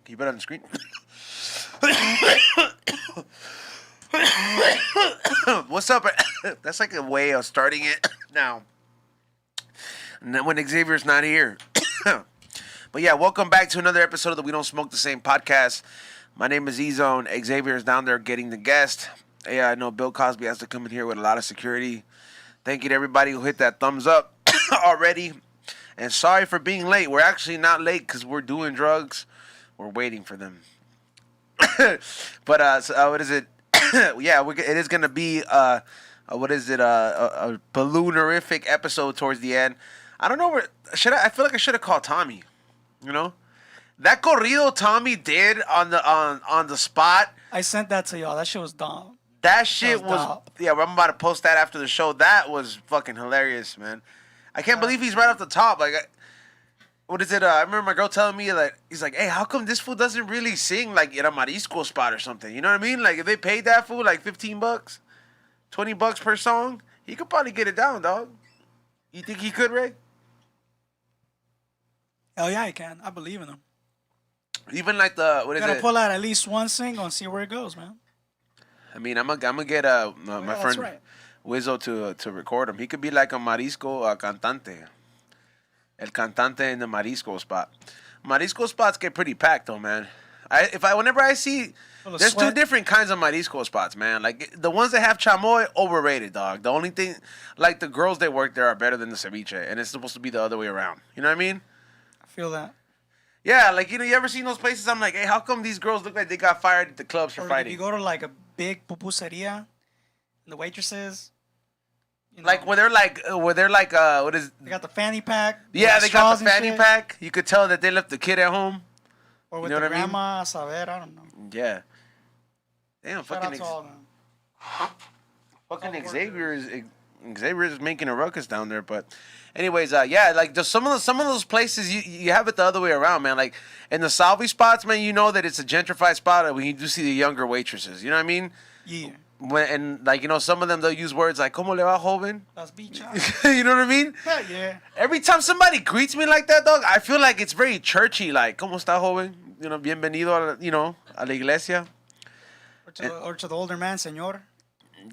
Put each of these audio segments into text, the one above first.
Keep it on the screen. What's up? That's like a way of starting it now. When Xavier's not here. But yeah, welcome back to another episode of the We Don't Smoke the Same podcast. My name is E-Zone. Xavier's down there getting the guest. Yeah, I know Bill Cosby has to come in here with a lot of security. Thank you to everybody who hit that thumbs up already. And sorry for being late. We're actually not late because we're doing drugs. We're waiting for them. But what is it? Yeah, it is going to be, a balloonerific episode towards the end. I don't know I feel like I should have called Tommy, you know? That corrido Tommy did on the spot. I sent that to y'all. That shit was dumb. That shit was yeah, I'm about to post that after the show. That was fucking hilarious, man. I can't believe he's right off the top. Like, what is it? I remember my girl telling me that he's like, hey, how come this fool doesn't really sing like in a Marisco spot or something? You know what I mean? Like, if they paid that fool like $15, $20 per song, he could probably get it down, dog. You think he could, Ray? Hell yeah, he can. I believe in him. Even like Gotta pull out at least one single and see where it goes, man. I mean, I'm gonna get my friend right. Wizzo to record him. He could be like a Marisco cantante. El cantante in the Marisco spot. Marisco spots get pretty packed though, man. Whenever I see, there's two different kinds of Marisco spots, man. Like the ones that have chamoy, overrated, dog. The only thing, like the girls that work there are better than the ceviche, and it's supposed to be the other way around. You know what I mean? I feel that. Yeah, like, you ever seen those places? I'm like, hey, how come these girls look like they got fired at the clubs for fighting? If you go to like a big pupuseria, and the waitresses, like where they're like, what is? They got the fanny pack. Yeah, they got the fanny pack. You could tell that they left the kid at home. Or with the grandma, saber, I don't know. Yeah. Damn, fucking Xavier is making a ruckus down there, but. Anyways, yeah, like just some of those places you have it the other way around, man. Like in the Salvi spots, man, you know that it's a gentrified spot when you do see the younger waitresses. You know what I mean? Yeah. And like, some of them they'll use words like "Cómo le va, joven?" That's beach. You know what I mean? Yeah. Every time somebody greets me like that, dog, I feel like it's very churchy. Like, "¿Cómo está, joven?" Bienvenido, a la iglesia. Or to the older man, señor.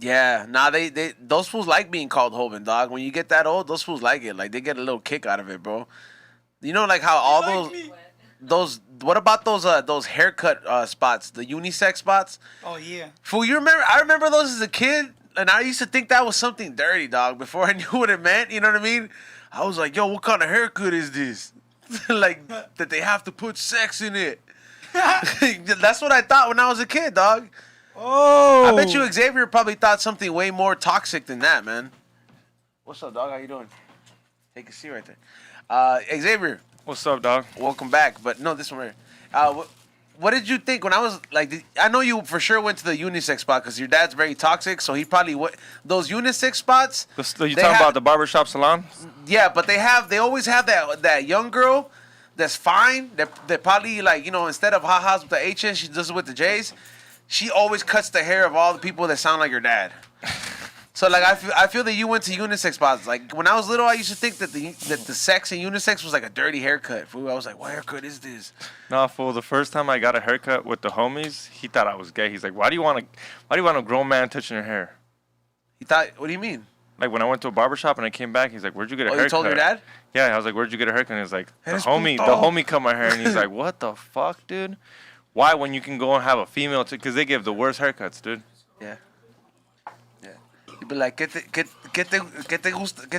Yeah, they those fools like being called joven, dog. When you get that old, those fools like it. Like, they get a little kick out of it, bro. You know, like how all those what about those haircut spots, the unisex spots? Oh yeah. Fool, I remember those as a kid, and I used to think that was something dirty, dog, before I knew what it meant. You know what I mean? I was like, yo, what kind of haircut is this? Like, that they have to put sex in it. That's what I thought when I was a kid, dog. Oh. I bet you Xavier probably thought something way more toxic than that, man. What's up, dog? How you doing? Take a seat right there. Xavier. What's up, dog? Welcome back. But no, this one right here. What did you think when I was like? I know you for sure went to the unisex spot because your dad's very toxic, so he probably those unisex spots. You talking about the barbershop salon? Yeah, but they always have that young girl that's fine. That probably like instead of ha-has with the H's, she does it with the J's. She always cuts the hair of all the people that sound like your dad. So like I feel that you went to unisex spots. Like when I was little, I used to think that the sex in unisex was like a dirty haircut. Fool, I was like, what haircut is this? No, fool. The first time I got a haircut with the homies, he thought I was gay. He's like, why do you want a grown man touching your hair? He thought, what do you mean? Like when I went to a barbershop and I came back, he's like, where'd you get a haircut? You told your dad? Yeah, I was like, where'd you get a haircut? And he's like, the homie cut my hair. And he's like, what the fuck, dude? Why when you can go and have a female because they give the worst haircuts, dude. Yeah. Yeah. You'd be like, ¿Qué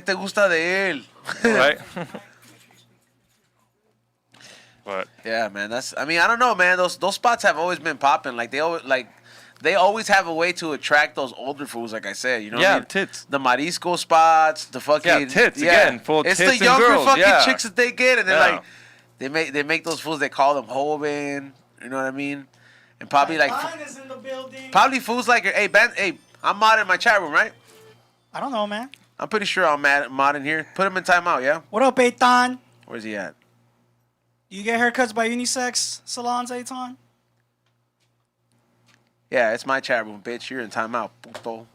te gusta de él? Right? But yeah, man, I don't know, man. Those spots have always been popping. Like they always have a way to attract those older fools, like I said. You know what I mean? Tits. The Marisco spots, the fucking tits again, full it's tits the younger and girls, fucking chicks that they get, and they're Yeah. they make those fools. They call them joven. You know what I mean? And probably like is in the building. probably fools like hey Ben, hey, I'm mod in my chat room, right? I don't know, man. I'm pretty sure I'm mod in here. Put him in timeout, yeah. What up, Eitan? Where's he at? You get haircuts by unisex salons, Eitan? Yeah, it's my chat room, bitch. You're in timeout, puto.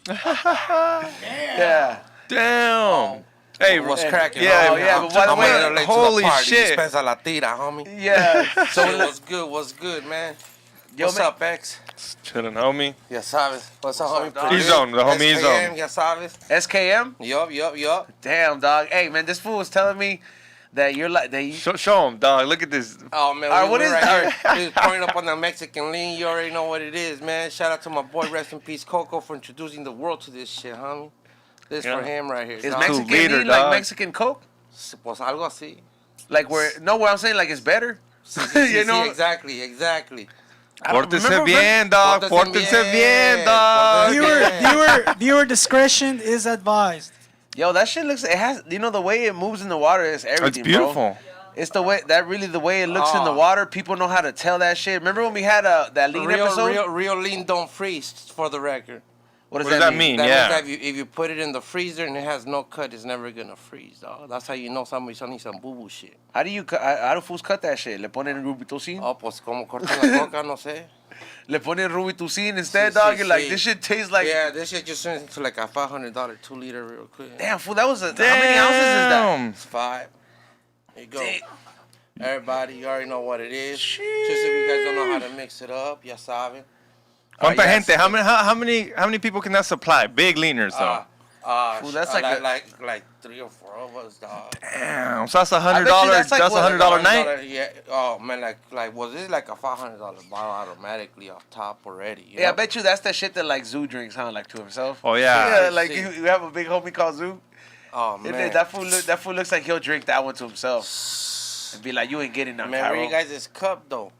Yeah. damn. Hey, What's cracking? Yeah, homie? yeah, but by the I'm way, running late to the holy party. shit. Dispensa la tira, homie. Yeah. So what's good? What's good, man? Yo, What's man. up, X? Chilling, homie. Ya sabes. What's up, homie? dog? He's on, the homie, he's SKM, on. ya sabes. SKM? Yup. Damn, dog. Hey, man, this fool was telling me that you're like that. Show him, dog. Look at this. Oh, man, All right, what we're is right that? here. He's pouring up on the Mexican lean. You already know what it is, man. Shout out to my boy, rest in peace, Coco, for introducing the world to this shit, homie. This Yeah. for him right here. Is dog. Mexican leader, lean like dog. Mexican Coke? Pues algo así. Like where? No, what I'm saying like it's better. Sí, You know? exactly. Pórtese bien, dog. Pórtese bien, dog. Viewer discretion is advised. Yo, that shit looks. It has. You know the way it moves in the water is everything. It's beautiful. Bro. It's the way that really the way it looks in the Oh. water. People know how to tell that shit. Remember when we had that lean episode? Real lean don't freeze, for the record. What What does that mean? That Yeah. means that if you put it in the freezer and it has no cut, it's never gonna freeze, dog. That's how you know somebody's selling some boo-boo shit. How do fools cut that shit? Le ponen rubitucin? Oh, pues como cortan la coca, no sé. Le ponen rubitucin instead, Sí, dog. sí, You're like, sí. this shit tastes like. Yeah, this shit just turns into like a $500 2-liter real quick. Damn, fool, that was how many ounces is that? Damn. It's 5. Here you go. Damn. Everybody, you already know what it is. Just if you guys don't know how to mix it up, ya saben. Cuánta yes. gente? How many people can that supply? Big leaners though. Fool, that's like like 3 or 4 of us, dog. Damn. So that's $100. I bet you That's that's like what, $100 night. Yeah. Oh man, like was this like a $500 bottle automatically off top already? You Yeah, I know? bet you that's the shit that like Zoo drinks, huh? Like to himself. Oh yeah. Yeah, like See. you have a big homie called Zoo. Oh man. That fool looks like he'll drink that one to himself and be like, you ain't getting none, Man, where Carol. you guys this cup though?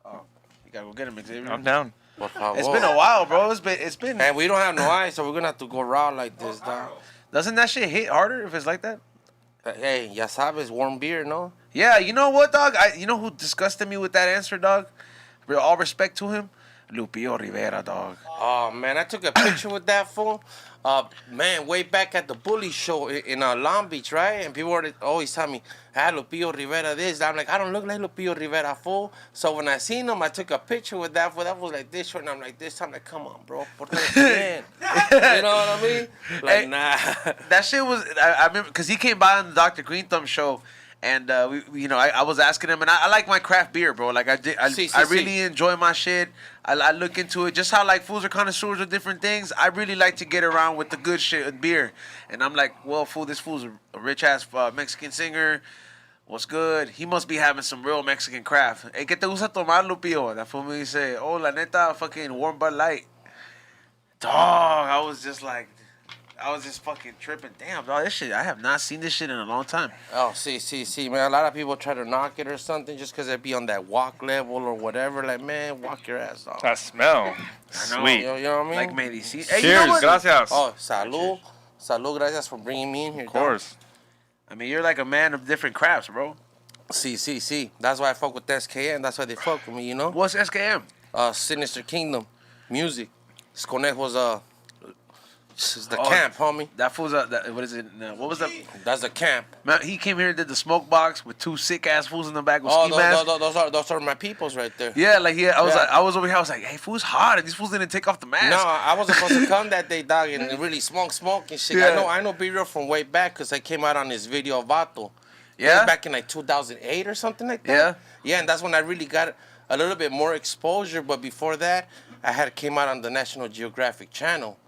You gotta go get him, Xavier. I'm down. Por favor. It's been a while, bro. It's been. And we don't have no ice, so we're gonna have to go raw like this, dog. Doesn't that shit hit harder if it's like that? Hey, ya sabes, warm beer, no? Yeah, you know what, dog? You know who disgusted me with that answer, dog? All respect to him, Lupillo Rivera, dog. Oh man, I took a picture with that fool. Man, way back at the Bully Show in Long Beach, right? And people were always telling me, Lupillo Rivera this. I'm like, I don't look like Lupillo Rivera, fool. So when I seen him, I took a picture with that fool. That was like this short, and I'm like this. I'm like, come on, bro. Pórtate bien. You know what I mean? Like, Hey, nah. That shit was. I remember because he came by on the Dr. Green Thumb show, and I was asking him, and I like my craft beer, bro. Like I really enjoy my shit. I look into it, just how like fools are connoisseurs of different things. I really like to get around with the good shit and beer, and I'm like, well, fool, this fool's a rich ass Mexican singer. What's good? He must be having some real Mexican craft. Hey, ¿qué te gusta tomar, Lupillo? That fool me dice, oh, la neta, fucking warm Bud Light. Dog, I was just fucking tripping. Damn, dog, this shit, I have not seen this shit in a long time. Oh, see, man. A lot of people try to knock it or something just because they be on that walk level or whatever. Like, man, walk your ass off. That smell. know. Sweet. You know what I mean? Like medicine. Hey, Cheers. you know what? Gracias. Oh, salud. Salud, gracias for bringing me in here. Of course. I mean, you're like a man of different crafts, bro. See. That's why I fuck with SKM. That's why they fuck with me, you know? What's SKM? Sinister Kingdom. Music. This Conejo's, this is the Oh. camp, homie. That fool's what is it? What was that? That's the camp. Man, he came here and did the smoke box with 2 sick ass fools in the back with Oh, ski masks. those are my peoples right there. Yeah, like I was Yeah. like, I was over here. I was like, hey, fool's hot, and these fools didn't take off the mask. No, I was supposed to come that day, dog, and really smoke and shit. Yeah. I know B-Real from way back because I came out on his video Vato. It Yeah? was back in like 2008 or something like that. Yeah? Yeah, and that's when I really got a little bit more exposure. But before that, I had came out on the National Geographic channel.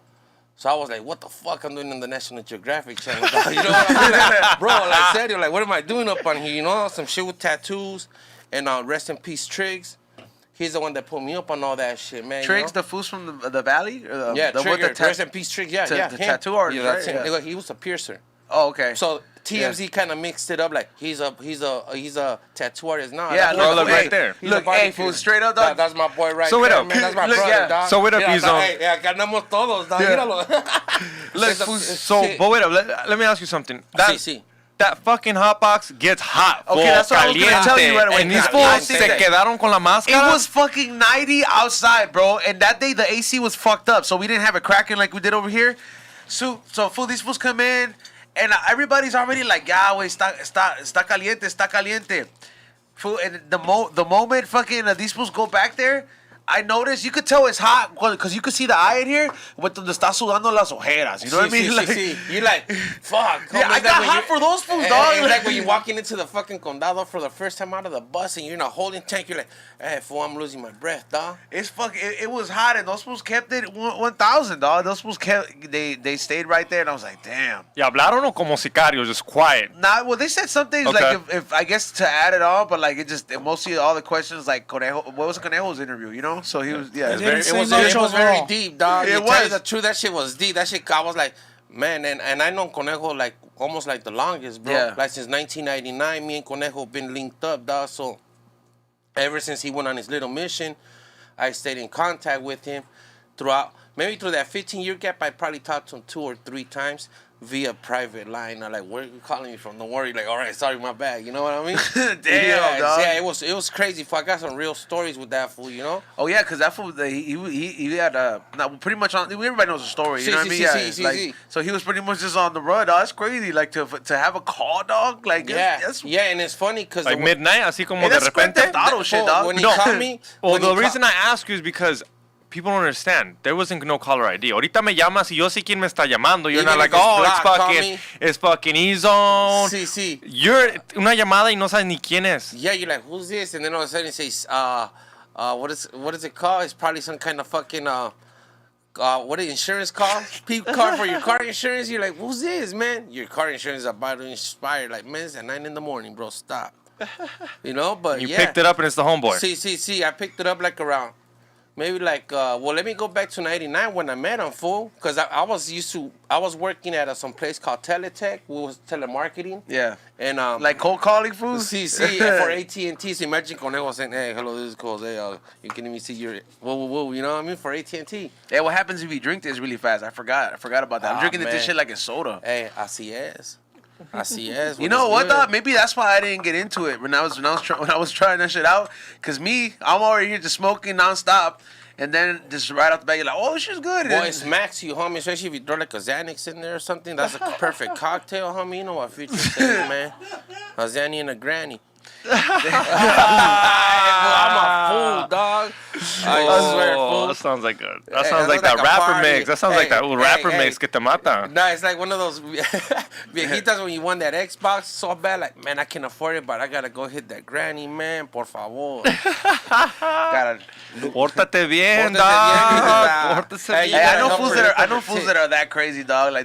So I was like, what the fuck I'm doing on the National Geographic channel, dog? You know what I mean? Like, bro, like, serio, like, what am I doing up on here? You know, some shit with tattoos. And rest in peace, Triggs. He's the one that put me up on all that shit, man. Triggs, you know? the fools from the valley? Or Yeah, the Trigger, with the rest in peace, Triggs. Yeah, the him. tattoo artist, Yeah, that's right? him. Yeah. Look, he was a piercer. Oh, okay. So TMZ kind of mixed it up like he's a tattoo artist. No, Yeah, that's- look hey, right there. He's Look, a body hey, fool, piercer. straight up, dog. That's my boy right So wait there, up. man. That's my Look, brother, yeah. dog. So wait up, Yeah, Izon. hey, ganamos todos, dog. Yeah. Míralo. Look, It's a- fool, So, shit. but wait up. Let me ask you something. Sí. That fucking hot box gets hot. Okay, fool, that's what I was gonna tell you right away. And these Caliente. fools se quedaron con la It máscara. was fucking 90 outside, bro. And that day the AC was fucked up, so we didn't have it cracking like we did over here. So fool, these fools come in, and everybody's already like, yeah, wey, está caliente, está caliente. Fool, and the moment fucking these fools go back there, I noticed you could tell it's hot because you could see the eye in here with donde está sudando las ojeras. You know what I mean? You're like, fuck. Yeah, I got hot for those fools, dog. It's like when you're walking into the fucking condado for the first time out of the bus and you're in a holding tank. You're like, hey, fool, I'm losing my breath, dog. It's fucking. It was hot, and those fools kept it 1,000, dog. Those fools kept. They stayed right there, and I was like, damn. Y hablaron o como sicarios, just quiet. Nah, well, they said some things like if I guess to add it all, but like it just mostly all the questions like Conejo. What was Conejo's interview? You know, so he was It was very deep, dog. It To tell you was. the truth, that shit was deep. That shit, I was like, man, and I know Conejo like almost like the longest, bro. Yeah. Like since 1999, me and Conejo been linked up, dog. So ever since he went on his little mission, I stayed in contact with him throughout. Maybe through that 15-year gap, I probably talked to him 2 or 3 times via private line. I'm like, where are you calling me from? Don't worry. Like, all right, sorry, my bad. You know what I mean? Damn, dog. Yeah, it was crazy. I got some real stories with that fool, you know? Oh yeah, because that fool he had pretty much on. Everybody knows the story. You know what I mean? Yeah. So he was pretty much just on the run. Dog. That's crazy. Like to have a call, dog. Like that's and it's funny because Like midnight, así como de that's Grand repente. Theft Auto shit, dog. When he called me, Well, the reason I ask you is because people don't understand. There wasn't no caller ID. Ahorita me llamas y yo sé quién me está llamando. You're Even not if like, it's oh, blocked, call it's fucking E-Zone. Sí. You're una llamada y no sabes ni quién es. Yeah, you're like, who's this? And then all of a sudden it says, what is it called? It's probably some kind of fucking what is insurance call? Card for your car insurance. You're like, who's this, man? Your car insurance is about to expire. Like, man, it's at 9 a.m, bro. Stop. You know, but You picked it up and it's the homeboy. See. I picked it up like around. Maybe like, let me go back to 99 when I met him, fool. Because I was working at some place called Teletech. We was telemarketing. Yeah. And like cold calling fools. See, for AT&T. So imagine Conejo saying, hey, hello, this is Coles. Hey, you can even see your, whoa, you know what I mean? For AT&T. Hey, what happens if you drink this really fast? I forgot about that. I'm drinking this shit like it's soda. Hey, así es. You know what, though? Maybe that's why I didn't get into it when I was trying that shit out. Cause I'm already here just smoking nonstop, and then just right off the bat, you're like, oh, this shit's good. Boy, it smacks you, homie. Especially if you throw like a Xanax in there or something. That's a perfect cocktail, homie. You know what future says, man? A Xanny and a granny. I'm a fool, dog. I swear, fool. That sounds like that rapper party. mix. That sounds like that rapper mix que te mata. Nah, it's like one of those viejitas when you won that Xbox so bad, like, man, I can afford it, but I gotta go hit that granny, man, por favor. Pórtate bien, dog. Pórtese bien. Hey, I know fools that are that crazy, dog. Like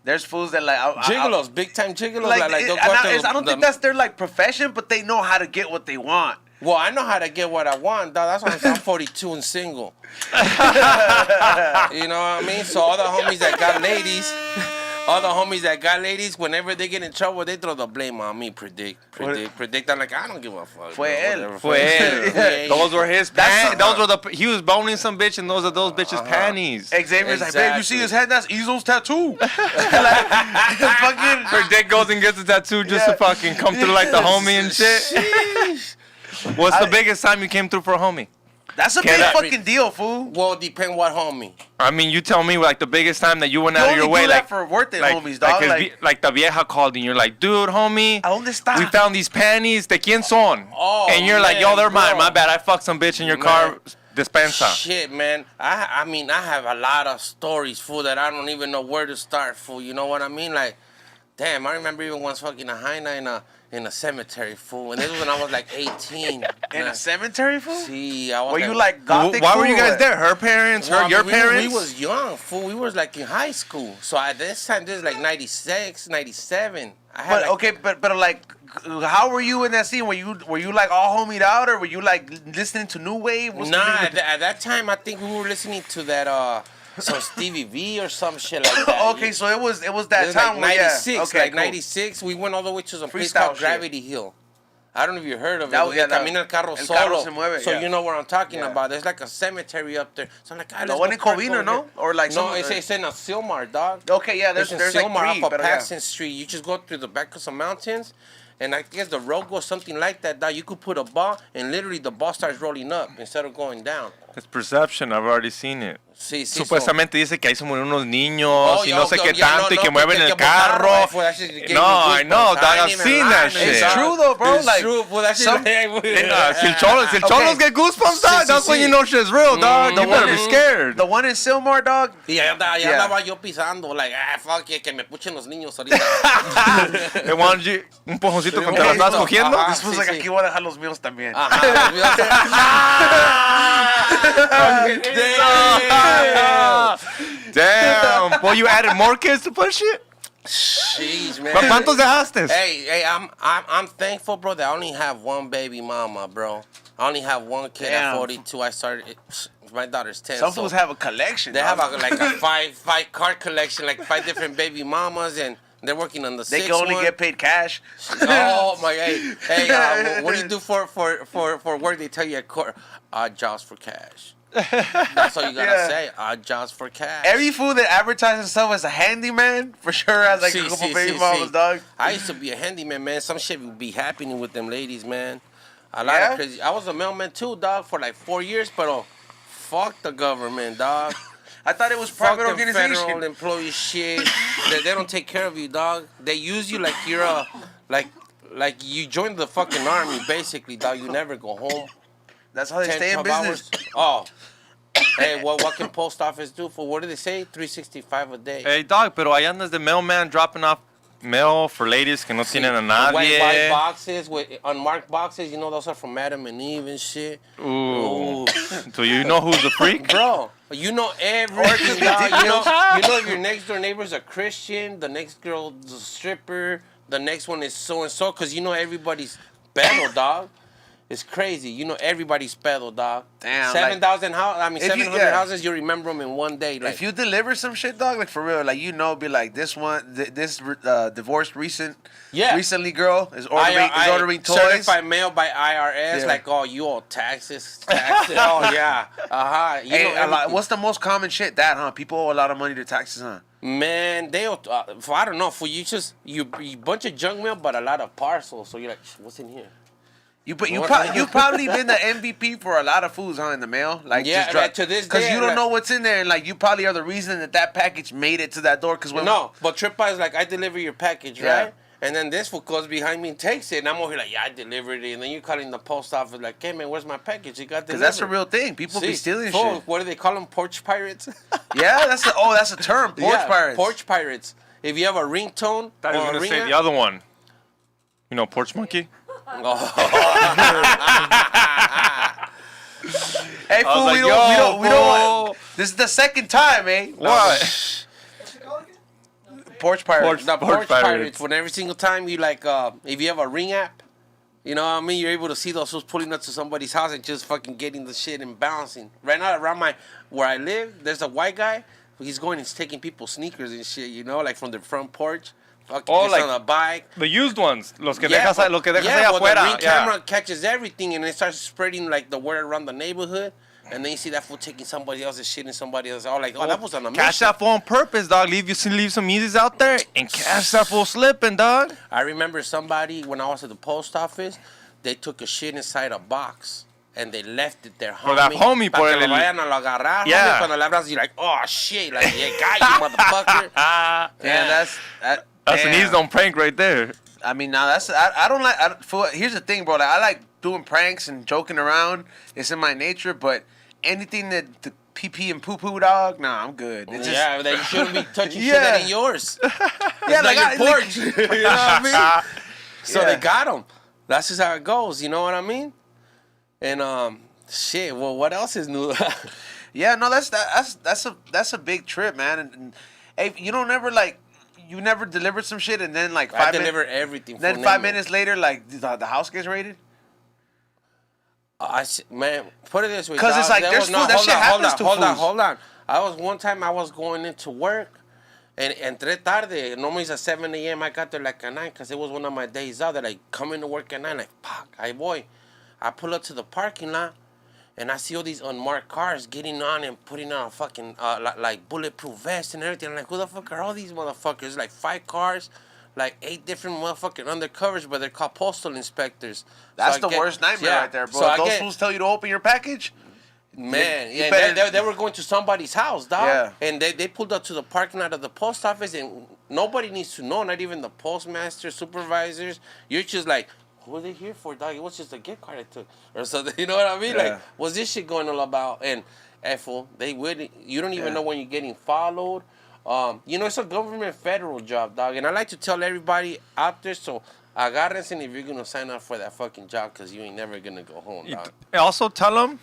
there's fools that like gigolos, big time gigolos. Like, they'll go I don't think that's their like profession, but they know how to get what they want. Well, I know how to get what I want, dog. That's why I'm 42 and single. You know what I mean? So all the homies that got ladies, whenever they get in trouble, they throw the blame on me. Predict. I'm like, I don't give a fuck. Fue él. Those were his panties. He was boning some bitch, and those are those bitches' panties. Xavier's like, babe, you see his head? That's Ezel's tattoo. Fucking Predict goes and gets a tattoo just to fucking come through like the homie and shit. What's the biggest time you came through for a homie? That's a big fucking deal, fool. Well, depend what homie. I mean, you tell me like the biggest time that you went out of your way, like for worth it, homies, dog. Like the vieja called and you're like, dude, homie, ¿a dónde está? We found these panties. ¿De quién son? Oh, and you're like, yo, they're mine. My bad. I fucked some bitch in your car. Dispensa. Shit, man. I mean, I have a lot of stories, fool, that I don't even know where to start, fool. You know what I mean? Like, damn, I remember even once fucking a hyena in a cemetery, fool. And this was when I was like 18. In a cemetery, fool? See, I was. Were you like gothic? Why were you guys there? Her parents? Your parents? We was young, fool. We was like in high school. So at this time, this is like 96, 97. But like, how were you in that scene? Were you like all homied out, or were you like listening to new wave? At that time, I think we were listening to that some Stevie V or some shit like that. Okay, so it was that time. Like 96, okay, cool. 96. We went all the way to some place Freestyle called Gravity Hill. I don't know if you heard of it. Camina el carro solo. Se mueve, so you know what I'm talking about. There's like a cemetery up there. So I'm like, the one in Covina, no? Or like no, it's in a Silmar, dog. Okay, yeah, there's Silmar like three, off of Paxton Street. You just go through the back of some mountains, and I guess the road goes something like that, dog. You could put a ball, and literally the ball starts rolling up instead of going down. It's perception. I've already seen it. Sí, sí. Supuestamente dice que ahí se murieron unos niños y no sé qué tanto y que mueven que el carro. No, I know, dog. I've seen that shit. It's true though, bro. It's true. Si el cholos get goosebumps, dog, that's when you know shit's real, dog. You better be scared. The one in Silmar, dog. Y ya andaba yo pisando, like, fuck it, que me puchen los niños ahorita. They wanted you un pojoncito con que la estabas cogiendo. Ajá. This was like, aquí voy a dejar los míos también. Damn. Boy, you added more kids to push it? Jeez, man. ¿Cuántos dejaste? Hey, I'm thankful, bro, that I only have one baby mama, bro. I only have one kid at 42. I started. My daughter's 10. Some fools have a collection. They have like a five card collection, like 5 different baby mamas, and they're working on the They sixth can only one. get paid cash. Oh my! Hey, what do you do for work? They tell you at court, odd jobs for cash. That's all you gotta say. Odd jobs for cash. Every fool that advertises himself as a handyman for sure has like a couple baby mamas, dog. I used to be a handyman, man. Some shit would be happening with them ladies, man. A lot of crazy. I was a mailman too, dog, for like 4 years, but fuck the government, dog. I thought it was private Fuck them organization. federal employee shit. they don't take care of you, dog. They use you like you're a like you joined the fucking army, basically, dog. You never go home. That's how they 10, stay in 12 business. hours. Oh. Hey, what can post office do for, what do they say? 365 a day. Hey, dog, pero ahí andas de mailman dropping off mail for ladies que no tienen a nadie. White boxes with unmarked boxes. You know, those are from Adam and Eve and shit. Ooh. So you know who's the freak? Bro, you know everything, dog. You know if your next door neighbor's a Christian, the next girl's a stripper, the next one is so-and-so, because you know everybody's pedo, dog. It's crazy. You know everybody's pedo, dog. Damn, 7,000 houses. 700 houses. You remember them in one day. Like, if you deliver some shit, dog, like for real, like be like this one, this divorced recently girl is ordering toys. Certified mail by IRS. Yeah. Like, oh, you owe taxes. Oh yeah. You know everything. What's the most common shit? That, huh? People owe a lot of money to taxes, huh? Man, they owe, I don't know. For you bunch of junk mail, but a lot of parcels. So you're like, what's in here? You've probably been the MVP for a lot of foods, huh, in the mail. Like, yeah, just to this day, because you don't know what's in there, and like you probably are the reason that package made it to that door. Because but Tripa is like, I deliver your package, right? And then this fool goes behind me and takes it, and I'm over here like, yeah, I delivered it. And then you're calling the post office like, hey man, where's my package? It got delivered. Because that's a real thing. People be stealing shit. What do they call them? Porch pirates? Yeah, that's a term. Porch pirates. Porch pirates. If you have a ringtone, I was gonna say the other one. You know, porch monkey. Hey, fool, we don't want. This is the second time, eh? What? Porch pirates. The porch pirates. When every single time you like, if you have a ring app, you know what I mean? You're able to see those fools pulling up to somebody's house and just fucking getting the shit and bouncing. Right now, around where I live, there's a white guy. He's taking people's sneakers and shit, you know, like from the front porch. Fucking like on a bike. The used ones. Los que dejas allá afuera. The ring camera catches everything and it starts spreading like the word around the neighborhood. And then you see that fool taking somebody else's shit and somebody else. Oh, like, that was on a mission. Cash that fool on purpose, dog. Leave some Yeezys out there and cash that fool slipping, dog. I remember somebody, when I was at the post office, they took a shit inside a box. And they left it there, homie. For that homie, para que lo vayan a lo agarrar, yeah. Homie, cuando le abras, you're like, oh, shit. Like, yeah, got you, motherfucker. Yeah, that's an easy on prank right there. I mean, now I don't like. Here's the thing, bro. Like, I like doing pranks and joking around. It's in my nature, but anything that the pee and poo dog, nah, I'm good. That you shouldn't be touching shit that ain't yours. Yeah, like your porch. You know what I mean? So Yeah. they got him. That's just how it goes. You know what I mean? And shit. Well, what else is new? Yeah, no, that's a big trip, man. And hey, you don't ever like. You never delivered some shit and then like I deliver everything. Then 5 minutes later, like the house gets raided. Man, put it this way. Because it's like there's food. That shit happens to fools. Hold on. One time I was going into work, and entré tarde. Normally it's at 7 a.m. I got there like at 9 because it was one of my days out. They're like coming to work at 9. Like, fuck, I boy. I pull up to the parking lot. And I see all these unmarked cars getting on and putting on a fucking, like bulletproof vest and everything. I'm like, who the fuck are all these motherfuckers? Like 5 cars, like 8 different motherfucking undercovers, but they're called postal inspectors. That's the worst nightmare right there, bro. Those fools tell you to open your package, Man, You yeah, better- they were going to somebody's house, dog. Yeah. And they pulled up to the parking lot of the post office, and nobody needs to know, not even the postmaster, supervisors. You're just like, what are they here for, dog? It was just a gift card I took or something. You know what I mean? Yeah. Like, what's this shit going all about? And fool, they would. You don't even Yeah. know when you're getting followed. You know, it's a government federal job, dog. And I like to tell everybody out there, so agárrense if you're gonna sign up for that fucking job, cause you ain't never gonna go home, dog. Also tell them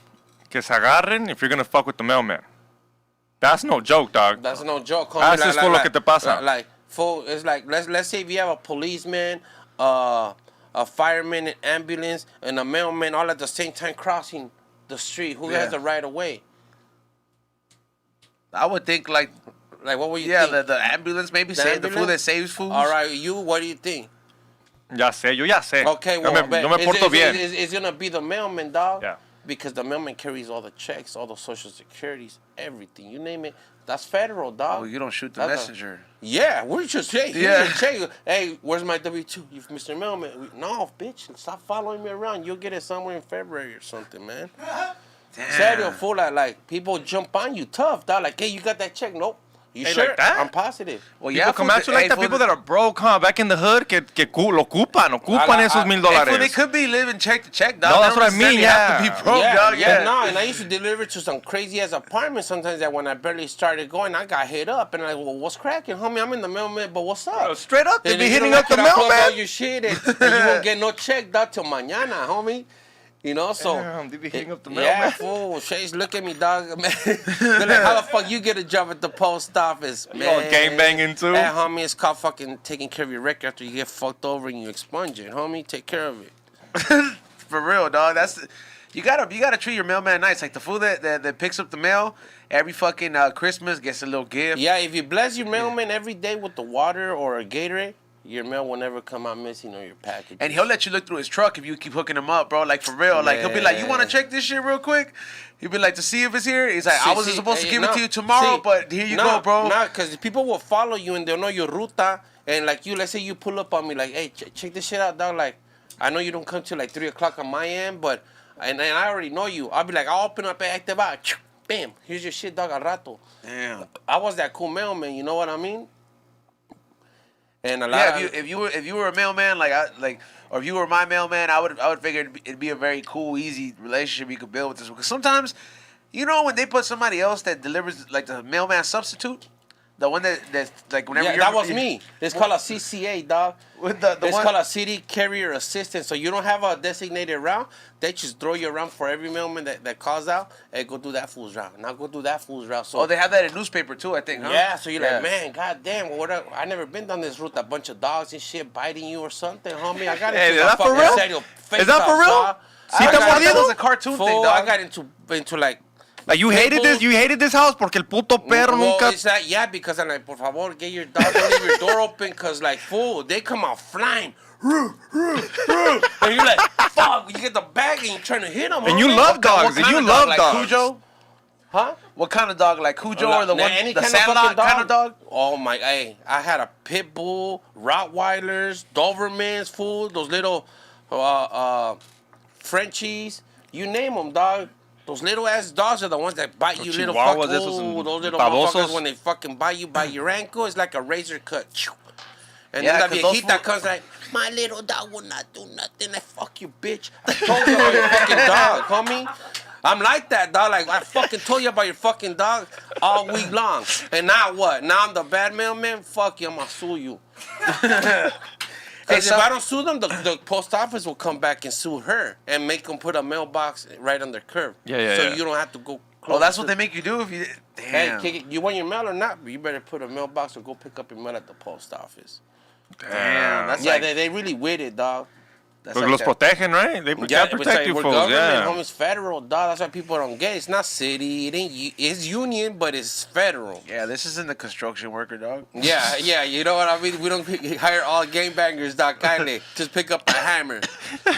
que se agarren if you're gonna fuck with the mailman. That's no joke, dog. That's no joke. Haz esto lo que te pasa. Like, fool, it's like let's say if you have a policeman, a fireman, an ambulance, and a mailman all at the same time crossing the street. Who has the right of way? I would think like Like, what would you yeah, think? the ambulance maybe The save the food ambulance? that saves food. All right, you. What do you think? Ya sé, yo ya sé. Okay, well, no me porto bien. It's gonna be the mailman, dog. Yeah. Because the mailman carries all the checks, all the social securities, everything. You name it. That's federal, dog. Oh, you don't shoot the That's a- messenger. Yeah, we're just hey, Yeah. check. Hey, where's my W-2? You Mr. Mailman? No, bitch, stop following me around. You'll get it somewhere in February or something, man. Damn. Serio, fool, like people jump on you tough, dog. Like, hey, you got that check? Nope. You Hey, sure? like that? I'm positive. Well, People come at you like that. People that are broke, huh? Back in the hood, que lo ocupan esos $1,000. They could be living check to check, dog. No, They that's don't what I mean, necessarily have to yeah. be broke, dog. Yeah. No, and I used to deliver to some crazy ass apartments sometimes that when I barely started going, I got hit up and I'm like, well, what's cracking, homie? I'm in the mailman, but what's up? Bro, straight up, they And be if you hitting don't up the like it, I'll close all mailman. your shit and you won't get no check, dog, till mañana, homie. You know, so Damn, they be hitting up the yeah, mailman. fool. Shays, look at me, dog. Man, they're like, how the fuck you get a job at the post office, man? You all gangbanging too? Hey, homie, it's called fucking taking care of your record after you get fucked over and you expunge it, homie. Take care of it. For real, dog. That's you gotta treat your mailman nice. Like the fool that picks up the mail every fucking Christmas gets a little gift. Yeah, if you bless your mailman every day with the water or a Gatorade, your mail will never come out missing or your package. And he'll let you look through his truck if you keep hooking him up, bro. Like for real. Like he'll be like, "You want to check this shit real quick?" He'll be like, "To see if it's here." He's like, "I wasn't supposed to give it to you tomorrow, but here you go, bro." Nah, because people will follow you and they'll know your ruta. And like you, let's say you pull up on me, like, "Hey, check this shit out, dog." Like, I know you don't come till like 3 o'clock on my end, but and I already know you. I'll be like, I'll open up and active out. Bam, here's your shit, dog. Al rato. Damn. I was that cool mailman. You know what I mean? And a lot Yeah, of, if you were a mailman, or if you were my mailman, I would figure it'd be a very cool, easy relationship you could build with this. Because sometimes, you know, when they put somebody else that delivers like the mailman substitute, the one that's like whenever yeah, you're that was me. It's called a CCA, dog. With the It's one, called a city carrier assistant. So you don't have a designated route. They just throw you around for every mailman that calls out. Hey, go do that fool's route. Now go do that fool's route. So oh, they have that in newspaper too, I think. Huh? yeah, so you're Yeah. like, man, goddamn, I never been down this route. A bunch of dogs and shit biting you or something, homie. I got Hey, into is that for real? Is that for real? I ¿Sí te thought that mordido? was a cartoon thing, Fool, dog. I got into like. Like you hated this? You hated this house porque el puto perro Well, nunca. it's like, yeah, because I'm like, por favor, get your dog, don't leave your door open, because, like, fool, they come out flying. And you're like, fuck, you get the bag and you're trying to hit them. And you homie. love dogs. And kind you of love dog, dogs. Like Cujo? Huh? What kind of dog? Like Cujo or the one, Any the kind of Sandlot fucking kind of dog? Oh, my, hey, I had a pit bull, Rottweilers, Dobermans, fool, those little Frenchies, you name them, dog. Those little ass dogs are the ones that bite you, little Chihuahuas, fuckers. esos Ooh, those little babosos. motherfuckers, when they fucking bite you by your ankle, it's like a razor cut. And Yeah, then the 'cause those viejita fool- comes like, my little dog will not do nothing. Like, fuck you, bitch. I told you about your fucking dog, homie. I'm like that, dog. Like, I fucking told you about your fucking dog all week long. And now what? Now I'm the bad mailman? Fuck you, I'm gonna sue you. Because if I don't sue them, the post office will come back and sue her and make them put a mailbox right on their curb. Yeah, So yeah. you don't have to go close. Oh, that's what they make you do if you. Hey, Damn. you want your mail or not? You better put a mailbox or go pick up your mail at the post office. Damn. That's Yeah, like. they really with it, dog. That's Porque like los that. protegen, right? They Yeah, gotta protect you we're fools, government, yeah. home is federal, dog. That's why people don't get it. It's not city. It ain't. It's union, but it's federal. Yeah, this isn't the construction worker, dog. Yeah. You know what I mean? We don't hire all gangbangers, dog. Kindly, just pick up a hammer.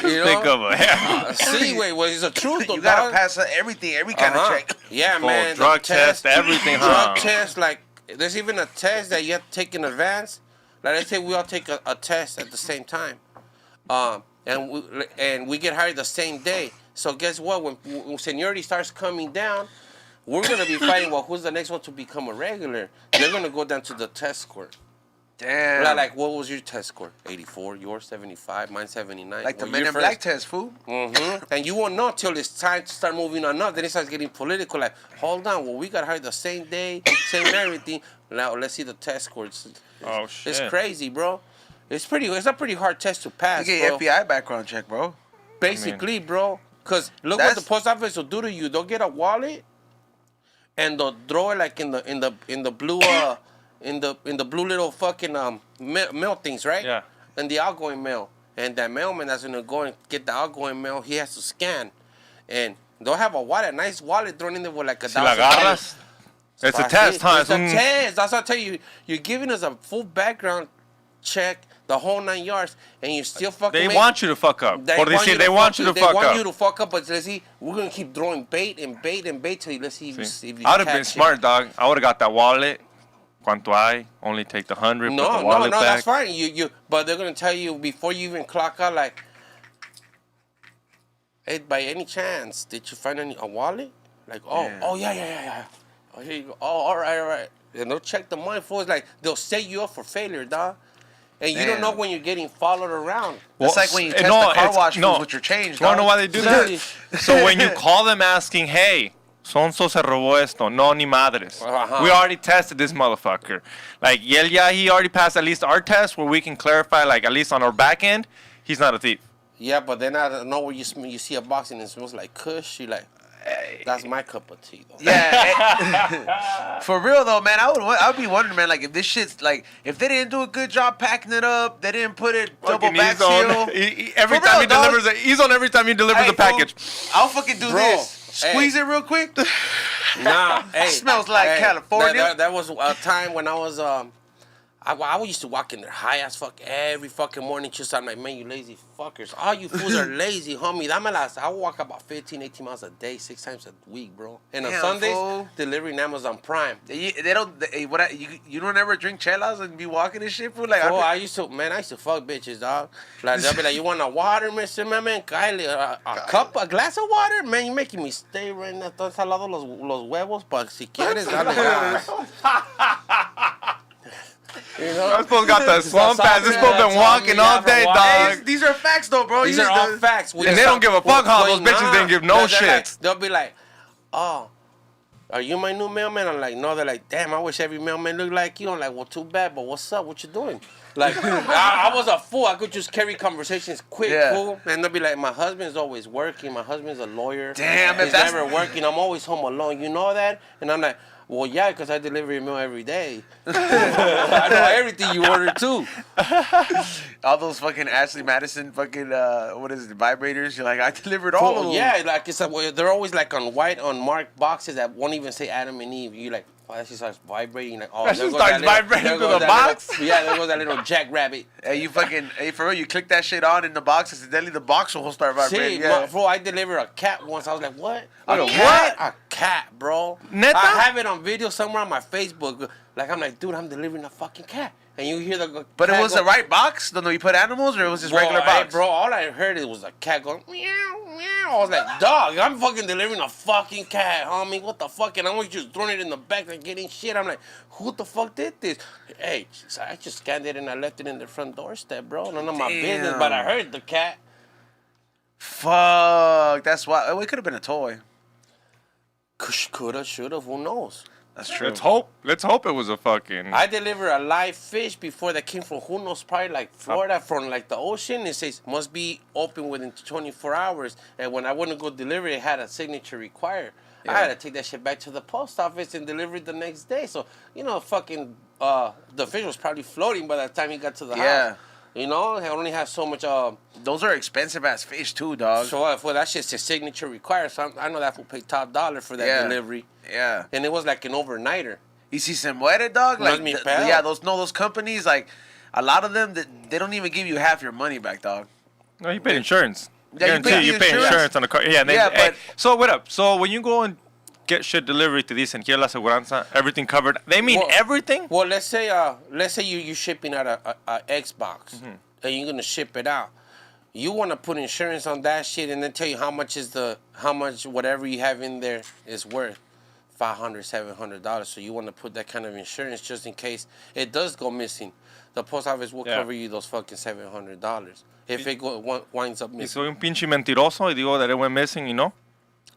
You know? Think of it. See, wait, well, it's the truth, though, You gotta dog. pass everything, every kind of check. Yeah, Full man. the drug test, everything, huh? Drug test, like, there's even a test that you have to take in advance. Like, let's say we all take a test at the same time. And we get hired the same day. So guess what? When seniority starts coming down, we're gonna be fighting. Well, who's the next one to become a regular? They're gonna go down to the test score. Damn. Like, what was your test score? 84. Yours 75. Mine 79. Like the Well, Men in Black test, fool. And you won't know till it's time to start moving on up. Then it starts getting political. Like, hold on. Well, we got hired the same day, same everything. Now let's see the test scores. Oh shit. It's crazy, bro. It's a pretty hard test to pass, You get bro. FBI background check, bro. Basically, bro. Cause look what the post office will do to you. They'll get a wallet, and they'll throw it like in the blue in the blue little fucking mail things, right? Yeah. In the outgoing mail, and that mailman that's gonna go and get the outgoing mail, he has to scan, and they'll have a wallet, nice wallet thrown in there with like $1,000. Si la agarras, it's a test, huh? It's a test. That's what I tell you. You're giving us a full background check, the whole 9 yards, and you still fucking. They want you to fuck up. They want you to fuck They want you to fuck up, but let's see. We're gonna keep throwing bait and bait and bait till let's see if you I would have been smart, dog. I would have got that wallet. Cuanto hay? Only take the 100. Put the wallet back. That's fine. But they're gonna tell you before you even clock out, like, hey, by any chance, did you find a wallet? Like, yeah. Oh, here you go. Oh, all right. And they'll check the money for it. Like, they'll set you up for failure, dog. And you don't know when you're getting followed around. It's like when you test the car wash fools with your change, dog. You don't know why they do that? So when you call them asking, hey, Sonso se robó esto. No, ni madres. We already tested this motherfucker. Like, he already passed at least our test where we can clarify, like, at least on our back end, he's not a thief. Yeah, but then I don't know where you see a box and it smells like kush. You're like, that's my cup of tea, though. Yeah. For real, though, man, I would be wondering, man, like, if this shit's, like, if they didn't do a good job packing it up, they didn't put it double back seal. Every time he delivers it, he's on every time he delivers a package. I'll fucking do this. Squeeze it real quick. Nah, hey. Smells like California. That was a time when I was, I used to walk in there high as fuck every fucking morning. Just I'm like, man, you lazy fuckers. All you fools are lazy, homie. I walk about 15, 18 miles a day, 6 times a week, bro. And on Sundays, delivering Amazon Prime. They don't. You don't ever drink chelas and be walking and shit, fool? Like, I used to fuck bitches, dog. Like, they'll be like, you want a water, Mr. Man, Kylie, a glass of water? Man, you making me stay right now. Están salados los huevos, but si quieres, dale gas. You know? This fool got the swamp ass. This fool been walking all day, dog. These are facts, though, bro. These are all facts. And they don't give a fuck how those bitches didn't give no shit. Like, they'll be like, oh, are you my new mailman? I'm like, no. They're like, damn, I wish every mailman looked like you. I'm like, well, too bad, but what's up? What you doing? Like, I was a fool. I could just carry conversations quick, fool. And they'll be like, my husband's always working. My husband's a lawyer. Damn, he's never working. I'm always home alone. You know that? And I'm like, well, yeah, because I deliver your mail every day. I know everything you order, too. All those fucking Ashley Madison fucking, vibrators. You're like, I delivered all of them. Yeah, like, they're always, like, on white, unmarked boxes that won't even say Adam and Eve. You're like, oh, that shit starts vibrating. Like, oh, that shit starts vibrating through the box? There goes that little jackrabbit. Hey, for real, you click that shit on in the box, accidentally the box will start vibrating. See, bro, I delivered a cat once. I was like, what? A cat? A cat, bro. Neta? I have it on video somewhere on my Facebook. Like, I'm like, dude, I'm delivering a fucking cat. And you hear the But it was the right box? No, you put animals, or it was just regular box? Bro, all I heard was a cat going, meow, meow. I was like, dog, I'm fucking delivering a fucking cat, homie. What the fuck? And I'm just throwing it in the back and getting shit. I'm like, who the fuck did this? Hey, so I just scanned it and I left it in the front doorstep, bro. None of my business, but I heard the cat. Fuck, that's why. It could have been a toy. Coulda, shoulda, who knows? That's true. Let's hope it was a fucking. I delivered a live fish before that came from who knows, probably like Florida, from like the ocean. It says must be open within 24 hours. And when I went to go deliver, it had a signature required. Yeah. I had to take that shit back to the post office and deliver it the next day. So, fucking the fish was probably floating by the time he got to the house. You know, I only have so much. Those are expensive ass fish too, dog. So for that shit's a signature required. So I know that will pay top dollar for that delivery. Yeah. And it was like an overnighter. Y si se muere, dog? Like, those companies, like, a lot of them, they don't even give you half your money back, dog. No, you pay insurance. Yeah, you pay insurance on the car. Yeah, but so what up? So when you go and get shit delivered to this and here la aseguranza, everything covered. They mean everything? Well, let's say you're shipping out a Xbox and you're gonna ship it out. You want to put insurance on that shit and then tell you how much whatever you have in there is worth. $500-$700. So you want to put that kind of insurance just in case it does go missing. The post office will cover you those fucking $700 if it winds up Y missing. soy un pinche mentiroso y digo that it went missing, you know?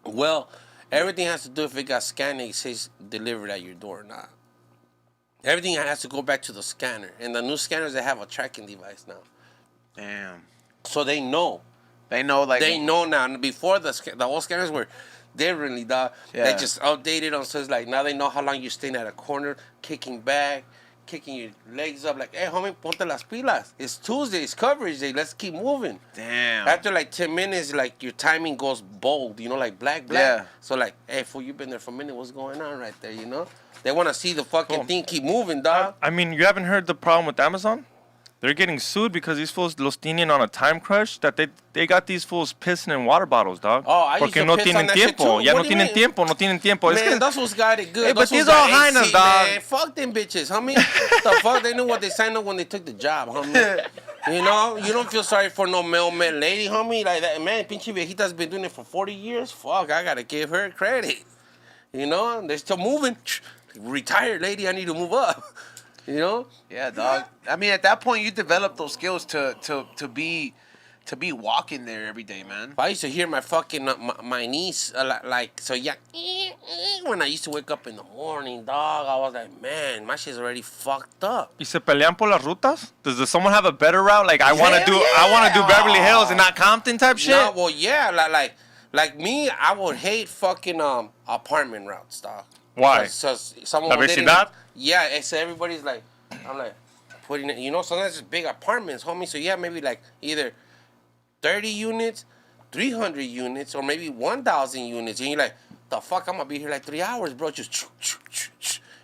Well, everything has to do if it got scanned and it says delivered at your door or not. Everything has to go back to the scanner. And the new scanners, they have a tracking device now. Damn. So they know. They know, like. They know now. And before, the old scanners were differently, dog. Yeah. They just updated them. So it's like now they know how long you're staying at a corner, kicking back, kicking your legs up. Like, hey, homie, ponte las pilas. It's Tuesday. It's coverage day. Let's keep moving. Damn. After like 10 minutes, like your timing goes bold, you know, like black. Yeah. So like, hey, fool, you been there for a minute. What's going on right there, you know? They want to see the fucking thing keep moving, dog. I mean, you haven't heard the problem with Amazon? They're getting sued because these fools los tienen on a time crush that they got these fools pissing in water bottles, dog. Oh, I used Porque to no piss tienen on that shit tiempo. too. Ya What no do you tienen mean? tiempo, no tienen tiempo. Es Man, que, those was got it good. Hey, but Those these was all got hyenas, AC, dog. Man, fuck them bitches, homie. The fuck, they knew what they signed up when they took the job, homie. You know, you don't feel sorry for no mailman lady, homie. Like that, man, pinche viejita's been doing it for 40 years. Fuck, I gotta give her credit. You know, they're still moving. Retired lady, I need to move up. You know? Yeah, dog. I mean, at that point, you develop those skills to be walking there every day, man. I used to hear my fucking my niece like so yeah. When I used to wake up in the morning, dog, I was like, man, my shit's already fucked up. ¿Y se pelean por las rutas? Does someone have a better route? Like I want to yeah. do Beverly Hills and not Compton type shit. No, well, yeah, like me, I would hate fucking apartment routes, dog. Why? Because someone La didn't- vecindad? Yeah, and so everybody's like, I'm like, putting it, you know, sometimes it's big apartments, homie. So yeah, maybe like either 30 units, 300 units, or maybe 1,000 units. And you're like, the fuck, I'm gonna be here like 3 hours, bro. Just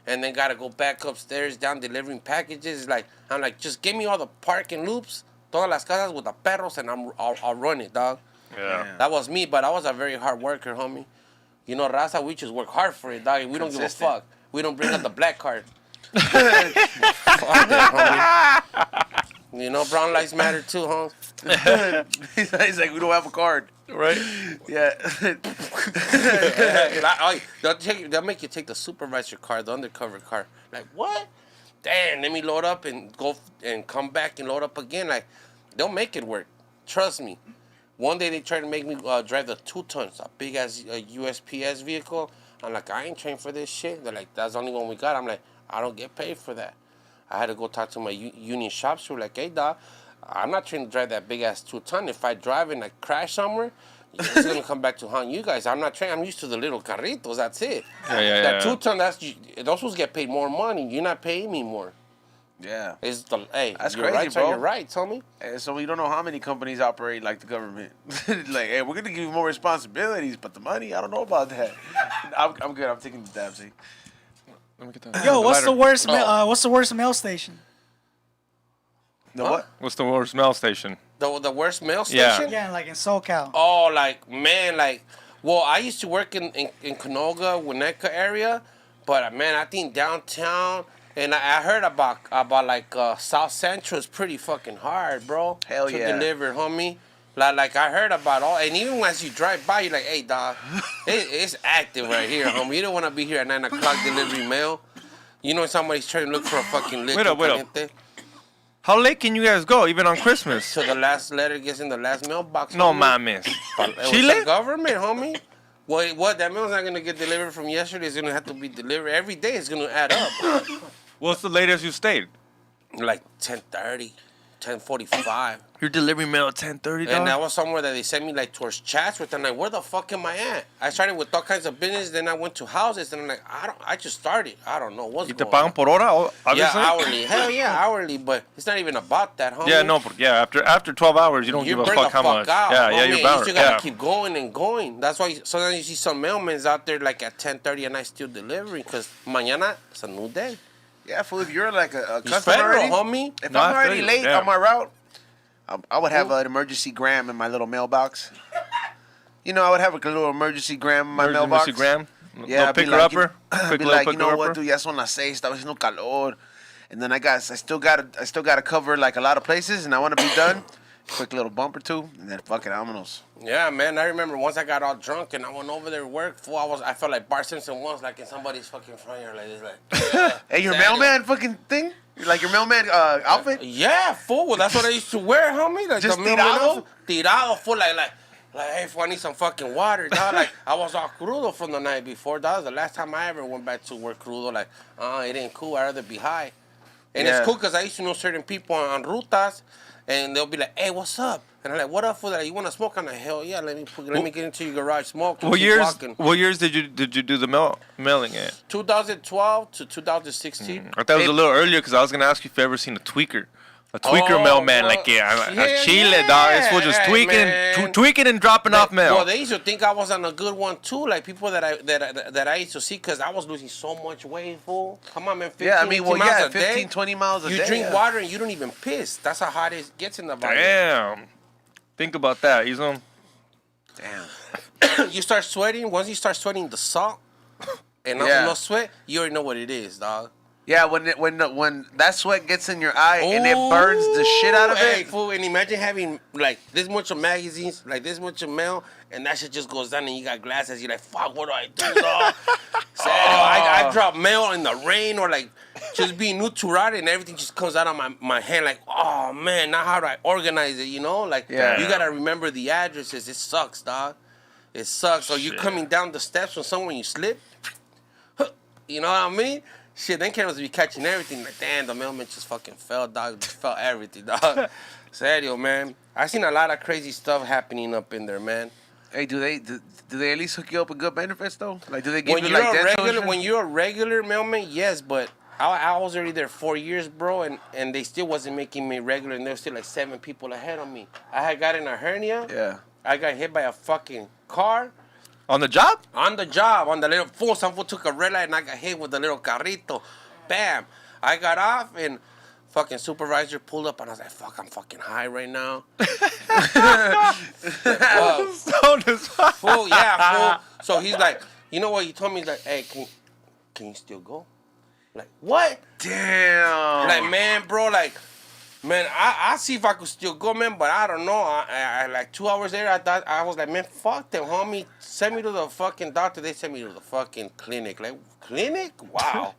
and then gotta go back upstairs, down delivering packages. Like, I'm like, just give me all the parking loops, todas las casas with the perros, and I'll run it, dog. Yeah. That was me, but I was a very hard worker, homie. You know, Raza, we just work hard for it, dog. We don't give a fuck. We don't bring out the black card. Fuck that, homie. You know, brown lives matter too, huh? He's like, we don't have a card. Right? Yeah. They'll make you take the supervisor card, the undercover card. Like, what? Damn, let me load up and go and come back and load up again. Like, they'll make it work. Trust me. One day they tried to make me drive the 2 tons, a big ass USPS vehicle. I'm like, I ain't trained for this shit. They're like, that's the only one we got. I'm like, I don't get paid for that. I had to go talk to my union shop steward. Like, hey, dog, I'm not trained to drive that big ass 2 ton. If I drive and I crash somewhere, it's gonna come back to haunt you guys. I'm not trained. I'm used to the little carritos. That's it. Yeah. That 2 ton, those supposed to get paid more money. You're not paying me more. Yeah. It's the hey, That's your crazy, rights bro. are your rights, homie. So we don't know how many companies operate like the government. Like, hey, we're gonna give you more responsibilities, but the money, I don't know about that. I'm good. I'm taking the dab, see. Let me get that. Yo, what's the worst? Oh. What's the worst mail station? The Huh? what? What's the worst mail station? The worst mail Yeah. station? Yeah, like in SoCal. Oh, like, man, like, well, I used to work in Canoga, Winnetka area, but, man, I think downtown, and I heard about like, South Central is pretty fucking hard, bro. Hell to yeah. deliver, homie. Like, I heard about all, and even as you drive by, you're like, hey, dog, it's active right here, homie. You don't want to be here at 9 o'clock delivering mail. You know somebody's trying to look for a fucking lick. Wait up. How late can you guys go, even on Christmas? So the last letter gets in the last mailbox. No homie. mames. It was Chile? the government, homie. What? That mail's not gonna get delivered from yesterday. It's gonna have to be delivered every day. It's gonna add up. What's the latest you stayed? Like 10:30, 10:45. You're delivering mail at 10:30, And that was somewhere that they sent me like towards Chatsworth. I'm like, where the fuck am I at? I started with all kinds of business. Then I went to houses, and I'm like, I just started. I don't know what's ¿Y te going pagan on. por hora, Yeah, obviously? hourly. Hell yeah, hourly. But it's not even about that, homie. Yeah, no, after 12 hours, you don't You give a burn fuck the how fuck much. out. Yeah, homie. you're You bound. still gotta Yeah. keep going and going. That's why sometimes you see some mailmen out there like at 10:30 and I still delivering because mañana it's a new day. Yeah, fool. If you're like a It's customer federal, already, homie. if No, I'm I feel already you, late yeah. on my route, I would have an emergency gram in my little mailbox. You know, I would have a little emergency gram in my mailbox. Emergency gram? Yeah, No I'd be picker like, upper? Quick be little like, you picker know what, upper? dude? Ya son las 6. Está haciendo calor. And then I still got to cover like a lot of places, and I want to be done. quick little bump or two, and then fucking vámonos. Yeah, man. I remember once I got all drunk and I went over there to work. Fool, I felt like Bart Simpson once, like in somebody's fucking front yard, like this, like. Hey, your mailman fucking thing? Like your mailman outfit? Yeah, fool. Well, that's what I used to wear, homie. Like Just the mailman tirado? outfit. Tirado, fool. Like, hey, fool, I need some fucking water, dog. Like, I was all crudo from the night before. That was the last time I ever went back to work crudo. Like, it ain't cool. I'd rather be high. And Yeah. it's cool because I used to know certain people on rutas, and they'll be like, hey, what's up? And I'm like, what up, fool? Like, you want to smoke? I'm like, hell yeah, let me get into your garage, smoke. What keep years? walking. What years did you do the mailing at? 2012 to 2016. I thought it was a little earlier because I was gonna ask you if you ever seen a tweaker. A tweaker mailman, well, like a yeah, Chile, dog. This was just hey, tweaking, man. tweaking and dropping off mail. Well, they used to think I was on a good one too, like people that I used to see, because I was losing so much weight, fool. Come on, man. 15, Yeah, I mean, well, 18 miles yeah, a day. 15, 20 miles a day. You drink yeah. water and you don't even piss. That's how hot it gets in the body. Damn. Think about that. You know. Damn. You start sweating. Once you start sweating the salt and Yeah. no sweat, you already know what it is, dog. Yeah, when that sweat gets in your eye and it burns the shit out of Hey, it. fool, and imagine having like this much of magazines, like this much of mail, and that shit just goes down and you got glasses. You're like, fuck, what do I do, dog? So, I drop mail in the rain or like just being neutral and everything just comes out of my hand like, oh man, now how do I organize it, you know? Like, Yeah. you gotta remember the addresses. It sucks, dog. It sucks. So you're coming down the steps from somewhere and you slip. You know what I mean? Shit, then cameras be catching everything. Like, damn, the mailman just fucking fell, dog. Just fell everything, dog. Serio, man. I seen a lot of crazy stuff happening up in there, man. Hey, do they at least hook you up with good benefits though? Like, do they give When you you're like a dental regular, insurance? when you're a regular mailman, yes, but I was already there 4 years, bro, and they still wasn't making me regular, and there was still like 7 people ahead of me. I had gotten a hernia. Yeah. I got hit by a fucking car. On the job? On the job, on the little fool, some fool took a red light and I got hit with the little carrito. Bam. I got off and fucking supervisor pulled up and I was like, fuck, I'm fucking high right now. Fool, yeah, fool. So he's like, you know what? He told me, he's like, hey, can you still go? Like, what? Damn. Like, man, bro, like, man, I see if I could still go, man, but I don't know. I like 2 hours later, I was like, man, fuck them, homie. Send me to the fucking doctor. They sent me to the fucking clinic. Like, clinic? Wow.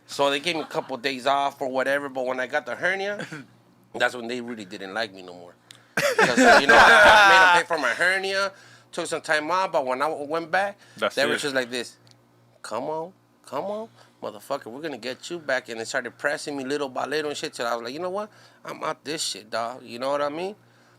So they gave me a couple of days off or whatever, but when I got the hernia, that's when they really didn't like me no more. Because, you know, I made them pay for my hernia, took some time off, but when I went back, they were just like this. Come on, motherfucker, we're going to get you back. And they started pressing me little by little and shit till I was like, you know what? I'm out this shit, dog. You know what I mean?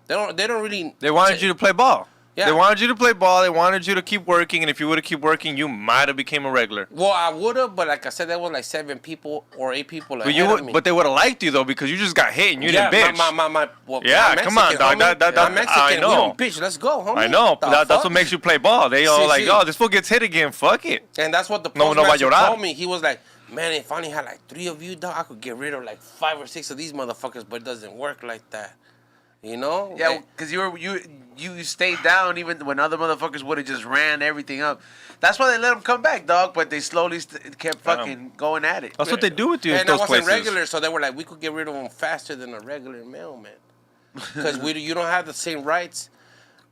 They don't really... They wanted you to play ball. Yeah. They wanted you to play ball. They wanted you to keep working. And if you would have kept working, you might have became a regular. Well, I would have, but like I said, there was like 7 people or 8 people But ahead of me. But they would have liked you, though, because you just got hit and you didn't bitch. Well, Yeah, I'm come on, Mexican, dog. homie. I'm Mexican. I know. We don't bitch. Let's go, homie. I know. The That's fuck? what makes you play ball. They all like, see. oh, this fool gets hit again. Fuck it. And that's what the No va a postmaster llorar. told me. He was like, man, if I only had like 3 of you, dog, I could get rid of like 5 or 6 of these motherfuckers, but it doesn't work like that. You know? Yeah, because you stayed down even when other motherfuckers would have just ran everything up. That's why they let them come back, dog. But they slowly kept fucking going at it. That's what they do with you And at those I wasn't places. regular, so they were like, we could get rid of them faster than a regular mailman. Because you don't have the same rights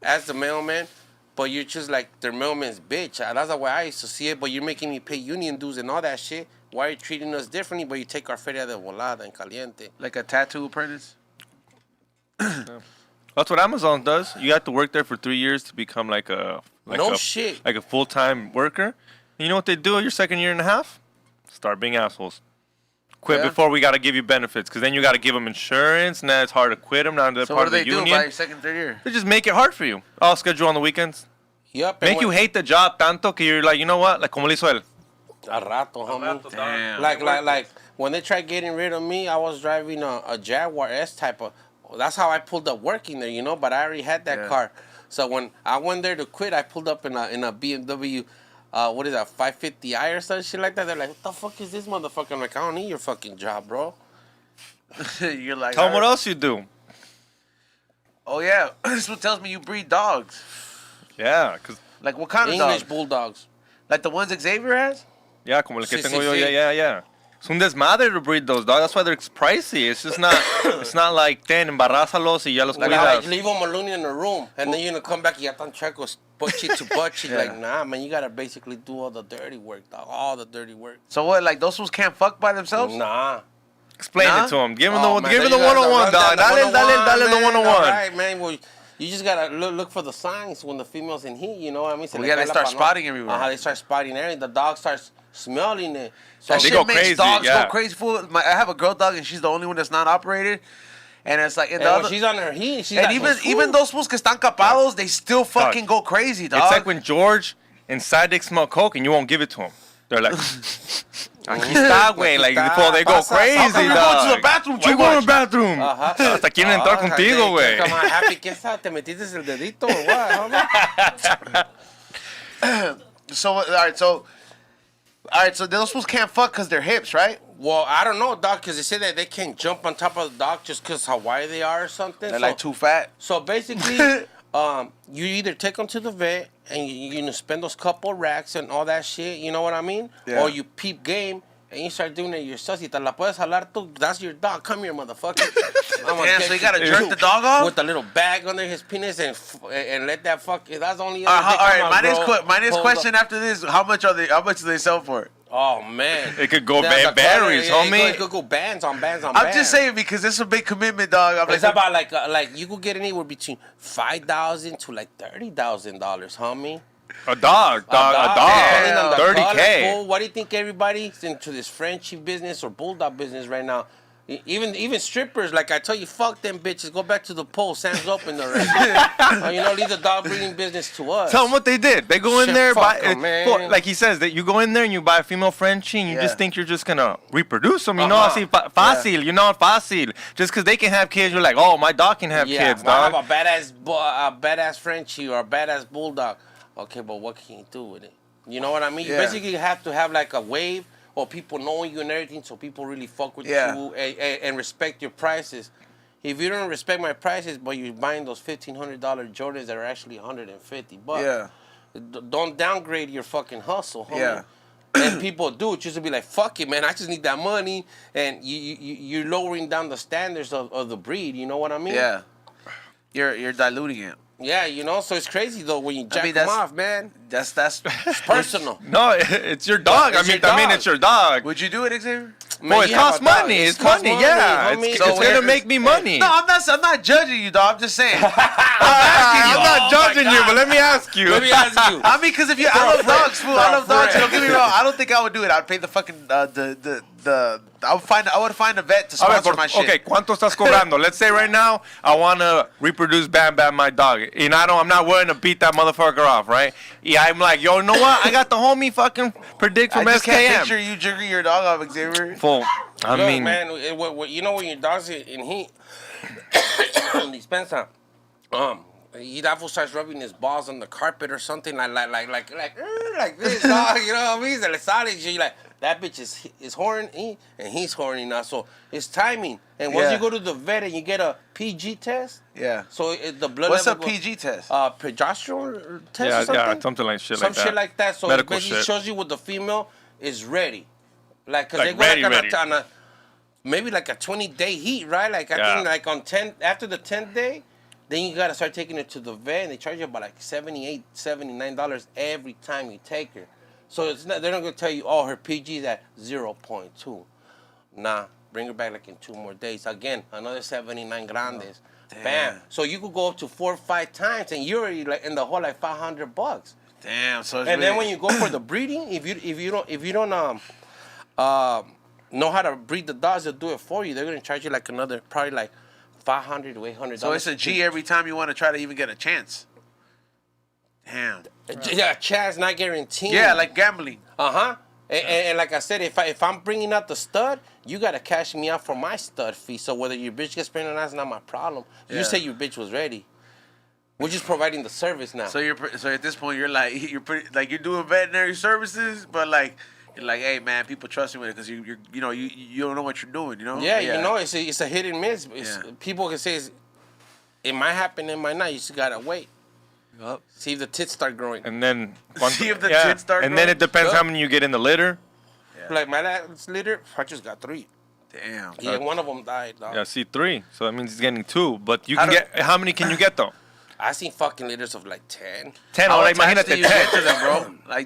as the mailman, but you're just like their mailman's bitch. That's the way I used to see it, but you're making me pay union dues and all that shit. Why are you treating us differently, but you take our feria de volada and caliente? Like a tattoo apprentice. That's what Amazon does. You have to work there for 3 years to become like a Shit. like a full-time worker. And you know what they do your second year and a half? Start being assholes. Quit Yeah. before we got to give you benefits, because then you got to give them insurance, and then it's hard to quit them. Now they're So part what do of they the do union. by your second, third year? They just make it hard for you. I'll schedule on the weekends. Yep. Make you hate the job tanto que you're like, you know what? Like como lo hizo él. A rato, homie. Damn. Like when they tried getting rid of me, I was driving a Jaguar S type of. That's how I pulled up working there, you know. But I already had that car, so when I went there to quit, I pulled up in a BMW. What is that? 550i or some shit like that. They're like, what the fuck is this motherfucker? I'm like, I don't need your fucking job, bro. You're like, Tell them what "Alright." else you do. Oh yeah, this one tells me you breed dogs. Yeah, because Like what kind of English dogs? bulldogs. Like the ones Xavier has? yeah, como el que Sí, tengo sí, yo. sí. Yeah. Es un desmadre to breed those dogs. That's why they're pricey. It's just not. It's not like ten embarázalos y ya los Like, cuidas. leave them alone in the room, and then you're gonna come back. You got checos butt cheek to butt cheek. Like, nah, man, you gotta basically do all the dirty work, dog. All the dirty work. So what? Like those fools can't fuck by themselves? Nah. Explain Nah? it to him. Give him Oh, the man, give him then the you gotta 101, run dog. down the Dale the 101, 101. All right, man. Well, you just gotta look for the signs when the female's in heat. You know what I mean? Well, yeah, they start spotting everywhere. They start spotting everything. The dog starts smelling it. So That They shit go makes crazy, dogs yeah. go crazy. Fool. I have a girl dog, and she's the only one that's not operated. And it's like, and when she's on her heat, she's and like, even those fools que están capados, they still fucking go crazy, dog. It's like when George and Sadik smell coke and you won't give it to him. They're like, aquí está, güey. Like, before they go crazy, How come you're dog. going to the bathroom Why too you going to much? the bathroom? Hasta quieren entrar contigo, güey. Come on, happy, ¿qué sabe? ¿Te metiste el dedito o what, homie? So all right, so those fools can't fuck because they're hips, right? Well, I don't know, dog, because they say that they can't jump on top of the dog just because how wide they are or something. They're like too fat. So basically, you either take them to the vet and you know, spend those couple racks and all that shit, you know what I mean? Yeah. Or you peep game and you start doing it yourself. Si te la puedes jalar tú, that's your dog. Come here, motherfucker. Damn, so you gotta jerk the dog off? With a little bag under his penis and let that fuck. That's the only. All other dick right, come my out, next, bro. my next Hold question up. after this: How much do they sell for? Oh man, It could go That's a berries, color, homie. It could go bands on bands on I'm bands. just saying because it's a big commitment, dog. I'm It's like, about like you could get anywhere between $5,000 to like $30,000, homie. A dog. Depending on the color, 30K. fool. What do you think everybody's into this Frenchie business or bulldog business right now? Even strippers, like I tell you, fuck them bitches. Go back to the pole. Sam's open already. Leave the dog breeding business to us. Tell them what they did. They go in Shit, there, fuck buy, 'em, man. like he says, that you go in there and you buy a female Frenchie and you Yeah. just think you're just gonna reproduce them. You know, Uh-huh. así fácil. You know, fácil. Just because they can have kids, you're like, oh, my dog can have kids, well, I dog. have a badass Frenchie or a badass bulldog. Okay, but what can you do with it? You know what I mean? Yeah. You basically have to have like a wave or people knowing you and everything, so people really fuck with Yeah. you and respect your prices. If you don't respect my prices, but you're buying those $1,500 Jordans that are actually $150, yeah, don't downgrade your fucking hustle, homie. Yeah. And people do it just to be like, fuck it, man, I just need that money. And you're lowering down the standards of the breed, you know what I mean? yeah. You're diluting it. Yeah, so it's crazy though when you jack mean, them that's- off, man. That's It's personal. No, it's your dog. It's your I mean, dog. it's your dog. Would you do it, Xavier? Boy, it you have costs a dog. money. It It's costs money. Yeah, homie. it's So gonna we're- make me money. No, I'm not judging you, dog. I'm just saying. I'm Oh, not my judging you, God. but let me ask you. Let me ask you. I mean, because if you, I love dogs, fool. I love dogs. Don't get me wrong. I don't think I would do it. I'd pay the fucking I would find a vet to A ver, sponsor my shit. okay, ¿cuánto estás cobrando? Let's say right now I want to reproduce Bam Bam, my dog, and I'm not willing to beat that motherfucker off, right? Yeah, I'm like, yo, you know what? I got the homie fucking Predikt I from just can't SKM. picture you jerking your dog off, Xavier. Full. I Look, mean, man, when your dog's in heat, dispensa, he that starts rubbing his balls on the carpet or something like this, dog. You know what I mean? Se le sale, and you're like, that bitch is horny and he's horny now. So it's timing. And once Yeah. you go to the vet and you get a PG test, Yeah. so the blood What's a level PG test? progesterone test or something? yeah, something like shit Some like that. shit like that. So Medical it basically shit. shows you what the female is ready. Like, cause Like they go ready, like ready. on a maybe like a 20-day heat, right? Like I Yeah. think like on 10 after the 10th day, then you gotta start taking her to the vet, and they charge you about like $78, $79 every time you take her. So they're not gonna tell you, oh, her PG is at 0.2. Nah, bring her back like in 2 more days. Again, another 79 grandes. Damn. Bam. So you could go up to 4 or 5 times, and you're already like in the hole like $500. Damn. So it's And then really- when you go for the breeding, if you don't know how to breed the dogs, they'll do it for you. They're gonna charge you like another probably like $500 to $800. so it's a G every time you want to try to even get a chance. Damn. Yeah, chance not guaranteed. Yeah, like gambling. And like I said, if I'm bringing out the stud, you gotta cash me out for my stud fee. So whether your bitch gets pregnant or not is not my problem. Yeah. You say your bitch was ready. We're just providing the service now. So so at this point you're you're doing veterinary services, but like you're like, hey man, people trust you with it because you don't know what you're doing, you know? Yeah, you know, it's a hit and miss. Yeah. People can say it might happen, it might not. You just gotta wait. Yup. See if the tits start growing. and then See if the tits start and then growing. it depends Yup. how many you get in the litter. Yeah. Like my last litter, I just got 3. Damn. Yeah, one of them died, dog. Yeah, see 3. So that means he's getting 2. But you How can get. How many can you get though? I seen fucking litters of like 10. 10. How Ahora attached do imagínate you get to 10. them, bro?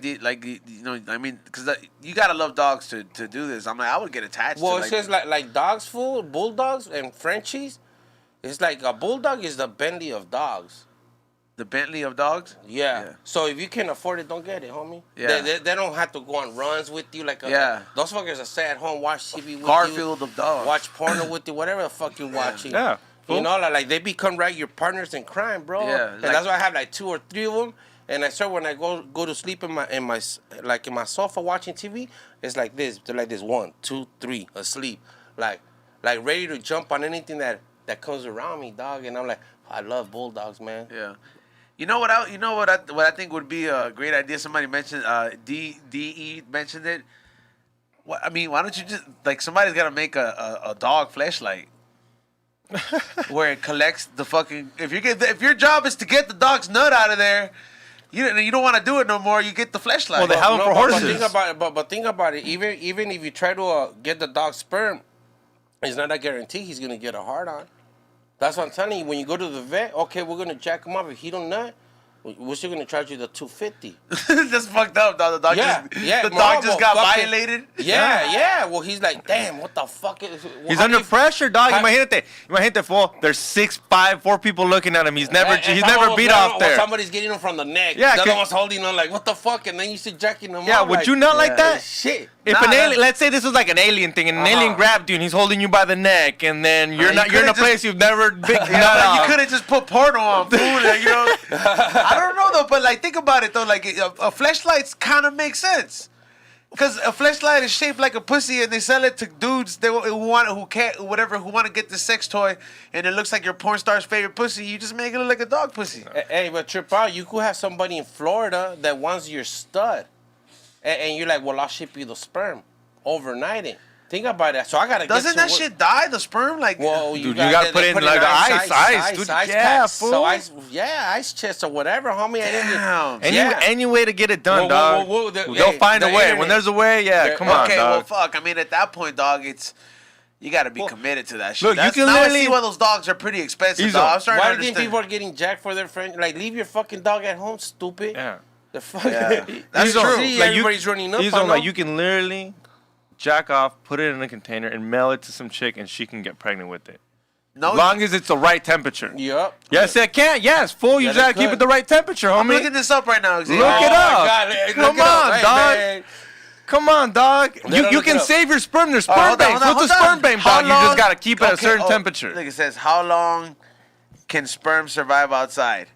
You know, I mean, because you gotta love dogs to do this. I'm like, I would get attached. Well, to, it says like dogs food, bulldogs and Frenchies. It's like a bulldog is the Bentley of dogs. the Bentley of dogs. Yeah. So if you can afford it, don't get it, homie. Yeah. They don't have to go on runs with you like Yeah. Those fuckers are stay at home, watch TV with Garfield you, of dogs. watch porno with you, whatever the fuck you watching. Yeah. You know, like they become your partners in crime, bro. Yeah, And like- that's why I have like 2 or 3 of them. And I start when I go to sleep in my sofa watching TV, it's like this. They're like this 1, 2, 3 asleep, like ready to jump on anything that comes around me, dog. And I'm like, I love bulldogs, man. Yeah. You know what I think would be a great idea. Somebody mentioned DE mentioned it. What I mean, why don't you just like somebody's got to make a dog fleshlight where it collects the fucking if your job is to get the dog's nut out of there, you don't want to do it no more. You get the fleshlight. Well, they have them for But horses. think about it. Even if you try to get the dog's sperm, it's not a guarantee he's gonna get a hard on. That's what I'm telling you. When you go to the vet, okay, we're gonna jack him up. If he don't nut, we're still gonna charge you the $250. That's fucked up, dog. The dog just got violated. Yeah. Well, he's like, damn, what the fuck is? He's under pressure, dog. Imagínate, fool. There's 6'5", 4 people looking at him. He's never beat off there. Somebody's getting him from the neck. Yeah, the other one's holding him like, what the fuck? And then you see jacking him Yeah, up. would you not like that? Shit. If an alien, let's say this was like an alien thing, and an alien grabbed you, and he's holding you by the neck, and then you're in a place you've never been. You could have just put porno on, fool. Like, I don't know though, but like think about it though. Like a fleshlight kind of makes sense, because a fleshlight is shaped like a pussy, and they sell it to dudes who want to get the sex toy, and it looks like your porn star's favorite pussy. You just make it look like a dog pussy. Hey, but trip out. You could have somebody in Florida that wants your stud, and you're like, well, I'll ship you the sperm overnighting. Think about that. So I gotta. Doesn't that shit die? The sperm, like. Well, dude, you gotta put it in like the ice, dude. Yeah, packs. fool. So ice chest or whatever, homie. Damn. Any way to get it done, dog. They'll find a way. internet. When there's a way, come on, Okay, dog. well, fuck. I mean, at that point, dog, you got to be committed to that shit. Look, you can now literally- I see why those dogs are pretty expensive, Easy. dog. I'm starting Why to do you think understand. people are getting jacked for their friend? Like, leave your fucking dog at home, stupid. Yeah. The fuck. Yeah. That's You true. see Like, everybody's running up. He's on on like them. you can literally jack off, put it in a container, and mail it to some chick, and she can get pregnant with it. No, As long as it's the right temperature. Yup. Yes, it can. Yes, fool. You Yeah, just gotta they keep could. it the right temperature, I'm homie. looking this up right now. Look it up. Come on, Hey, dog. man. Come on, dog. You look can it up. save your sperm. There's All right, sperm hold on, banks. hold on, What's a hold on. sperm bank, How dog? You long- just gotta keep it at a certain oh, temperature. Look, it says, how long can sperm survive outside?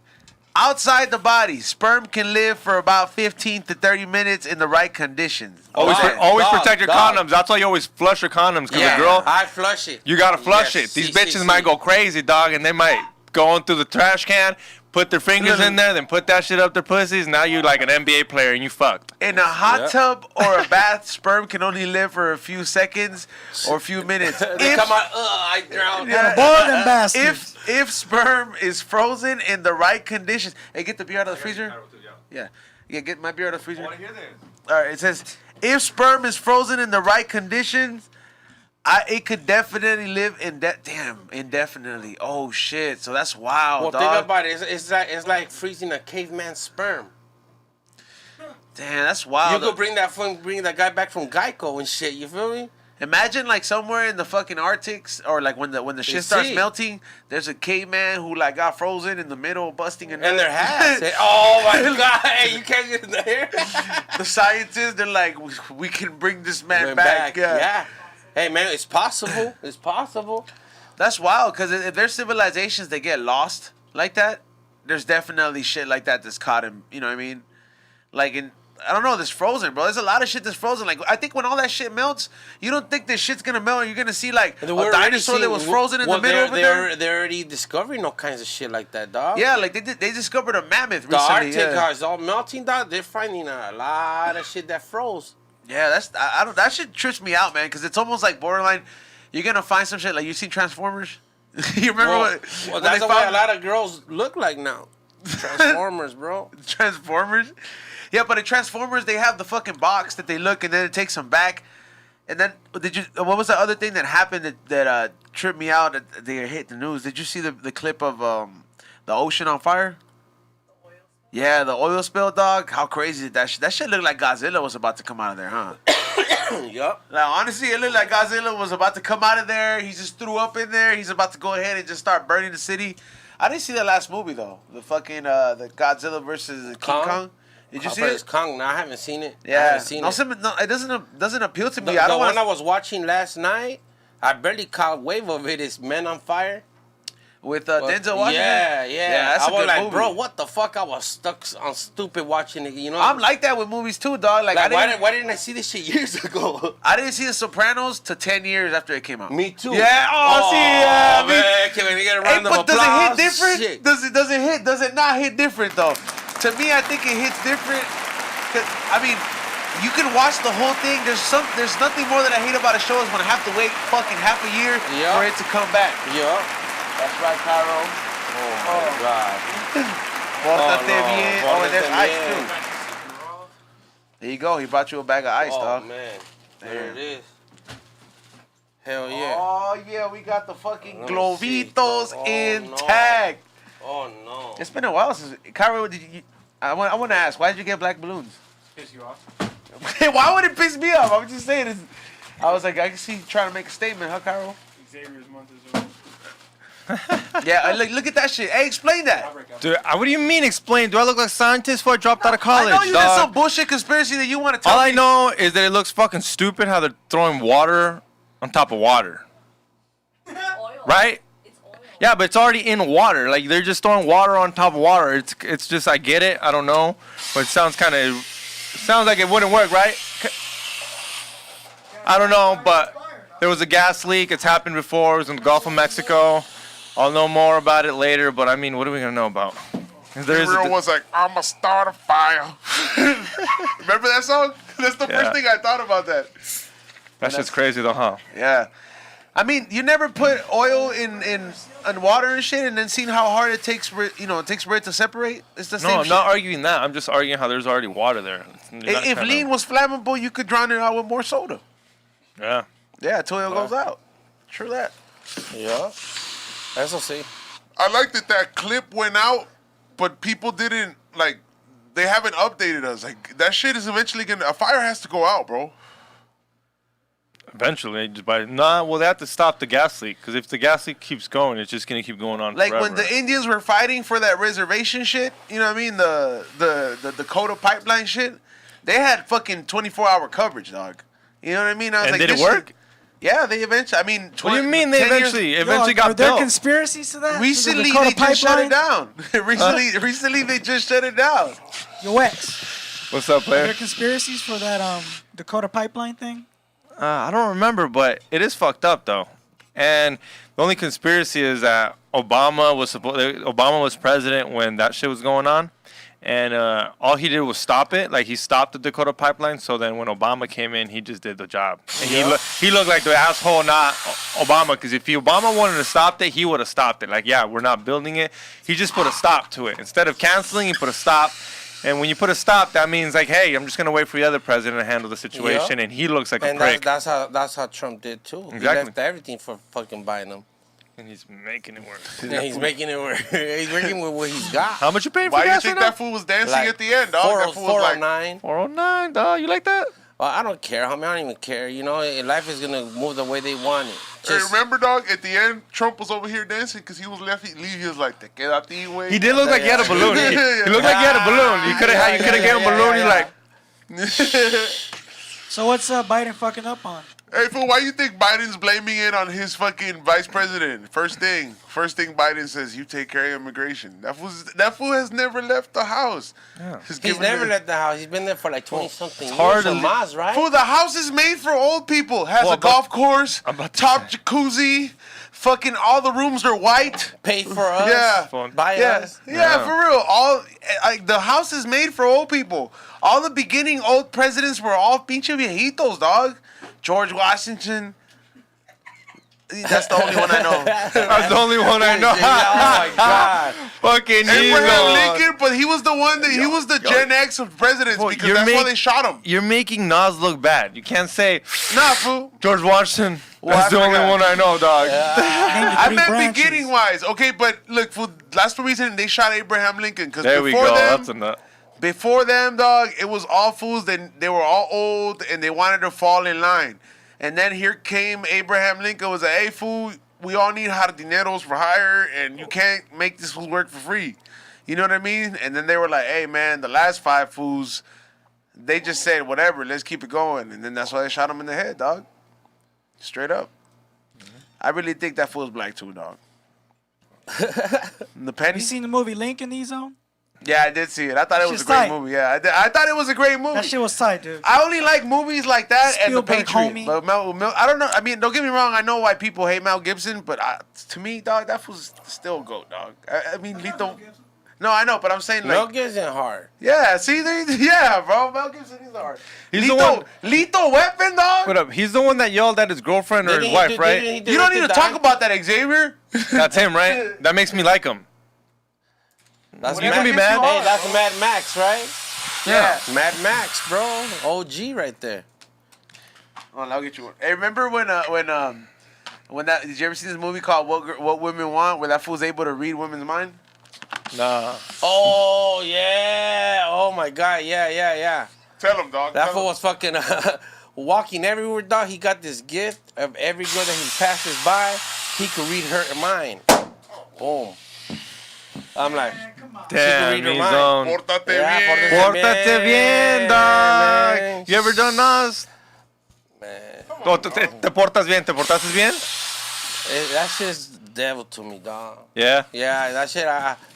Outside the body, sperm can live for about 15 to 30 minutes in the right conditions. Always, Dog, always dog, protect your dog. condoms. That's why you always flush your condoms. Cause Yeah, a girl, I flush it. you gotta flush Yes, it. These see, bitches see, might see. go crazy, dog, and they might go on through the trash can, put their fingers in there, then put that shit up their pussies. Now you like an NBA player and you fucked. In a hot Yeah. tub or a bath, sperm can only live for a few seconds or a few minutes. They come out, I drowned. Yeah. Boil them bastards. If sperm is frozen in the right conditions, hey, get the beer out of the freezer. Yeah, get my beer out of the freezer. All right, it says if sperm is frozen in the right conditions, it could definitely live indefinitely. Oh shit! So that's wild, Well, dog. think about it. It's like freezing a caveman's sperm. Damn, that's You wild. could bring that guy back from Geico and shit. You feel me? Imagine like somewhere in the fucking Arctics or like when the shit starts see. melting, there's a caveman who like got frozen in the middle, busting a And nut. their hats. Oh my god! Hey, you can't get in there. The scientists, they're like, we can bring this man back. Yeah. Hey man, it's possible. It's possible. That's wild, because if there's civilizations that get lost like that, there's definitely shit like that that's caught in, you know what I mean? Like I don't know, this frozen, bro. There's a lot of shit that's frozen. Like, I think when all that shit melts, you don't think this shit's gonna melt. You're gonna see like a dinosaur that was frozen in the middle over there. They're already discovering all kinds of shit like that, dog. Yeah, like they discovered a mammoth The recently. Arctic Yeah, is all melting, dog. They're finding a lot of shit that froze. yeah, that shit trips me out, man, because it's almost like borderline. You're gonna find some shit like you seen Transformers. You remember Well, when that's they the way a found lot of girls look like now. Transformers, bro. Transformers? Yeah, but in Transformers, they have the fucking box that they look, and then it takes them back And then did you? What was the other thing that happened that tripped me out? That they hit the news. Did you see the clip of the ocean on fire? Yeah, the oil spill, dog. How crazy that shit? That shit looked like Godzilla was about to come out of there, huh? Yup. Like, honestly, it looked like Godzilla was about to come out of there. He just threw up in there. He's about to go ahead and just start burning the city. I didn't see the last movie though. The fucking the Godzilla versus King Kong. Did you see it? Kong. No, I haven't seen it. Yeah. I haven't seen it. No, it doesn't appeal to me. The I don't one I want was watching last night, I barely caught wave of it. Is Men on Fire. with Denzel Washington. Yeah. That's I a was good like, movie. bro, what the fuck? I was stuck on stupid watching it. You know. I'm like that with movies too, dog. Like why didn't I see this shit years ago? I didn't see The Sopranos till 10 years after it came out. Me too. Yeah. Oh, see, yeah. Man, can we get a round of But does applause? it hit different? Shit. Does it not hit different though? To me, I think it hits different. 'Cause, I mean, you can watch the whole thing. There's nothing more that I hate about a show is when I have to wait fucking half a year for it to come back. Yeah. That's right, Cairo. Oh my God. Pórtate no. bien. Oh, and there's ice too. There you go. He brought you a bag of ice, dog. Oh man. There Damn. it is. Hell yeah. Oh yeah, we got the fucking Let me see. globitos Oh, intact. Oh no. It's been a while since Cairo. I want to ask, why did you get black balloons? Piss you off? Why would it piss me off? I'm just saying. I was like, I can see you trying to make a statement, huh, Cairo? Xavier's month is over. Yeah, look at that shit. Hey, explain that. Dude, what do you mean explain? Do I look like a scientist before I dropped out of college, I know you dog? got some bullshit conspiracy that you want to tell All me. I know is that it looks fucking stupid how they're throwing water on top of water. Oil. Right? It's oil. Yeah, but it's already in water. Like, they're just throwing water on top of water. It's just, I get it. I don't know. But it sounds like it wouldn't work, right? I don't know, but there was a gas leak. It's happened before. It was in the Gulf of Mexico. I'll know more about it later, but I mean, what are we going to know about? Real was like, I'ma start a fire. Remember that song? That's the Yeah. first thing I thought about that. That's just crazy though, huh? Yeah. I mean, you never put oil in water and shit, and then seen how hard it takes for it to separate. It's the same. No, I'm shit. not arguing that. I'm just arguing how there's already water there. If lean was flammable, you could drown it out with more soda. Yeah. Yeah, until it goes out. True that. Yeah. Eso sí. I like that clip went out, but people didn't, like, they haven't updated us. Like, that shit is eventually a fire has to go out, bro. Eventually, they have to stop the gas leak, because if the gas leak keeps going, it's just gonna keep going on Like forever. when the Indians were fighting for that reservation shit, you know what I mean? The Dakota pipeline shit. They had fucking 24-hour coverage, dog. You know what I mean? I was And like, did it this work? shit- yeah, they eventually. I mean, What do you mean they 10 years- eventually Yo, are got there built? conspiracies to that? Recently, To the they Dakota just shut it pipeline? down. Recently, they just shut it down. Yo, X. What's up, Are there player? conspiracies for that Dakota pipeline thing? I don't remember, but it is fucked up though. And the only conspiracy is that Obama was president when that shit was going on, and all he did was stop it. Like, he stopped the Dakota pipeline. So then when Obama came in, he just did the job. And he looked like the asshole, not Obama. Because if Obama wanted to stop it, he would have stopped it. Like, yeah, we're not building it. He just put a stop to it. Instead of canceling, he put a stop. And when you put a stop, that means like, hey, I'm just gonna wait for the other president to handle the situation. Yeah. And he looks like a And prick. that's how Trump did too. He Exactly. left everything for fucking Biden. And he's making it work. And he's making it work. He's working with what he's got. How much you paying for Why do you gas think right now? that fool was dancing Like at the end, dog? That fool was like, 409. 409, dog. You like that? Well, I don't care, homie. I don't even care. You know, life is gonna move the way they want it. hey, remember, dog, at the end, Trump was over here dancing because he was left. He was like, te quédate, güey. He did look like he had a balloon. He looked like he had a balloon. You could have gave him a balloon. He's like, So what's Biden fucking up on? Hey, fool, why you think Biden's blaming it on his fucking vice president? First thing Biden says, you take care of immigration. That fool has never left the house. Yeah. He's never left the house. He's been there for like 20-something years hard or to más, right? Fool, the house is made for old people. Has Well, a golf course, I'm about to top jacuzzi, fucking all the rooms are white. Paid for us. Yeah. By Yeah, us. yeah, for real. The house is made for old people. All the beginning old presidents were all pinche viejitos, dog. George Washington. That's the only one I know. That's the only one I know. Oh my God. Fucking Abraham Nizo. Lincoln, but he was the one that he was the Gen X of presidents Well, because that's why they shot him. You're making Nas look bad. You can't say Nah, fool. George Washington. Well, That's I the only forgot. one I know, dog. I Three meant branches. beginning wise. Okay, but look, for that's the reason they shot Abraham Lincoln because There we before go. them, That's enough. before them, dog, it was all fools. They were all old and they wanted to fall in line. And then here came Abraham Lincoln. Was like, hey, fool, we all need jardineros for hire, and you can't make this fool work for free. You know what I mean? And then they were like, hey, man, the last 5 fools, they just said, whatever, let's keep it going. And then that's why they shot him in the head, dog. Straight up. I really think that fool's black too, dog. The penny? You seen the movie Lincoln, E-Zone? Yeah, I did see it. I thought it was a Shit's great tight. movie. Yeah, I thought it was a great movie. That shit was tight, dude. I only like movies like that and The Spielberg, Patriot. homie. But I don't know. I mean, don't get me wrong. I know why people hate Mel Gibson, but to me, dog, that was still a goat, dog. I mean, Lethal. No, I know, but I'm saying Mel like, Gibson hard. yeah. See, yeah, bro. Mel Gibson is hard. He's the one- Lethal Weapon, dog. What up? He's the one that yelled at his girlfriend or his wife, right? You don't need to talk about that, Xavier. That's him, right? That makes me like him. That's You can be mad. Hey, that's Mad Max, right? Yeah. Mad Max, bro. OG right there. Hold on, I'll get you one. Hey, remember when that? Did you ever see this movie called What Women Want, where that fool's able to read women's mind? Nah. Oh, yeah. Oh, my God. Yeah. Tell him, dog. That Tell fool him. was fucking walking everywhere, dog. He got this gift of every girl that he passes by, he could read her mind. Boom. I'm like, Damn, read her he's mind. on. Pórtate Yeah, bien. Pórtate bien, dog. man. You ever done Nas? Man, Oh, te portas bien? ¿Te portaste bien? that shit's devil to me, dog. Yeah. Yeah, that shit,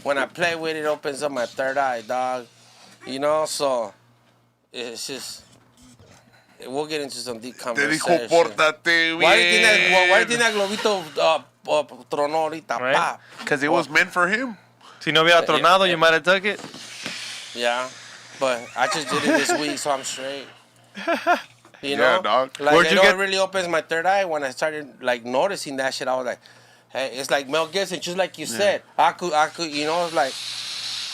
when I play with it, it opens up my third eye, dog. You know, so it's just, we'll get into some deep Te conversation. dijo, pórtate bien. Why do you think that globito tronó ahorita? Right. Pop. Because it was meant for him. Si no hubiera tronado, you might have took it. Yeah, but I just did it this week, so I'm straight. You know, Yeah, dog. like Where'd it you get- really opens my third eye when I started like noticing that shit. I was like, hey, it's like Mel Gibson, just like you said. I could, you know, it's like,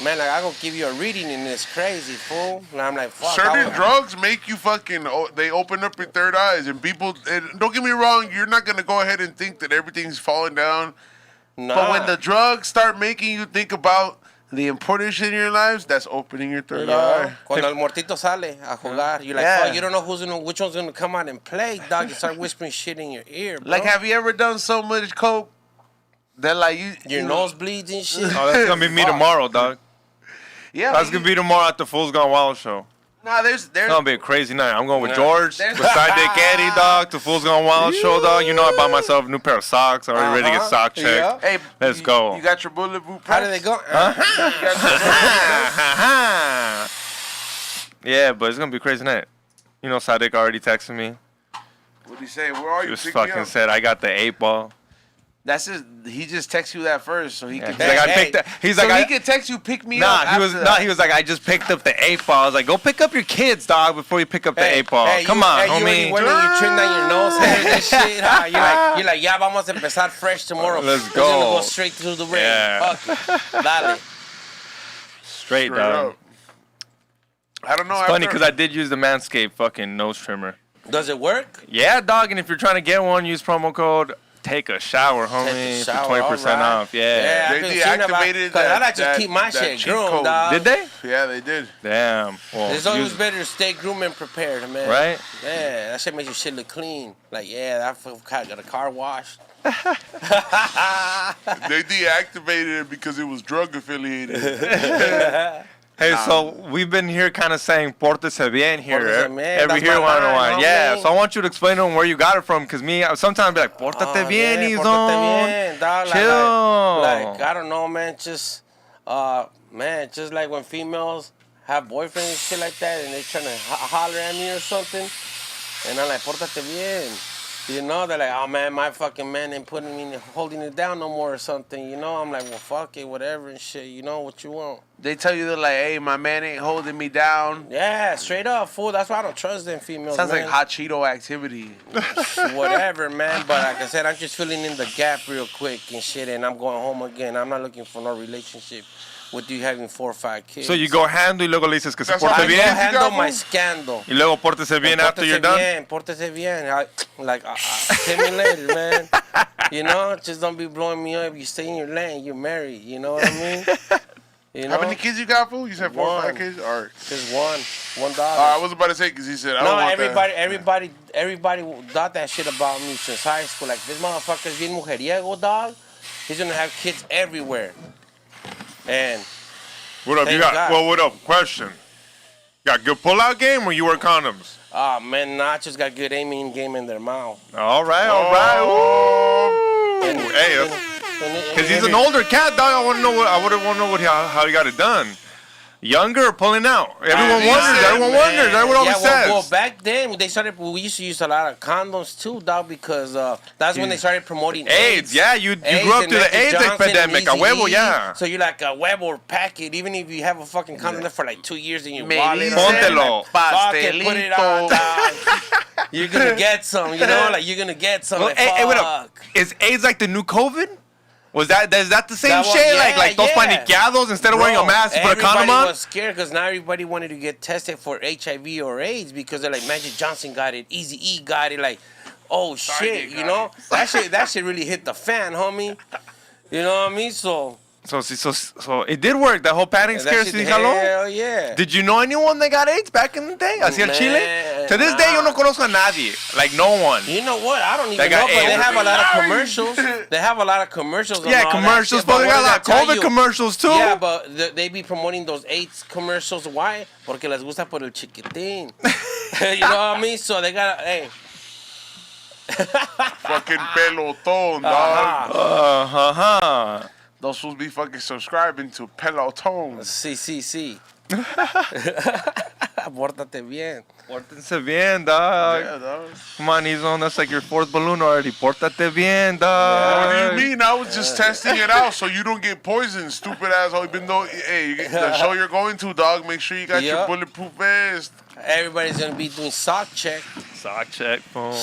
man, like I gonna give you a reading and it's crazy, fool. And I'm like, fuck. Certain drugs make you fucking, they open up your third eyes. And people, and don't get me wrong, you're not going to go ahead and think that everything's falling down. Nah. But when the drugs start making you think about the important shit in your lives, that's opening your third eye. Cuando el muertito sale a jugar, you're like, Yeah. fuck, you don't know which one's gonna come out and play, dog. You start whispering shit in your ear, bro. Like, have you ever done so much coke that like your nose bleeds and shit. Oh, that's gonna be me tomorrow, dog. Yeah, That's gonna be tomorrow at the Fool's Gone Wild show. Nah, there's It's gonna be a crazy night. I'm going with Yeah. George, There's- beside Dick Eddie, dog, to Fool's Gone Wild show, dog. You know I bought myself a new pair of socks. I'm already ready to get sock checked. Yeah. Hey, Let's you- go. You got your bulletproof How do they go? Yeah, but it's gonna be a crazy night. You know, Sadiq already texted me. What do you say? Where are He you? just Pick me fucking up. said I got the 8-ball. That's his. He just texted you that first, so he Yeah, could. he's like, I Hey, picked up. He's so like, he could text you, pick me nah, up. he was after nah, that. he was like, I just picked up the 8-ball. I was like, go pick up your kids, dog, before you pick up the 8-ball. Come on, hey, homie. You already went and you trimmed down your nose hair and shit. Huh? You're like, yeah, vamos a empezar fresh tomorrow. Let's We're gonna go. go straight through the ring. Yeah. Fuck it. Dale. Straight, Straight dog. up. I don't know. It's funny after- because I did use the Manscaped fucking nose trimmer. Does it work? Yeah, dog, and if you're trying to get one, use promo code Take a Shower, homie, Take a shower, for 20% alright. off. Yeah. They I've been seeing about- deactivated 'cause I like to that- keep my that shit cheat groomed, code. dog. Did they? Yeah, they did. Damn. Well, It's always use- better to stay groomed and prepared, man. Right? Yeah, that shit makes your shit look clean. Like, yeah, that fool got a car wash. They deactivated it because it was drug affiliated. Hey, so we've been here kind of saying Pórtese bien here. Pórtese bien, Every that's here, my one in a line, while. homie. Yeah, so I want you to explain to them where you got it from, because me, I sometimes be like, Pórtate bien, yeah, he's pórtate on. bien, dog. Chill. Like, I don't know, man. Just like when females have boyfriends and shit like that, and they trying to holler at me or something, and I'm like, pórtate bien. You know, they're like, oh man, my fucking man ain't holding it down no more or something. You know, I'm like, well, fuck it, whatever and shit. You know what you want. They tell you they're like, hey, my man ain't holding me down. Yeah, straight up, fool. That's why I don't trust them females. Sounds man. like hot Cheeto activity. Whatever, man. But like I said, I'm just filling in the gap real quick and shit, and I'm going home again. I'm not looking for no relationship with you having 4 or 5 kids. So you go handle y luego le dices que se That's porte why I go bien. handle my scandal. Y luego pórtese bien after you're done. Pórtese bien. Hit me later, man. You know, just don't be blowing me up. You stay in your lane. You're married. You know what I mean? You know? How many kids you got, fool? You said 4 or 5 kids? All right. Just one dog. I was about to say, because he said, I don't want everybody thought that shit about me since high school. Like, this motherfucker's bien mujeriego, dog. He's gonna have kids everywhere. And What up? You Thank got? God. Well, what up? Question. You got good pull-out game or you wear condoms? man, Nachos got good aiming game in their mouth. All right, all right. Ooh. And- Hey, because he's an older cat, dog. I want to know what how he got it done. Younger or pulling out? Everyone wonders. Everyone always says. Well, back then we used to use a lot of condoms too, dog, because that's when they started promoting AIDS. Yeah, you grew up and to the Michael AIDS Johnson epidemic. A and huevo, Eazy-E. yeah. So you're like a huevo pack it, even if you have a fucking condom there for like 2 years in your Me wallet. dicen Póntelo. Fuck it, put it on, pastelito. dog. You're gonna get some, you know, like you're gonna get some. Well, Like, hey, wait fuck. up. Is AIDS like the new COVID? Is that the same That one- shit? yeah, like those yeah. paniqueados, instead of wearing a Bro, mask, you put a condom everybody on? was scared because now everybody wanted to get tested for HIV or AIDS because they're like, Magic Johnson got it, Eazy-E got it, like, oh shit, you know? That shit really hit the fan, homie. You know what I mean? So So it did work. That whole panic that scare shit, sí jaló. hell yeah. Did you know anyone that got AIDS back in the day? Así el Man, Chile? To this day, yo no conozco a nadie. Like, no one. You know what? I don't even They know, got but they AIDS. have a lot of commercials. They have a lot of commercials. on Yeah, all that commercials. shit, But they what got a does lot of that tell COVID you? commercials, too. Yeah, but they be promoting those AIDS commercials. Why? Porque les gusta por el chiquitín. You know what I mean? So they got, hey. Fucking pelotón, dog. Uh-huh. Those fools be fucking subscribing to pelotón. Sí. Pórtate bien. Pórtense bien, dog. Yeah, dog. Come on, Izon. That's like your 4th balloon already. Pórtate bien, dog. What do you mean? I was just testing it out so you don't get poisoned, stupid asshole. Even though, hey, the show you're going to, dog, make sure you got your Yup. bulletproof vest. Everybody's gonna be doing sock check. Sock check, boom.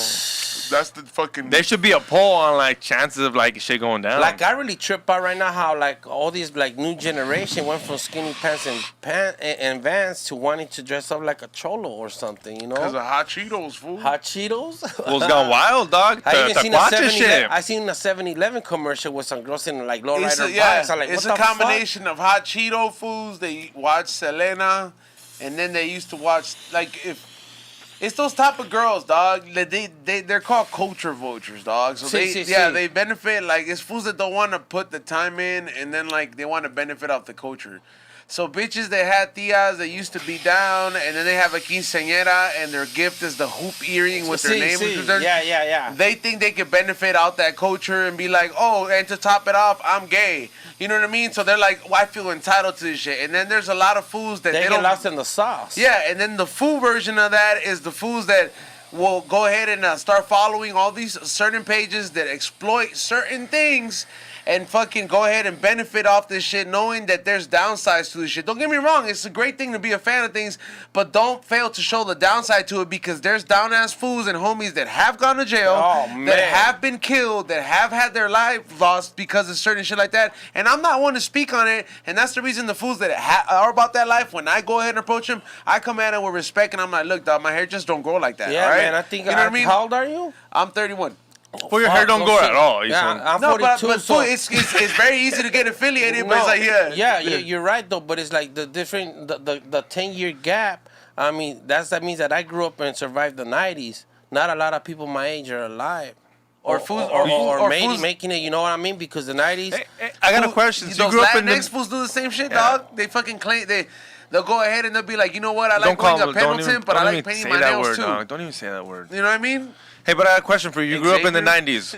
That's the fucking. There should be a poll on like chances of like shit going down. Like I really trip out right now how like all these like new generation went from skinny pants and Vans to wanting to dress up like a cholo or something, you Because know? of hot Cheetos, fool. Hot Cheetos. Fool's gone wild, dog. I even seen a Tacuache shit. I seen a 7-Eleven commercial with some girls in like It's lowrider a, yeah, bikes. I'm like, it's what a the fuck? combination of hot Cheeto foods. They watch Selena, and then they used to watch like if it's those type of girls, dog. They're called culture vultures, dog. So they benefit like it's fools that don't want to put the time in, and then like they want to benefit off the culture. So bitches that had tias that used to be down, and then they have a quinceañera, and their gift is the hoop earring with their name. Yeah. They think they could benefit out that culture and be like, oh, and to top it off, I'm gay. You know what I mean? So they're like, well, I feel entitled to this shit. And then there's a lot of fools that They they get don't. lost in the sauce. Yeah, and then the fool version of that is the fools that will go ahead and start following all these certain pages that exploit certain things and fucking go ahead and benefit off this shit knowing that there's downsides to this shit. Don't get me wrong, it's a great thing to be a fan of things, but don't fail to show the downside to it because there's down-ass fools and homies that have gone to jail, that have been killed, that have had their life lost because of certain shit like that. And I'm not one to speak on it, and that's the reason the fools that are about that life, when I go ahead and approach them, I come at it with respect, and I'm like, look, dog, my hair just don't grow like that, Yeah, all right? man, I think, you know what I mean? How old are you? I'm 31. Well, your hair don't grow at all. Yeah, I'm No, 42, but so... it's very easy to get affiliated, but it's like, yeah, you're right though. But it's like the 10-year gap. I mean, that means that I grew up and survived the '90s. Not a lot of people my age are alive, or making it. You know what I mean? Because the '90s. Hey, I got a question. So you Those grew up in Latinx the... fools do the same shit, dog. They fucking claim they'll go ahead and they'll be like, you know what? I like going to Pendleton, but I like painting my nails too. Dog. Don't even say that word. You know what I mean? Hey, but I got a question for you. You grew up in the 90s.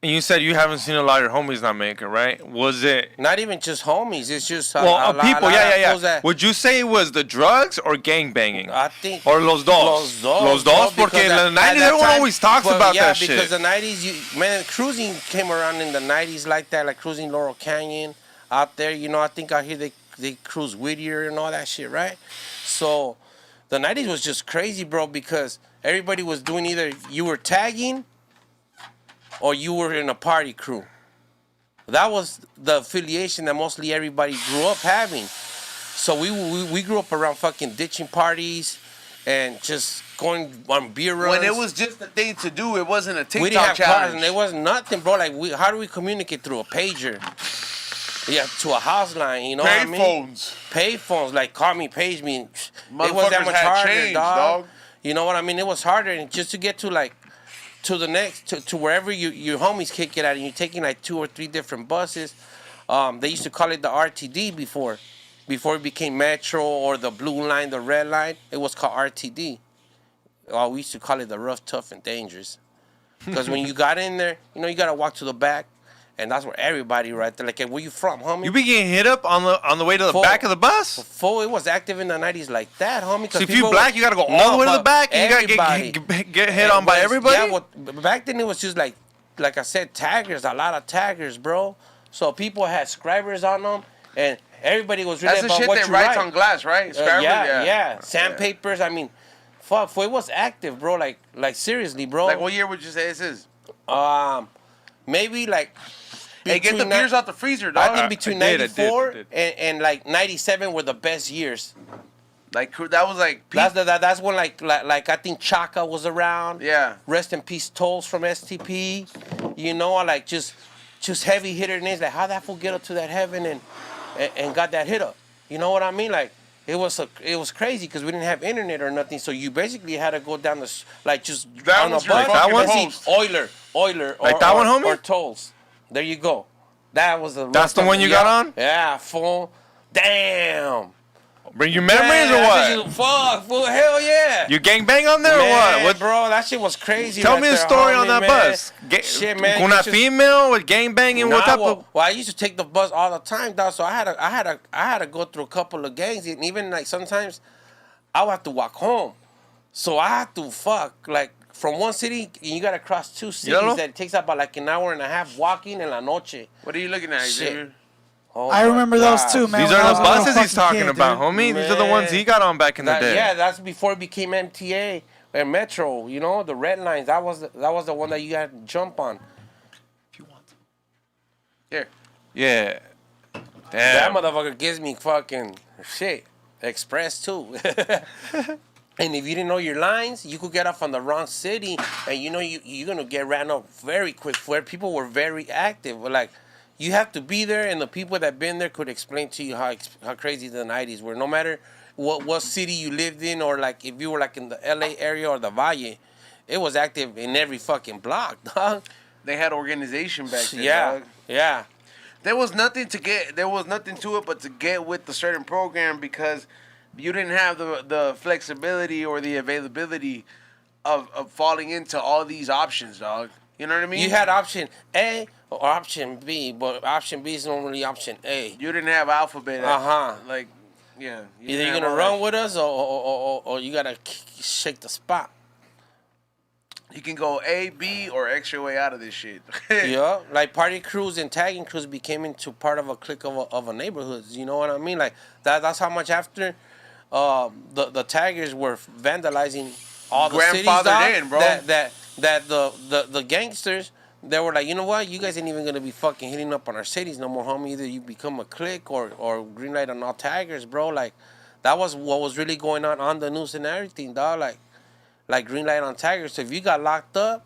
And you said you haven't seen a lot of your homies not make it, right? Was it? Not even just homies. It's just People. Yeah. That, Would you say it was the drugs or gang banging? I think Or los dos. Los dos, bro, porque in because the 90s everyone always talks about that shit. Yeah, because the 90s, man, cruising came around in the 90s like that, like cruising Laurel Canyon out there. You know, I think out here they cruise Whittier and all that shit, right? So the 90s was just crazy, bro, because everybody was doing either you were tagging or you were in a party crew. That was the affiliation that mostly everybody grew up having. So we grew up around fucking ditching parties and just going on beer runs. When it was just a thing to do, it wasn't a TikTok we didn't have challenge. cars, and there was nothing, bro. Like, how do we communicate through a pager? Yeah, to a house line, you know what I mean? Payphones. Payphones, like call me, page me. It was Motherfuckers that much had harder, change, dog. You know what I mean? It was harder, and just to get to like to the next to wherever your homies kick it at, and you're taking like 2 or 3 different buses. They used to call it the RTD before it became Metro or the blue line, the red line. It was called RTD. We used to call it the rough, tough, and dangerous. Because when you got in there, you know, you got to walk to the back, and that's where everybody right there. Like, hey, where you from, homie? You be getting hit up on the way to the back of the bus? It was active in the 90s like that, homie. So if you black, you got to go all the way to the back, and you got to get hit on by everybody? Yeah, well, back then it was just like I said, taggers, a lot of taggers, bro. So people had scribers on them, and everybody was really That's the about shit what that you writes write. on glass, right? Scribers, Yeah. Sandpapers. I mean, fuck, it was active, bro. Like seriously, bro. Like, what year would you say this is? Maybe like. Hey, get the beers out the freezer, dog. I think between I did. 94 and like 97 were the best years. Like, that was like... That's when like I think Chaka was around. Yeah. Rest in peace, Tolls from STP. You know, like just heavy hitter names. Like, how that fool get up to that heaven and got that hit up? You know what I mean? Like, it was crazy because we didn't have internet or nothing. So you basically had to go down just That on a was bus. your fucking one? post. Euler, Like that one, homie? or Tolls. There you go. That was the. That's the one you got on? Yeah, fool. Damn. Bring your memories or what? Fuck, fool. Hell yeah. You gang bang on there Man, or what? bro, that shit was crazy. Tell right me a there, story homie, on that man. bus. Shit, man. Una female with gang banging? What type of? Well, I used to take the bus all the time, dog. So I had to go through a couple of gangs, and even like sometimes I would have to walk home. So I had to like from one city, you gotta cross 2 cities. That it takes about like an hour and a half walking in la noche. What are you looking at, Xavier? Oh I remember those too, man. These when I are was the a little buses he's fucking talking kid, about, dude. homie. These are the ones he got on back in the day. Yeah, that's before it became MTA and Metro. You know, the red lines. That was the one that you had to jump on. If you want. Here. Yeah. That Damn. motherfucker gives me fucking shit. Express too. And if you didn't know your lines, you could get off on the wrong city, and you know you're gonna get ran up very quick. Where people were very active, like you have to be there, and the people that been there could explain to you how crazy the 90s were. No matter what city you lived in, or like if you were like in the LA area or the Valle, it was active in every fucking block, dog. They had organization back then, dog. Yeah. There was nothing to it but to get with the certain program because you didn't have the flexibility or the availability of falling into all these options, dog. You know what I mean? You had option A or option B, but option B is normally option A. You didn't have alphabet. Like, yeah. Either you're gonna run with us or you gotta shake the spot. You can go A, B, or extra way out of this shit. Yeah, like party crews and tagging crews became into part of a clique of a neighborhood. You know what I mean? Like that's how much after the taggers were vandalizing all the cities, in, bro. That the gangsters, they were like, you know what? You guys ain't even gonna be fucking hitting up on our cities no more, homie. Either you become a clique or green light on all taggers, bro. Like that was what was really going on the news and everything, dog. Like green light on taggers. So if you got locked up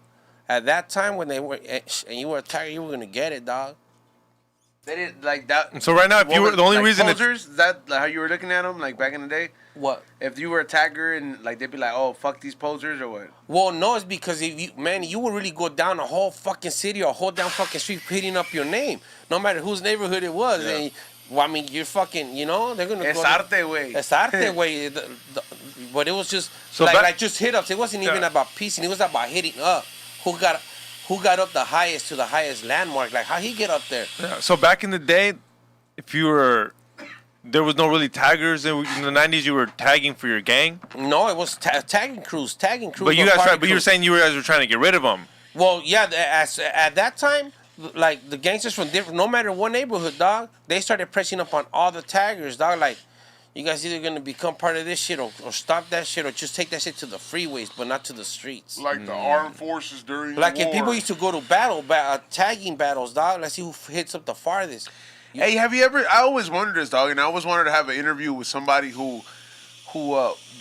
at that time when they were and you were a tagger, you were gonna get it, dog. They didn't like that. So right now, if you were the only reason posers, is that like how you were looking at them, like back in the day? What? If you were a tagger and like they'd be like, "Oh, fuck these posers," or what? Well, no, it's because if you would really go down a whole fucking city or a whole down fucking street hitting up your name, no matter whose neighborhood it was. Yeah. And well, I mean, you're fucking, you know, they're gonna. Es arte, way. Es arte, way. But it was just so like just hit ups. It wasn't even about piecing. It was about hitting up. Who who got up the highest to the highest landmark. Like, how he get up there? Yeah. So back in the day, if you were, there was no really taggers in the 90s. You were tagging for your gang. No, it was tagging crews. But you guys, but you were saying you guys were trying to get rid of them. Well, yeah. At that time, like the gangsters from different, no matter what neighborhood, dog, they started pressing up on all the taggers, dog. Like, you guys either gonna become part of this shit or stop that shit or just take that shit to the freeways, but not to the streets. Like the armed forces during Like the war. if people used to go to tagging battles, dog. Let's see who hits up the farthest. Hey, have you ever? I always wondered this, dog, and I always wanted to have an interview with somebody who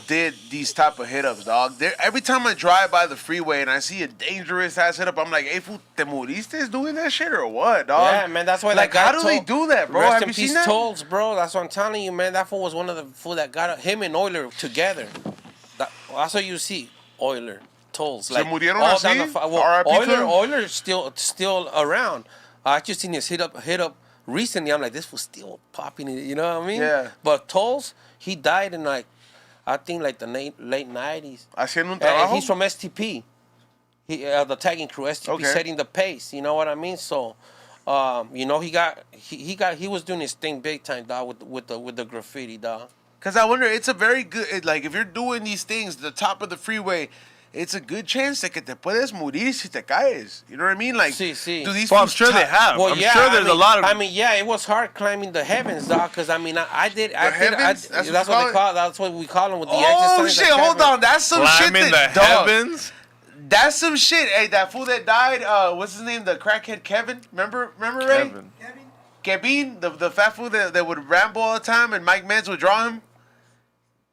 did these type of hit ups, dog. Every time I drive by the freeway and I see a dangerous ass hit up, I'm like, "Hey, fool, te moriste doing that shit or what, dog?" Yeah, man, that's why. Like, how do they do that, bro? Rest Have in you peace, seen that? Tolls, bro. That's what I'm telling you, man. That fool was one of the fool that got him and Euler together. That's what you see, Euler, Tolls. Like, Se murieron all down así? the R.I.P. to him? Euler's still around. I just seen his hit up recently. I'm like, this was still popping. You know what I mean? Yeah. But Tolls, he died in like, I think like the late 90s. Haciendo un And trabajo. he's from STP. The tagging crew, STP, Okay. setting the pace. You know what I mean? So, you know, he was doing his thing big time, dog, with the graffiti, dog. Cause I wonder, it's a very good, like, if you're doing these things, the top of the freeway, it's a good chance that te puedes morir si te caes. You know what I mean? Like, Sí. do these Well, I'm fools sure they have. Well, I'm yeah, sure there's a lot of. I mean, yeah, it was hard climbing the heavens, dog. Cause I mean, I did. heavens? That's That's what what they call. That's what we call them with the Oh exit signs shit! that Hold travel. on, that's some shit. climbing That, the dog, heavens. that's some shit. Hey, that fool that died. What's his name? The crackhead Kevin. Remember Ray? Kevin, the fat fool that would ramble all the time, and Mike Mans would draw him.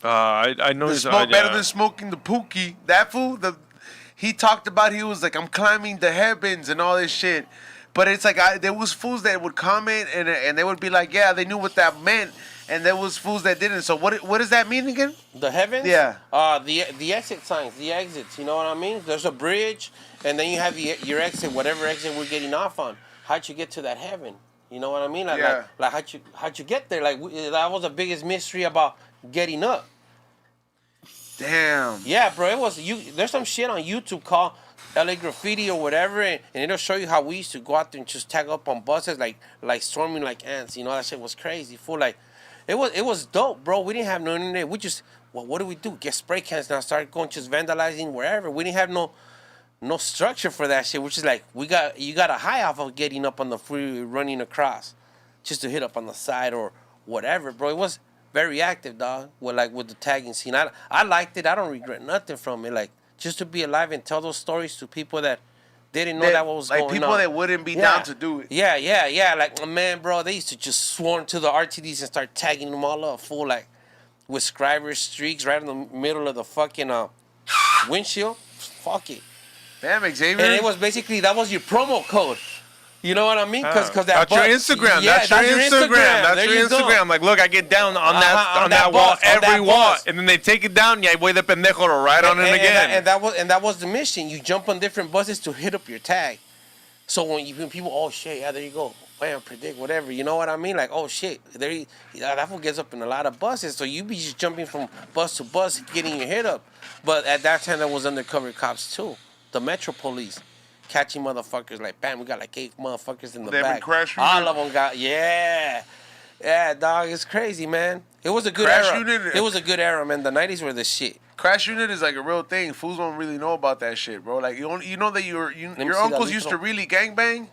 I know The he's smoke better than smoking the pookie. That fool, he talked about, he was like, I'm climbing the heavens and all this shit. But it's like, there was fools that would comment and they would be like, yeah, they knew what that meant. And there was fools that didn't. So what does that mean again? The heavens? Yeah. The exit signs, the exits. You know what I mean? There's a bridge, and then you have your exit, whatever exit we're getting off on. How'd you get to that heaven? You know what I mean? Like, Yeah. like how'd you get there? Like that was the biggest mystery about getting up. Damn. Yeah, bro. It was you. There's some shit on YouTube called LA Graffiti or whatever, and it'll show you how we used to go out there and just tag up on buses like storming like ants. You know, that shit was crazy. Fool, like it was dope, bro. We didn't have no internet. We just what do we do? Get spray cans now. Start going just vandalizing wherever. We didn't have no structure for that shit. Which is like you got a high off of getting up on the freeway, running across, just to hit up on the side or whatever, bro. It was very active, dog. With the tagging scene, I liked it. I don't regret nothing from it. Like just to be alive and tell those stories to people that didn't know that what was like going on. people that wouldn't be down to do it. Yeah. Like man, bro, they used to just swarm to the RTDs and start tagging them all up, full like with scriber streaks right in the middle of the fucking windshield. Fuck it. Damn, Xavier. And it was basically that was your promo code. You know what I mean? Because that that's your Instagram. Yeah, that's your Instagram. That's There your you go. Instagram. Like, look, I get down on that on that wall bus, on every that wall, bus. and then they take it down. Yeah, voy de pendejo to ride on it again. And that was the mission. You jump on different buses to hit up your tag. So when people, oh shit, yeah, there you go. Bam, predict whatever. You know what I mean? Like, oh shit, that fool gets up in a lot of buses. So you be just jumping from bus to bus, getting your hit up. But at that time, there was undercover cops too, the Metro Police. Catching motherfuckers like bam, we got like 8 motherfuckers in the They back. been crashing All unit? of them got yeah, dog. It's crazy, man. It was a good Crash era. unit? It was a good era, man. The '90s were the shit. Crash unit is like a real thing. Fools don't really know about that shit, bro. Like you know that me your see uncles that used to little- really gangbang.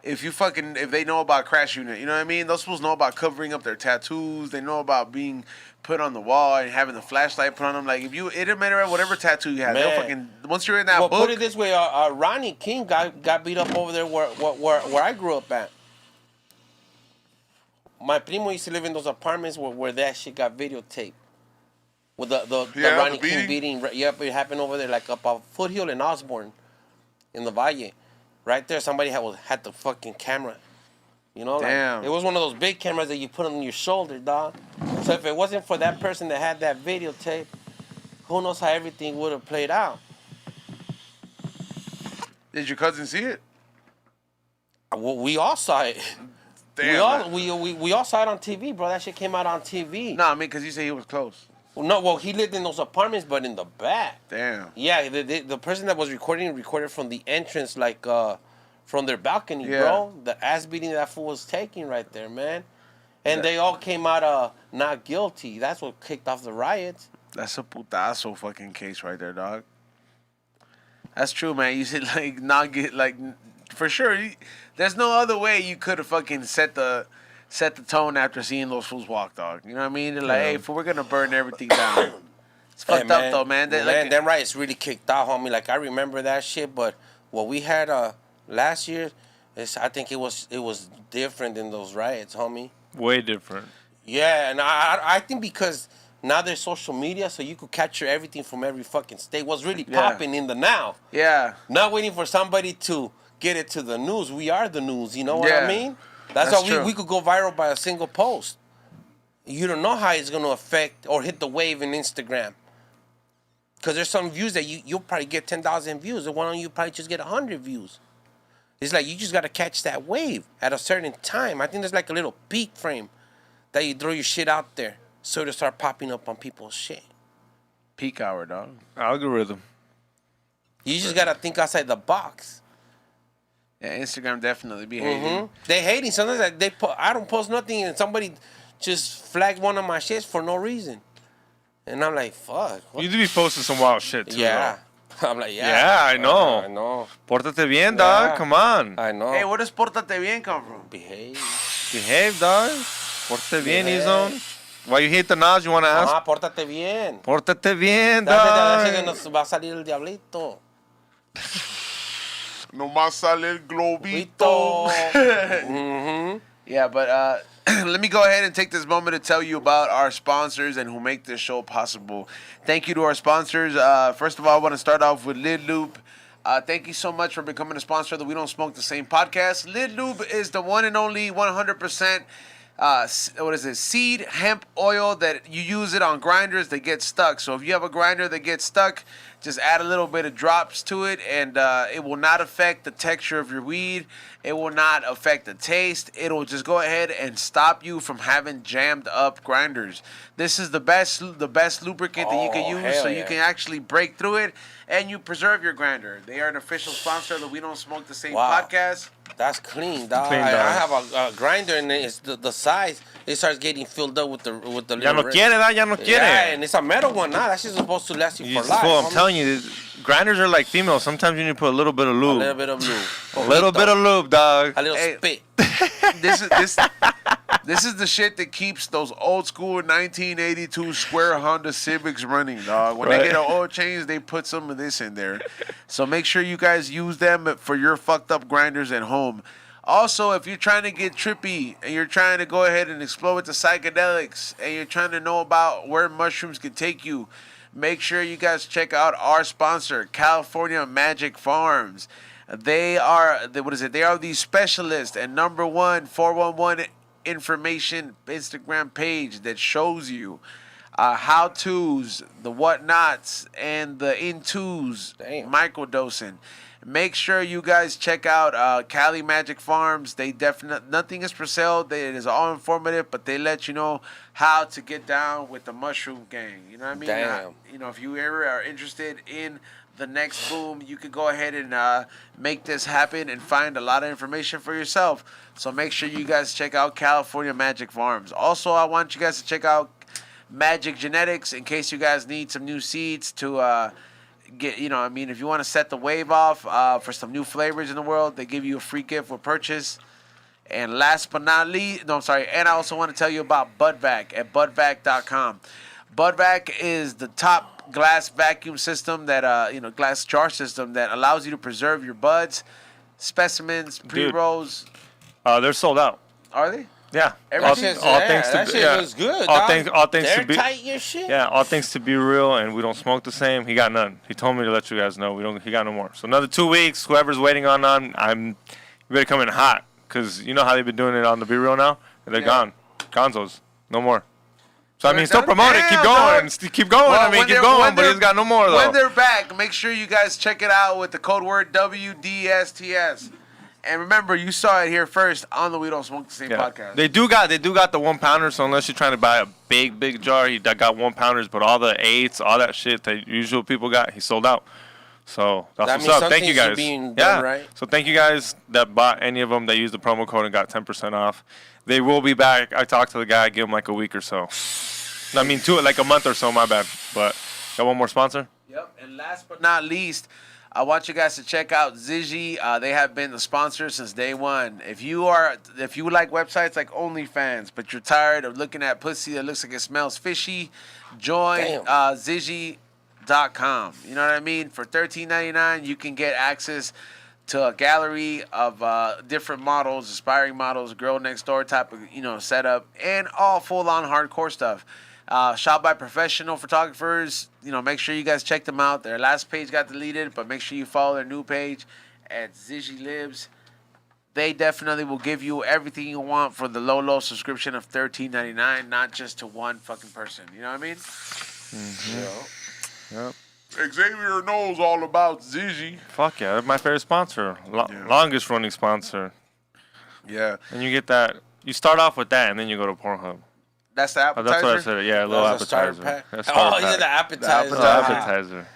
If they know about crash unit, you know what I mean? Those fools know about covering up their tattoos. They know about being put on the wall and having the flashlight put on them. Like it didn't matter whatever tattoo you had. They'll Man. fucking once you're in that Well, book. put it this way: Ronnie King got beat up over there where I grew up at. My primo used to live in those apartments where that shit got videotaped. With the Ronnie King beating. Yep, it happened over there, like up a Foothill in Osborne, in the Valle. Right there, somebody had the fucking camera. You know, like, Damn. it was one of those big cameras that you put on your shoulder, dog. So if it wasn't for that person that had that videotape, who knows how everything would have played out. Did your cousin see it? Well, we all saw it. Damn. We all saw it on TV, bro. That shit came out on TV. No, I mean, because you say he was close. No, well, he lived in those apartments, but in the back. Damn. Yeah, the person that was recorded from the entrance, like from their balcony, Yeah. bro. The ass beating that fool was taking right there, man. And they all came out not guilty. That's what kicked off the riots. That's a putazo fucking case right there, dog. That's true, man. You should like not get like for sure. There's no other way you could have fucking set the tone after seeing those fools walk, dog. You know what I mean? They're like, hey, fool, we're gonna burn everything down. It's fucked up though, man. Them riots really kicked off, homie. Like I remember that shit, but what we had last year I think it was different than those riots, homie. Way different. Yeah, and I think because now there's social media, so you could capture everything from every fucking state. What's really popping in the now. Yeah. Not waiting for somebody to get it to the news. We are the news, you know what I mean? That's why we could go viral by a single post. You don't know how it's going to affect or hit the wave in Instagram. Because there's some views that you'll probably get 10,000 views, and one on you probably just get 100 views. It's like you just got to catch that wave at a certain time. I think there's like a little peak frame that you throw your shit out there so it'll start popping up on people's shit. Peak hour, dog. Algorithm. You just got to think outside the box. Yeah, Instagram definitely be hating. They hating. Sometimes I don't post nothing and somebody just flagged one of my shits for no reason. And I'm like, fuck. You do be posting some wild shit too. Yeah. Though. I'm like, Yeah, I know. I know. Pórtate bien, dog. Yeah. Come on. I know. Hey, where does Pórtate Bien come from? Behave. Behave, dog. Pórtate bien, E-Zone. Why you hate the Nas, you want to ask? Pórtate bien. Pórtate bien, Dale que dog. nos va a salir el diablito. Nomás sale el globito. Yeah, but let me go ahead and take this moment to tell you about our sponsors and who make this show possible. Thank you to our sponsors. First of all, I want to start off with Lid Lube. Thank you so much for becoming a sponsor of the We Don't Smoke the Same podcast. Lid Lube is the one and only 100% seed hemp oil that you use it on grinders that get stuck. So if you have a grinder that gets stuck, just add a little bit of drops to it, and it will not affect the texture of your weed. It will not affect the taste. It'll just go ahead and stop you from having jammed up grinders. This is the best lubricant that you can use, so you can actually break through it and you preserve your grinder. They are an official sponsor of the We Don't Smoke the Same podcast. That's clean, dog. Clean, dog. I have a grinder, and it's the size. It starts getting filled up with the Ya no quiere, dog. Ya no Yeah, quiere. and it's a metal one. Nah, that's just supposed to last you for life. I'm homie. telling you, grinders are like females. Sometimes you need to put a little bit of A lube. little bit of lube. A little bit of lube, dog. A little Hey. spit. This is the shit that keeps those old school 1982 square Honda Civics running, dog. When they Right. get an oil change, they put some of this in there. So make sure you guys use them for your fucked up grinders at home. Also, if you're trying to get trippy and you're trying to go ahead and explore with the psychedelics and you're trying to know about where mushrooms can take you, make sure you guys check out our sponsor, California Magic Farms. They are the specialists and number one 411 information Instagram page that shows you how-tos, the whatnots, and the in-twos microdosing. Make sure you guys check out Cali Magic Farms. They nothing is for sale. It is all informative, but they let you know how to get down with the mushroom gang. You know what I mean? Damn. If you ever are interested in the next boom, you could go ahead and make this happen and find a lot of information for yourself. So make sure you guys check out California Magic Farms. Also, I want you guys to check out Magic Genetics in case you guys need some new seeds to get, if you want to set the wave off for some new flavors in the world, they give you a free gift with purchase. And last but not least, and I also want to tell you about Budvac at budvac.com. Budvac is the top glass vacuum system that, glass jar system that allows you to preserve your buds, specimens, pre-rolls. They're sold out. Are they? Yeah. All thanks that shit looks good. All dog. thanks They're to be tight your shit. Yeah, all things to be real, and we don't smoke the same. He got none. He told me to let you guys know. He got no more. So another 2 weeks. Whoever's waiting on them, you better come in hot, because you know how they've been doing it on the Be Real now. They're gone. Gonzos, no more. So I mean, still promote it. Keep going. Keep going. Well, keep going. But he's got no more though. When they're back, make sure you guys check it out with the code word WDSTS. And remember, you saw it here first on the We Don't Smoke the Same podcast. They do got the 1 pounder. So unless you're trying to buy a big jar, he got 1 pounders. But all the 8s, all that shit that usual people got, he sold out. So that's That what's means up. Thank you something's guys. being done right. So thank you guys that bought any of them that used the promo code and got 10% off. They will be back. I talked to the guy. Give him like a week or so. I mean, like a month or so. My bad. But got one more sponsor. Yep. And last but not least, I want you guys to check out Zishy. They have been the sponsor since day one. If you like websites like OnlyFans, but you're tired of looking at pussy that looks like it smells fishy, join Zishy.com. You know what I mean? For $13.99, you can get access to a gallery of different models, aspiring models, girl next door type of setup, and all full on hardcore stuff. Shot by professional photographers. Make sure you guys check them out. Their last page got deleted, but make sure you follow their new page at Zishy Lives. They definitely will give you everything you want for the low subscription of $13.99, not just to one fucking person. You know what I mean? Mm-hmm. Yep. Xavier knows all about Zishy. Fuck yeah, that's my favorite sponsor. Longest running sponsor. Yeah. And you get that. You start off with that, and then you go to Pornhub. That's the appetizer? That's what I said. Yeah, a little appetizer. Oh, he's an appetizer. Appetizer.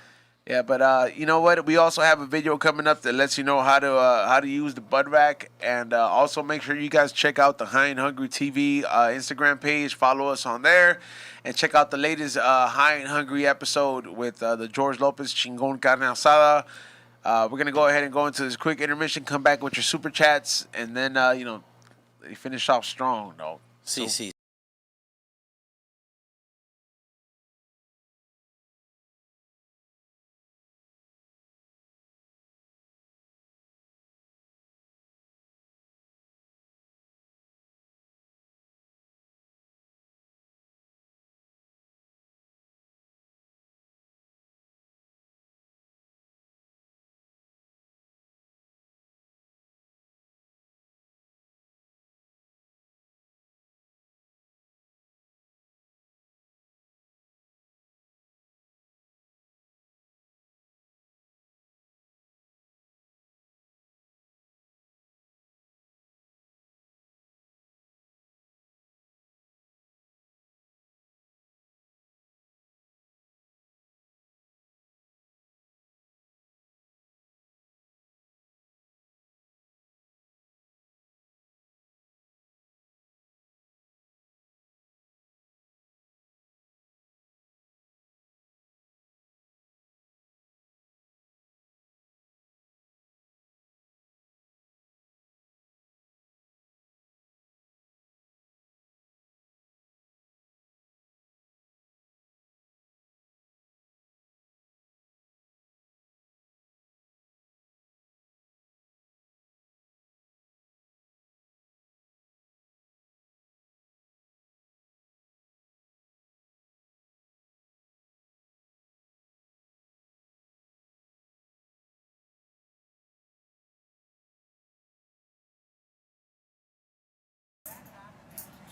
Yeah, but you know what? We also have a video coming up that lets you know how to use the Bud Rack, and also make sure you guys check out the High and Hungry TV Instagram page. Follow us on there, and check out the latest High and Hungry episode with the George Lopez Chingon Carne Asada. We're gonna go ahead and go into this quick intermission. Come back with your super chats, and then they finish off strong, though. See.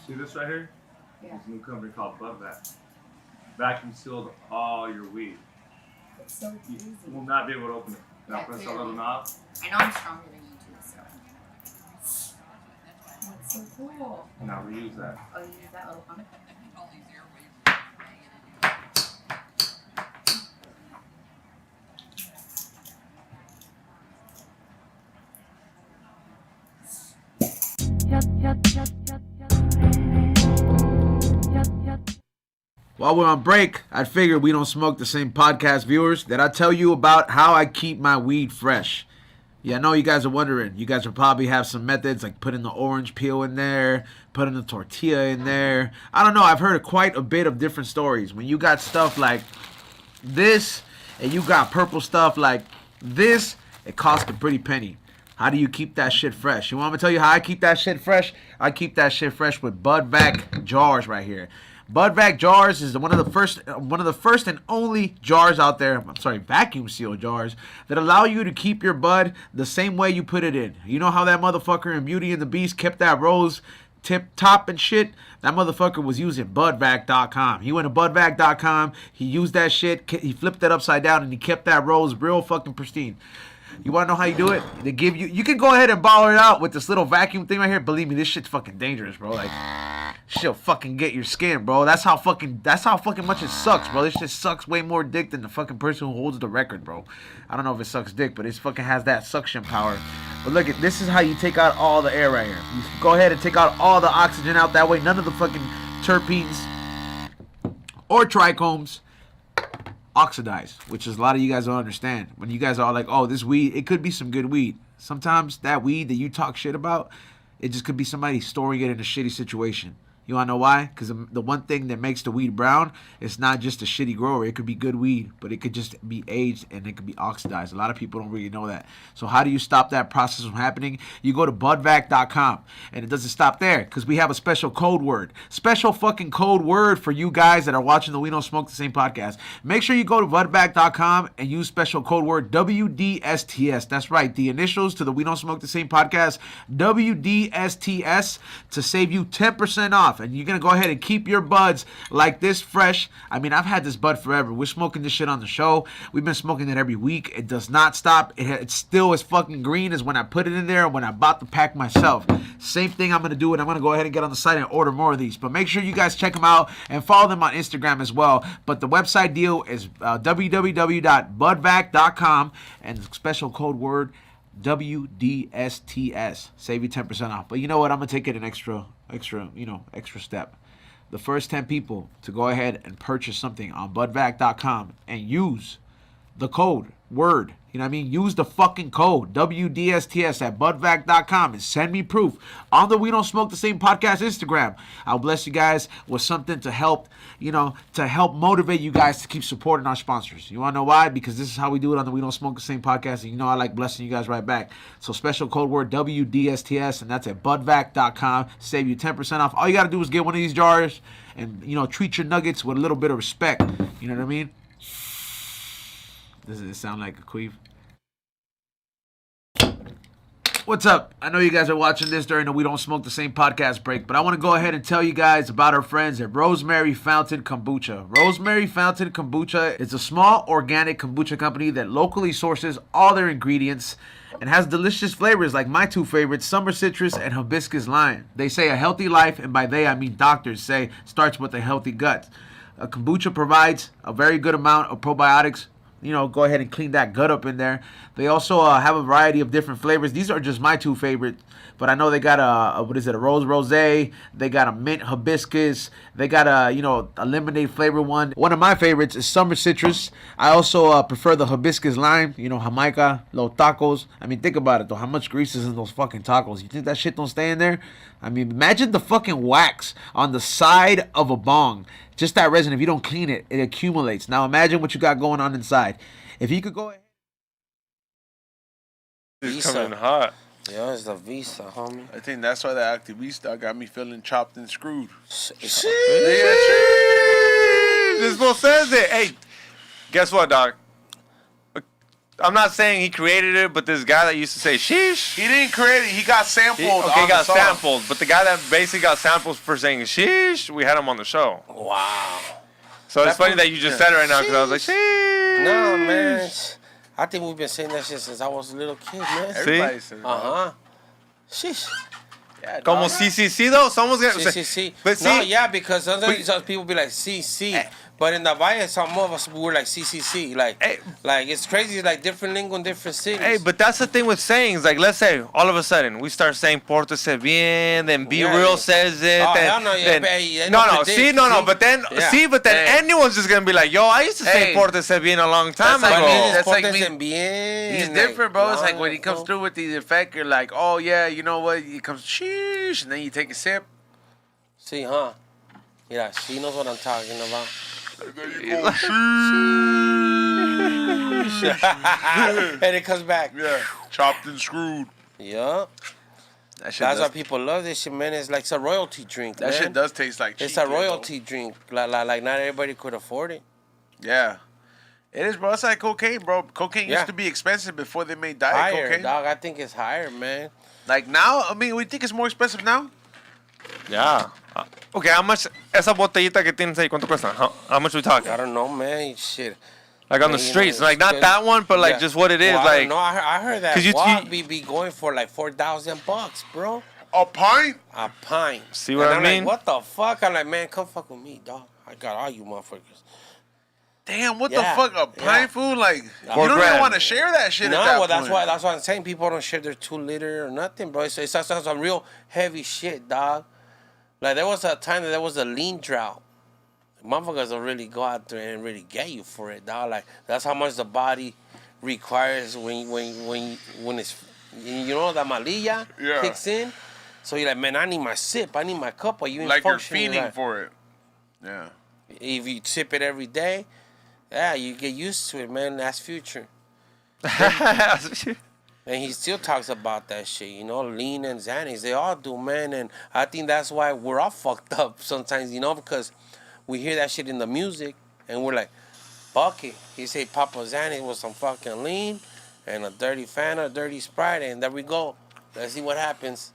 See this right here? Yeah. There's a new company called Bud Vac. Vacuum sealed all your weed. It's so easy. You will not be able to open it. Now Yeah, press that clearly. little knob. I know I'm stronger than you too, so. That's so cool. Now reuse that. Oh, you use that little pump? While we're on break, I figured We Don't Smoke the Same podcast viewers that I tell you about how I keep my weed fresh. Yeah, I know you guys are wondering. You guys will probably have some methods like putting the orange peel in there, putting the tortilla in there. I don't know. I've heard quite a bit of different stories. When you got stuff like this and you got purple stuff like this, it costs a pretty penny. How do you keep that shit fresh? You want me to tell you how I keep that shit fresh? I keep that shit fresh with Bud Vac jars right here. Bud Vac jars is one of the first and only jars out there. I'm sorry, vacuum seal jars that allow you to keep your bud the same way you put it in. You know how that motherfucker in Beauty and the Beast kept that rose tip top and shit? That motherfucker was using budvac.com. He went to budvac.com. He used that shit. He flipped it upside down and he kept that rose real fucking pristine. You want to know how you do it? They give you. You can go ahead and ball it out with this little vacuum thing right here. Believe me, this shit's fucking dangerous, bro. Like, shit'll fucking get your skin, bro. That's how fucking much it sucks, bro. This shit sucks way more dick than the fucking person who holds the record, bro. I don't know if it sucks dick, but it fucking has that suction power. But look, this is how you take out all the air right here. You go ahead and take out all the oxygen out. That way, none of the fucking terpenes or trichomes oxidize, which is a lot of you guys don't understand. When you guys are like, oh, this weed, it could be some good weed. Sometimes that weed that you talk shit about, it just could be somebody storing it in a shitty situation. You want to know why? Because the one thing that makes the weed brown, it's not just a shitty grower. It could be good weed, but it could just be aged and it could be oxidized. A lot of people don't really know that. So how do you stop that process from happening? You go to budvac.com, and it doesn't stop there because we have a special code word. Special fucking code word for you guys that are watching the We Don't Smoke the Same podcast. Make sure you go to budvac.com and use special code word WDSTS. That's right. The initials to the We Don't Smoke the Same podcast, WDSTS, to save you 10% off. And you're going to go ahead and keep your buds like this fresh. I mean, I've had this bud forever. We're smoking this shit on the show. We've been smoking it every week. It does not stop. It's still as fucking green as when I put it in there when I bought the pack myself. Same thing I'm going to do, and I'm going to go ahead and get on the site and order more of these. But make sure you guys check them out and follow them on Instagram as well. But the website deal is www.budvac.com, and the special code word WDSTS. Save you 10% off. But you know what? I'm going to take it an extra step. The first 10 people to go ahead and purchase something on budvac.com and use the code word, you know what I mean? Use the fucking code WDSTS at budvac.com and send me proof on the We Don't Smoke the Same podcast Instagram. I'll bless you guys with something to help, to help motivate you guys to keep supporting our sponsors. You want to know why? Because this is how we do it on the We Don't Smoke the Same podcast, and I like blessing you guys right back. So special code word WDSTS, and that's at budvac.com. Save you 10% off. All you got to do is get one of these jars and, treat your nuggets with a little bit of respect. You know what I mean? Does it sound like a queef? What's up? I know you guys are watching this during the We Don't Smoke the Same podcast break, but I want to go ahead and tell you guys about our friends at Rosemary Fountain Kombucha. Rosemary Fountain Kombucha is a small organic kombucha company that locally sources all their ingredients and has delicious flavors like my two favorites, summer citrus and hibiscus lime. They say a healthy life, and by they I mean doctors say, starts with a healthy gut. A kombucha provides a very good amount of probiotics. Go ahead and clean that gut up in there. They also have a variety of different flavors. These are just my two favorites, but I know they got a rose rosé. They got a mint hibiscus. They got a lemonade flavor one. One of my favorites is summer citrus. I also prefer the hibiscus lime. Jamaica, los tacos. I mean, think about it though. How much grease is in those fucking tacos? You think that shit don't stay in there? I mean, imagine the fucking wax on the side of a bong. Just that resin, if you don't clean it, it accumulates. Now imagine what you got going on inside. If you could go ahead. It's coming hot. Yeah, it's the Visa, homie. I think that's why the Activista got me feeling chopped and screwed. This fool says it. Hey, guess what, dog? I'm not saying he created it, but this guy that used to say sheesh. He didn't create it. He got sampled. He got sampled. But the guy that basically got samples for saying sheesh, we had him on the show. Wow. So it's funny that you just said it right now because I was like, sheesh. No, man. I think we've been saying that shit since I was a little kid, man. Everybody says that. Uh-huh. Sheesh. Yeah, Como CCC though? Someone's gonna Sí. But see, No, yeah, because sometimes some people be like CC. But in the Valle, some of us were like CCC. Like it's crazy. It's like different lingo in different cities. Hey, but that's the thing with sayings. Like, let's say all of a sudden we start saying "Pórtese bien," then "Be Real" says it. Oh, then, hell no, yeah, then, but then anyone's just gonna be like, "Yo, I used to say "Pórtese bien" a long time ago." That's like me. Bien, He's different, bro. It's like when he comes through with the effect, you're like, oh yeah, you know what? He comes sheesh, and then you take a sip. See, huh? Yeah, she knows what I'm talking about. And it comes back. Yeah, chopped and screwed. Yeah. That's why people love this shit, man. It's like it's a royalty drink, That man. shit does taste like cheap. It's a royalty drink. Like not everybody could afford it. Yeah. It is, bro. It's like cocaine, bro. Cocaine used to be expensive before they made diet Higher, cocaine. dog. I think it's higher, man. Like now, I mean, we think it's more expensive now. Yeah. Okay, how much? Esa botellita que tienes ahí, ¿cuánto cuesta? How much we talking? I don't know, man. Shit. Like on the Man, you streets, know, like not that one, but like yeah. just what it is. Well, Like, no, I heard that 'Cause you- walk you- be going for like $4,000, bro. A pint? A pint. See what And I I'm mean? Like, what the fuck? I'm like, man, come fuck with me, dog. I got all you motherfuckers. Damn, what Yeah, the fuck? A pint yeah. food? Like, you $4 don't even grand. want to share that shit No, at that well, point. that's why I'm saying people don't share their 2 liter or nothing, bro. It's some real heavy shit, dog. Like there was a time that there was a lean drought. Motherfuckers will really go out there and really get you for it, dog. Like that's how much the body requires when it's you know that malilla Yeah. kicks in. So you're like, man, I need my sip, I need my cup, or you ain't Like you're functioning fiending right. for it. Yeah. If you sip it every day, yeah, you get used to it, man. That's future. And he still talks about that shit, you know, lean and Xanax. They all do, man. And I think that's why we're all fucked up sometimes, you know, because we hear that shit in the music and we're like, fuck it. He say Papa Xanax with some fucking lean and a dirty Fanta, a dirty Sprite, and there we go. Let's see what happens.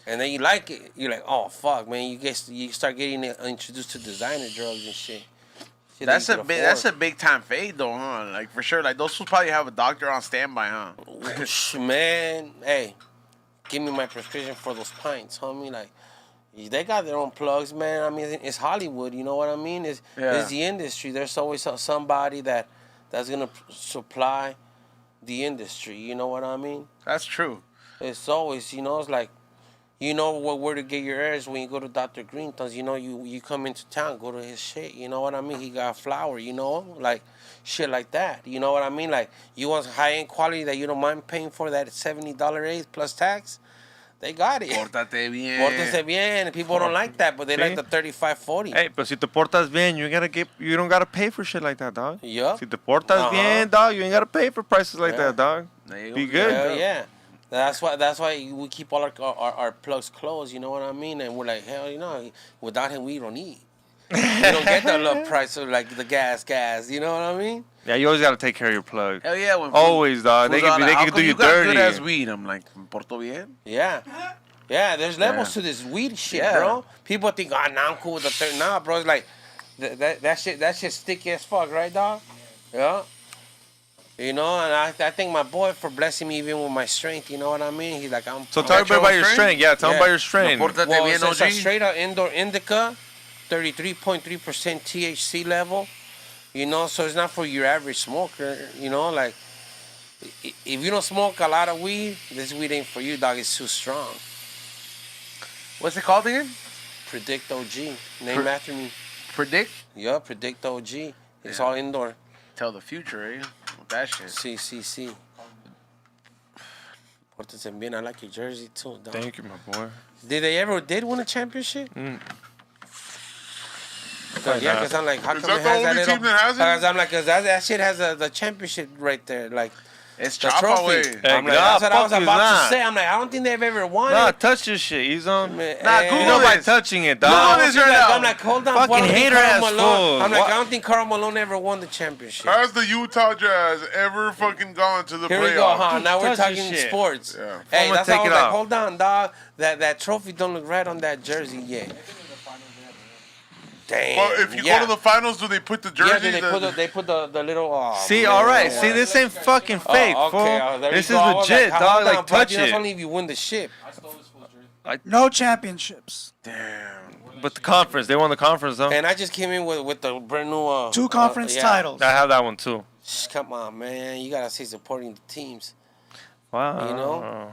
And then you like it. You're like, oh, fuck, man. You start getting introduced to designer drugs and shit. Shit That's that a you big. can That's afford. a big time fade though, huh? Like for sure. Like those fools probably have a doctor on standby, huh? Whoosh, man, hey, give me my prescription for those pints, homie. Like, they got their own plugs, man. I mean, it's Hollywood, you know what I mean? It's the industry. There's always somebody that's gonna supply the industry. You know what I mean? That's true. It's always, you know, it's like, you know where to get your airs when you go to Dr. Greenthorne's. You know, you come into town, go to his shit. You know what I mean? He got flour, you know? Like, shit like that. You know what I mean? Like, you want high-end quality that you don't mind paying for that $70 aid plus tax? They got it. Pórtate bien. Pórtese bien. People don't like that, but they like the 35-40. Hey, but si te portas bien, you don't gotta pay for shit like that, dog. Yup. Si te portas bien, dog, you ain't gotta pay for prices like Yeah. that, dog. There you Be go. good. Hell yeah. That's why we keep all our plugs closed, you know what I mean? And we're like, hell, you know, without him, we don't eat. We don't get the low price of like the gas, you know what I mean? Yeah, you always gotta take care of your plug. Hell yeah. When Always, dog. They fools can are like, "How do come you got good dirty. as weed. I'm like, "Me porto bien." Yeah. Yeah, there's levels Yeah. to this weed shit, Yeah. bro. People think, oh, nah, I'm cool with the third. Nah, bro, it's like, that shit sticky as fuck, right, dog? Yeah. You know, and I thank my boy for blessing me even with my strength, you know what I mean? He's like, I'm... So I'm tell like, everybody about your strength. Yeah, tell them Yeah. about your strength. Pórtate well, bien, it's a OG. straight up indoor indica, 33.3% THC level. You know, so it's not for your average smoker. You know, like, if you don't smoke a lot of weed, this weed ain't for you, dog. It's too strong. What's it called again? Predikt OG, named after me. Predict. Yeah, Predikt OG. It's Yeah. all indoor. Tell the future, eh? With that shit. CCC. Pórtense bien. I like your jersey too, dog. Thank you, my boy. Did they ever win a championship? Mm. Yeah, because I'm like, how Is come it that the has that only little? team that has it? Because I'm like, because that shit has the championship right there, like It's the Chapa trophy. way. Hey, I'm like, nah, that's what I was fuck you, about nah. to say. I'm like, I don't think they've ever won Nah, it. touch this shit. He's on. Man, Nah, You Google know by this. touching it, Google dog. this I'm right like, now. I'm like, hold on. Fucking I don't think hater Karl ass Malone- fools. I'm like, What? I don't think Karl Malone ever won the championship. Has the Utah Jazz ever fucking gone to the Here playoffs? we go, huh? Now we're Touch this talking shit. sports. Yeah. Hey, I'ma that's how I take was it like, off. hold on, dog. That trophy don't look right on that jersey yet. Damn. Well, if you yeah. go to the finals, do they put the jersey? Yeah, they put the little. Oh, See, man. all right. See, this ain't fucking fake, Oh, okay. fool. There This you is go. I was legit, like, dog. hold Like, on, Prodigy, touch that's it. only if you win the ship. No championships. But the conference, they won the conference, though. And I just came in with the brand new. 2 conference yeah. titles. I have that one, too. Shh, come on, man. You gotta say supporting the teams. Wow. You know?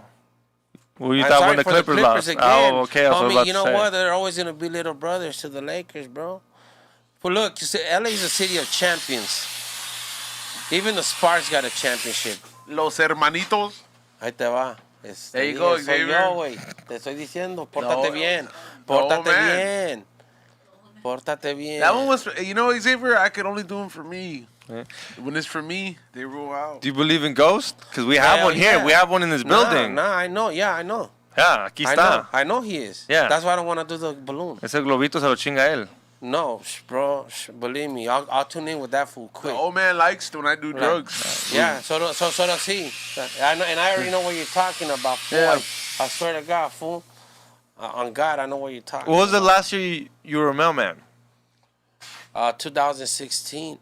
Well, you I'm thought sorry when the for Clippers lost. again. Oh, okay. I was Homie, about you to know say. what? They're always gonna be little brothers to the Lakers, bro. But look, you see, LA is a city of champions. Even the Sparks got a championship. Los hermanitos. Ahí te va. There you go, soy Xavier. yo, güey. Te estoy diciendo, pórtate No. bien. Pórtate man. bien. Pórtate bien. That one was, you know, Xavier, I could only do them for me. Yeah. When it's for me, they rule out. Do you believe in ghosts? Because we have Hell one here. yeah. We have one in this building. Nah, I know. Yeah, I know. Yeah, aquí I know. está. I know he is. Yeah. That's why I don't want to do the balloon. Ese globito se lo chinga él. No, bro. Believe me, I'll tune in with that fool The quick. old man likes when I do drugs. Yeah, so does he. I know, and I already know what you're talking about, fool. Yeah. I swear to God, fool. On God, I know what you're talking What was the about. last year you were a mailman? 2016.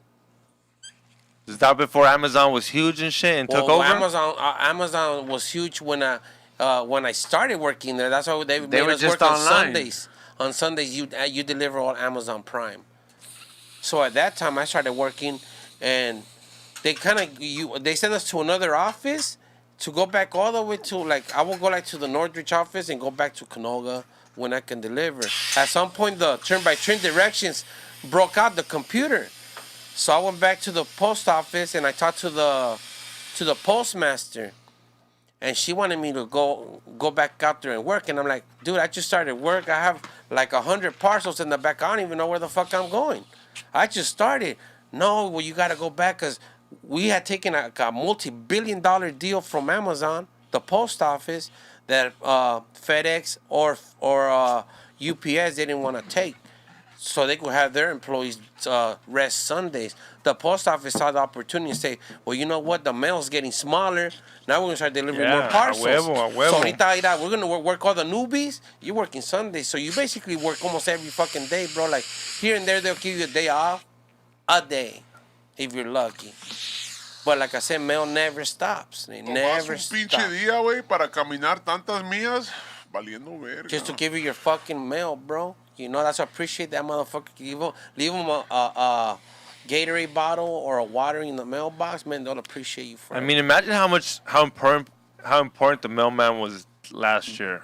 Is that before Amazon was huge and shit and took over? Amazon was huge when I started working there. That's why they made were us just work on online. Sundays. On Sundays, you deliver on Amazon Prime. So at that time, I started working, and they they sent us to another office to go back all the way to, like, I will go like to the Northridge office and go back to Canoga when I can deliver. At some point, the turn-by-turn directions broke out the computer. So I went back to the post office and I talked to the postmaster, and she wanted me to go back out there and work. And I'm like, dude, I just started work. I have like 100 parcels in the back. I don't even know where the fuck I'm going. I just started. No, well, you got to go back because we had taken a multi-billion-dollar deal from Amazon, the post office, that FedEx or UPS didn't want to take. So they could have their employees rest Sundays. The post office saw the opportunity and say, well, you know what? The mail's getting smaller. Now we're going to start delivering more parcels. A huevo. So ahorita, we're going to work all the newbies. You're working Sundays. So you basically work almost every fucking day, bro. Like, here and there, they'll give you a day off. A day, if you're lucky. But like I said, mail never stops. It never stops. Un pinche stops. día, güey, para caminar tantas millas, valiendo verga. Just to give you your fucking mail, bro. You know, that's what I appreciate that motherfucker. Leave them a Gatorade bottle or a water in the mailbox, man. They'll appreciate you for it. I mean, imagine how important the mailman was last year.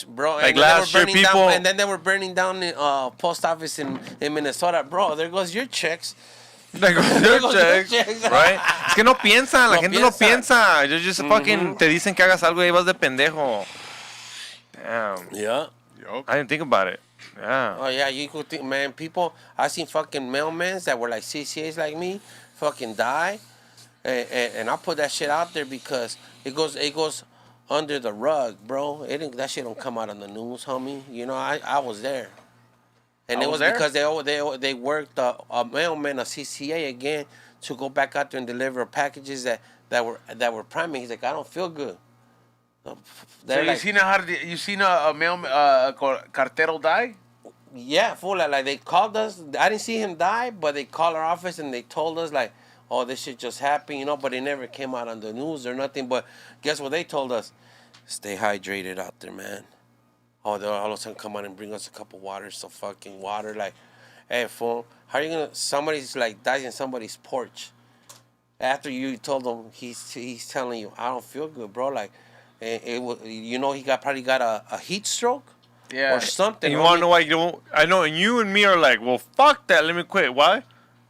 Bro, like last year, people... and then they were burning down the post office in Minnesota. Bro, there goes your checks. There goes your checks. Right? Es que no piensan. La gente no piensa. Ellos just fucking te dicen que hagas algo y ahí vas de pendejo. Damn. Yeah. Yup. I didn't think about it. Yeah. Oh, yeah, you could think, man, people, I seen fucking mailmen that were like CCAs like me fucking die. And I put that shit out there because it goes under the rug, bro. That shit don't come out on the news, homie. You know, I was there. And it was because they worked a mailman, a CCA again, to go back out there and deliver packages that were priming. He's like, I don't feel good. So you seen a mail cartero die? Yeah, fool. Like they called us. I didn't see him die, but they called our office and they told us like, "Oh, this shit just happened," you know. But it never came out on the news or nothing. But guess what they told us? Stay hydrated out there, man. Oh, they'll all of a sudden come out and bring us a cup of water. So fucking water, like, hey, fool, how are you gonna? Somebody's like dies in somebody's porch. After you told him, he's telling you, I don't feel good, bro. Like, it was, you know, he probably got a heat stroke. Yeah. Or something. And you want to know why you don't? I know, and you and me are like, well, fuck that. Let me quit. Why?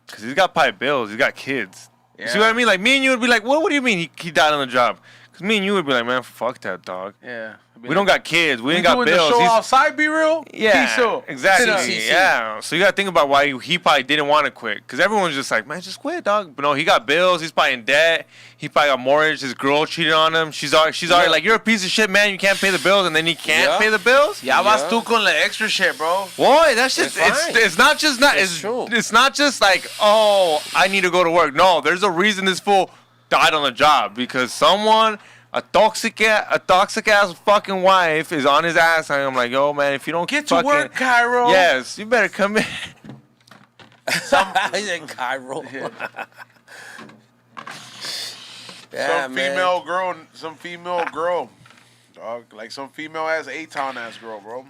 Because he's got probably bills. He's got kids. Yeah. You see what I mean? Like, me and you would be like, what do you mean he died on the job? Because me and you would be like, man, fuck that dog. Yeah. We don't got kids. We ain't got doing bills. The show outside, be real. Yeah, Piso. exactly. Yeah. So you gotta think about why he probably didn't want to quit. Because everyone's just like, man, just quit, dog. But no, he got bills. He's probably in debt. He probably got mortgage. His girl cheated on him. She's already like, you're a piece of shit, man. You can't pay the bills, and then he can't pay the bills. Ya vas tú con la extra shit, bro. Boy, that shit. It's not just not. It's not just like, oh, I need to go to work. No, there's a reason this fool died on the job because someone. A toxic ass fucking wife is on his ass, and I'm like, yo, man, if you don't get to work, Cairo. Yes, you better come in. He's in Cairo. Yeah, Some female girl, dog, like some female ass A-Town ass girl, bro.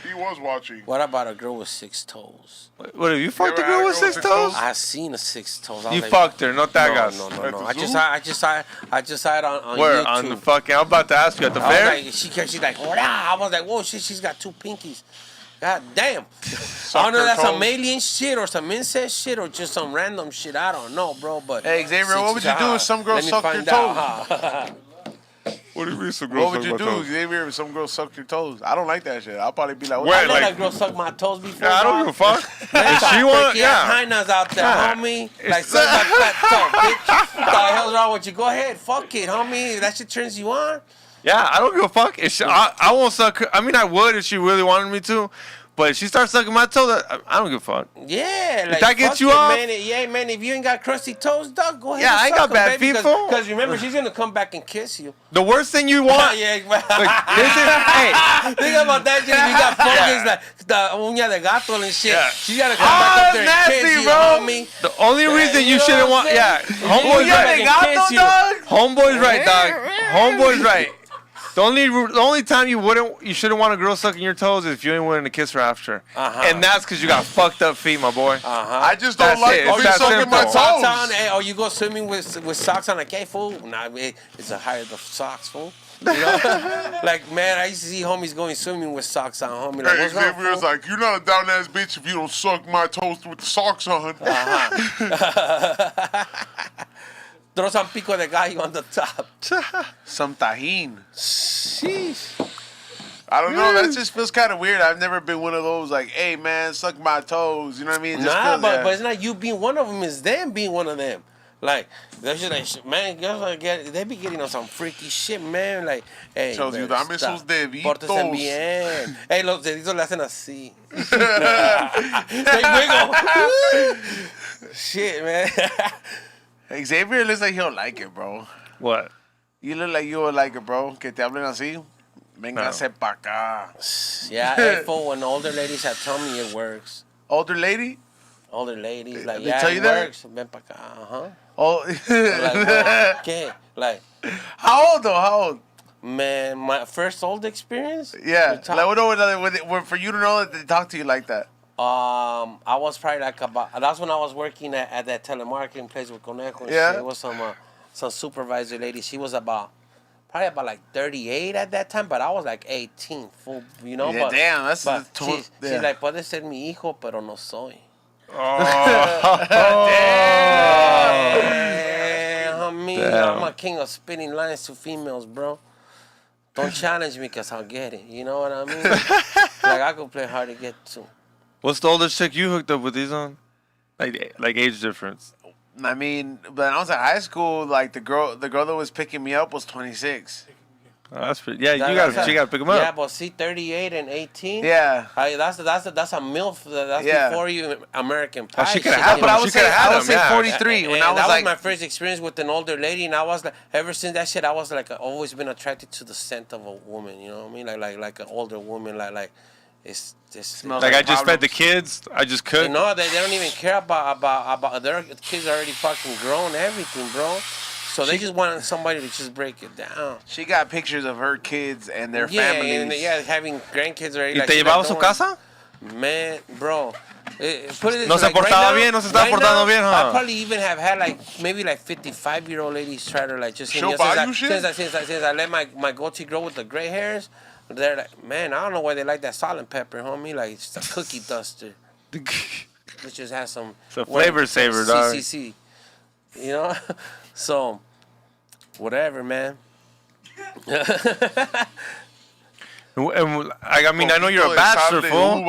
He was watching. What about a girl with 6 toes? What, have you fucked a girl with 6 toes? I seen a 6 toes. You fucked her, not that guy. No. I just saw it on Where? YouTube. On the fucking, I'm about to ask you at the fair? Like, she's like, oh, I was like, whoa, shit, she's got 2 pinkies. God damn. I don't know if that's some alien shit or some incest shit or just some random shit. I don't know, bro. But hey, Xavier, what would you do if some girl sucked your toes? What do you mean some girl What would you do, Xavier, if some girl sucked your toes? I don't like that shit. I'll probably be like, I let a girl suck my toes before. Yeah, I don't give a fuck. If she want, yeah. Hyenas out there, homie. Like, suck my fat toe, bitch. What the hell's wrong with you? Go ahead, fuck it, homie. If that shit turns you on. Yeah, I don't give a fuck. I won't suck her. I mean, I would if she really wanted me to. But if she starts sucking my toes, I don't give a fuck. Yeah, like that gets fuck you it, off? Man. Yeah, man. If you ain't got crusty toes, dog, go ahead. Yeah, and I ain't suck got 'em, bad baby, feet, fool. Because remember, she's gonna come back and kiss you. The worst thing you want. Yeah, Look, hey, think about that shit. If you got fungus like the uña de gato and shit, Yeah. she's gotta come back up there and nasty, kiss you, bro. homie. The only reason you know shouldn't what want, I'm yeah, saying? homeboy's Yeah, right. they got those, dog? Homeboy's right, dog. Homeboy's right. The only time you shouldn't want a girl sucking your toes is if you ain't willing to kiss her after, and that's because you got fucked up feet, my boy. I just don't That's like it. the It's bitch that sucking my simple. Socks on, toes. hey, or you go swimming with socks on, like, hey, fool. Nah, it's a higher the socks, fool. You know? Like, man, I used to see homies going swimming with socks on, homie. Like, Hey, what's wrong, Xavier's fool? like, you're not a down ass bitch if you don't suck my toes with the socks on. Throw some pico de gallo on the top. Some tajin. Sheesh. I don't know. That just feels kind of weird. I've never been one of those like, hey man, suck my toes. You know what I mean? It just Nah, feels, but it's not you being one of them. It's them being one of them. Like, they're just like, man, girls like they be getting on some freaky shit, man. Like, hey, Tells you, better dame stop. esos deditos. Pórtense bien. Hey, los deditos le hacen así. They wiggle. Shit, man. Xavier looks like he'll like it, bro. What? You look like you would like it, bro. Que te hablen así. Véngase pa' acá. Yeah, hey, fool, when older ladies have told me it works. Older lady? Older ladies, like, They yeah, tell it you that? works. Ven pa' acá, uh-huh. Oh. Like, what? ¿Qué? Like, How old though? How old? man, my first old experience? Yeah. We talk- Like, what for you to know that they talk to you like that. I was probably like that's when I was working at that telemarketing place with Conejo and Yeah. shit. It was some supervisor lady. She was probably about like 38 at that time, but I was like 18, full, you know. Yeah, but, damn, that's but the she's yeah. like, puede ser mi hijo, pero no soy. Damn, homie, I'm a king of spitting lines to females, bro. Don't challenge me, cause I'll get it. You know what I mean? Like, I could play hard to get to. What's the oldest chick you hooked up with these on? Like age difference. I mean, when I was at high school, like the girl that was picking me up was 26. Oh, that's pretty. Yeah, That- you that's gotta pick them up. Yeah, but see, 38 and 18. Yeah. That's a MILF. That's Yeah. before you American Pie. she coulda shit, had you them. know? But I would She coulda had say them, yeah. 43 when And I was that like. was my first experience with an older lady, and I was like, ever since that shit, I was like, always been attracted to the scent of a woman. You know what I mean? Like an older woman, like it's Smells Like I just fed problems. the kids. I just cooked. no, they don't even care about their kids are already fucking grown, everything, bro. So they just want somebody to just break it down. She got pictures of her kids and their Yeah, families. and yeah, having grandkids already. ¿Y like, te she's llevaba a like, su "Don't worry." casa? Man, bro. Put it this No way, se like, portaba now- bien, no se estaba portando now, bien, huh? I probably even have had like maybe like 55-year-old ladies try to like just hit me She'll up buy since you shit? since I let my goatee grow with the gray hairs. They're like, man, I don't know why they like that salt and pepper, homie. Like it's a cookie duster. It just has some. It's a flavor saver, dog. CCC. You know, so whatever, man. And I mean, I know you're a bachelor, fool.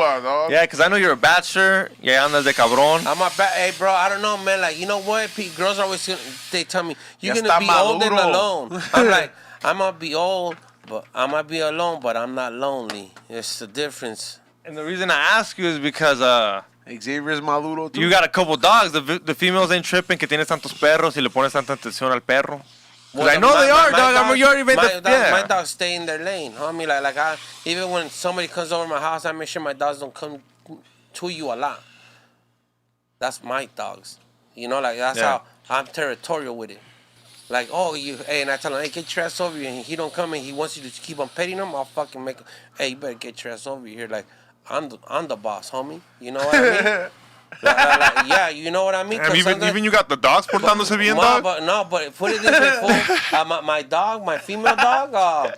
Yeah, because I know you're a bachelor. Yeah, andas de cabrón. Hey, bro, I don't know, man. Like, you know what? Girls are always they tell me, you're Ya going to está be old and maduro. alone. I'm like, I'm going to be old, but I might be alone, but I'm not lonely. It's the difference. And the reason I ask you is because Xavier's Maduro too. you got a couple dogs. The females ain't tripping que tienes tantos perros y le pones tanta atención al perro. 'Cause I know they are, dog. I mean, you already made My dogs stay in their lane, homie. Like even when somebody comes over my house, I make sure my dogs don't come to you a lot. That's my dogs. You know, like that's Yeah. how I'm territorial with it. Like, and I tell him, hey, get your ass over here. And he don't come and he wants you to keep on petting him. I'll fucking make him, hey, you better get your ass over here. Like, I'm the boss, homie. You know what I mean? like, yeah, you know what I mean? And 'Cause even sometimes- you got the dogs portándose bien, dog. but put it this way, fool. My female dog,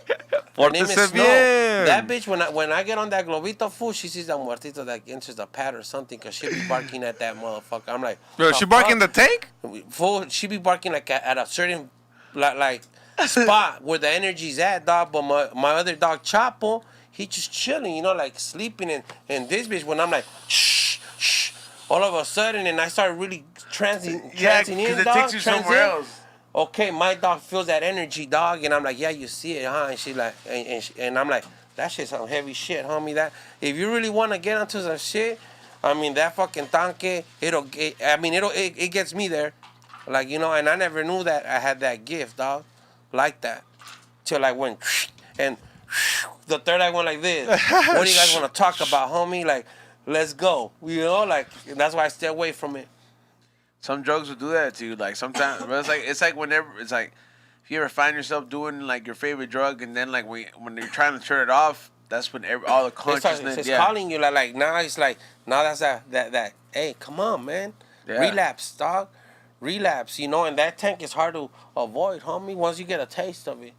her name is Pórtese Snow. bien. That bitch, when I get on that globito, fool, she sees that muertito that enters the pad or something, because she be barking at that motherfucker. I'm like, Yo, she barking the tank? Fool, she be barking like at a certain, like spot where the energy's at, dog. But my other dog, Chapo, he just chilling, you know, like sleeping. And this bitch, when I'm like, shh, shh, all of a sudden, and I start really transing Yeah, in, because it dog, takes you somewhere else. okay, my dog feels that energy, dog. And I'm like, yeah, you see it, huh? And she's like, and I'm like, that shit's some heavy shit, homie. That if you really want to get onto some shit, I mean, that fucking tanque, it gets me there. Like, you know, and I never knew that I had that gift, dog, like that. Till I went, and the third I went like this. What do you guys want to talk about, homie? Like, let's go. You know, like, and that's why I stay away from it. Some drugs will do that to you. Like sometimes, but it's like whenever it's like if you ever find yourself doing like your favorite drug, and then like when you're trying to turn it off, that's when all the consciousness. It's calling you like now. It's like now that's that. Hey, come on, man. Yeah. Relapse, dog. Relapse. You know, and that tank is hard to avoid, homie. Once you get a taste of it.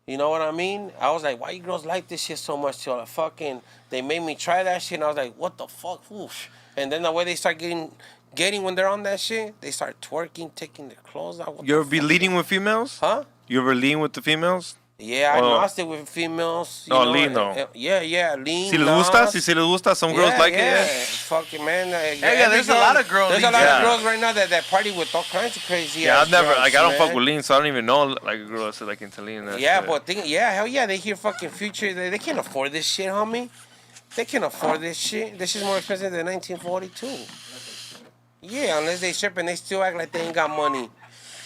You know what I mean? I was like, why you girls like this shit so much? Till they made me try that shit, and I was like, what the fuck? Oof. And then the way they start getting when they're on that shit, they start twerking, taking their clothes out. You ever be leading with females? Huh? You ever lean with the females? Yeah, I lost it with females. No, lean though. Yeah, lean. Si les gusta, si les gusta, some girls like it. Yeah, fucking man. There's a lot of girls. There's a lot of girls right now that party with all kinds of crazy. Yeah, I've never, drugs, like, I don't man. fuck with lean, so I don't even know like a girl that's like into lean. Yeah, but hell yeah, they hear fucking Future. They can't afford this shit, homie. They can't afford this shit. This shit's more expensive than 1942. Yeah, unless they strip and they still act like they ain't got money.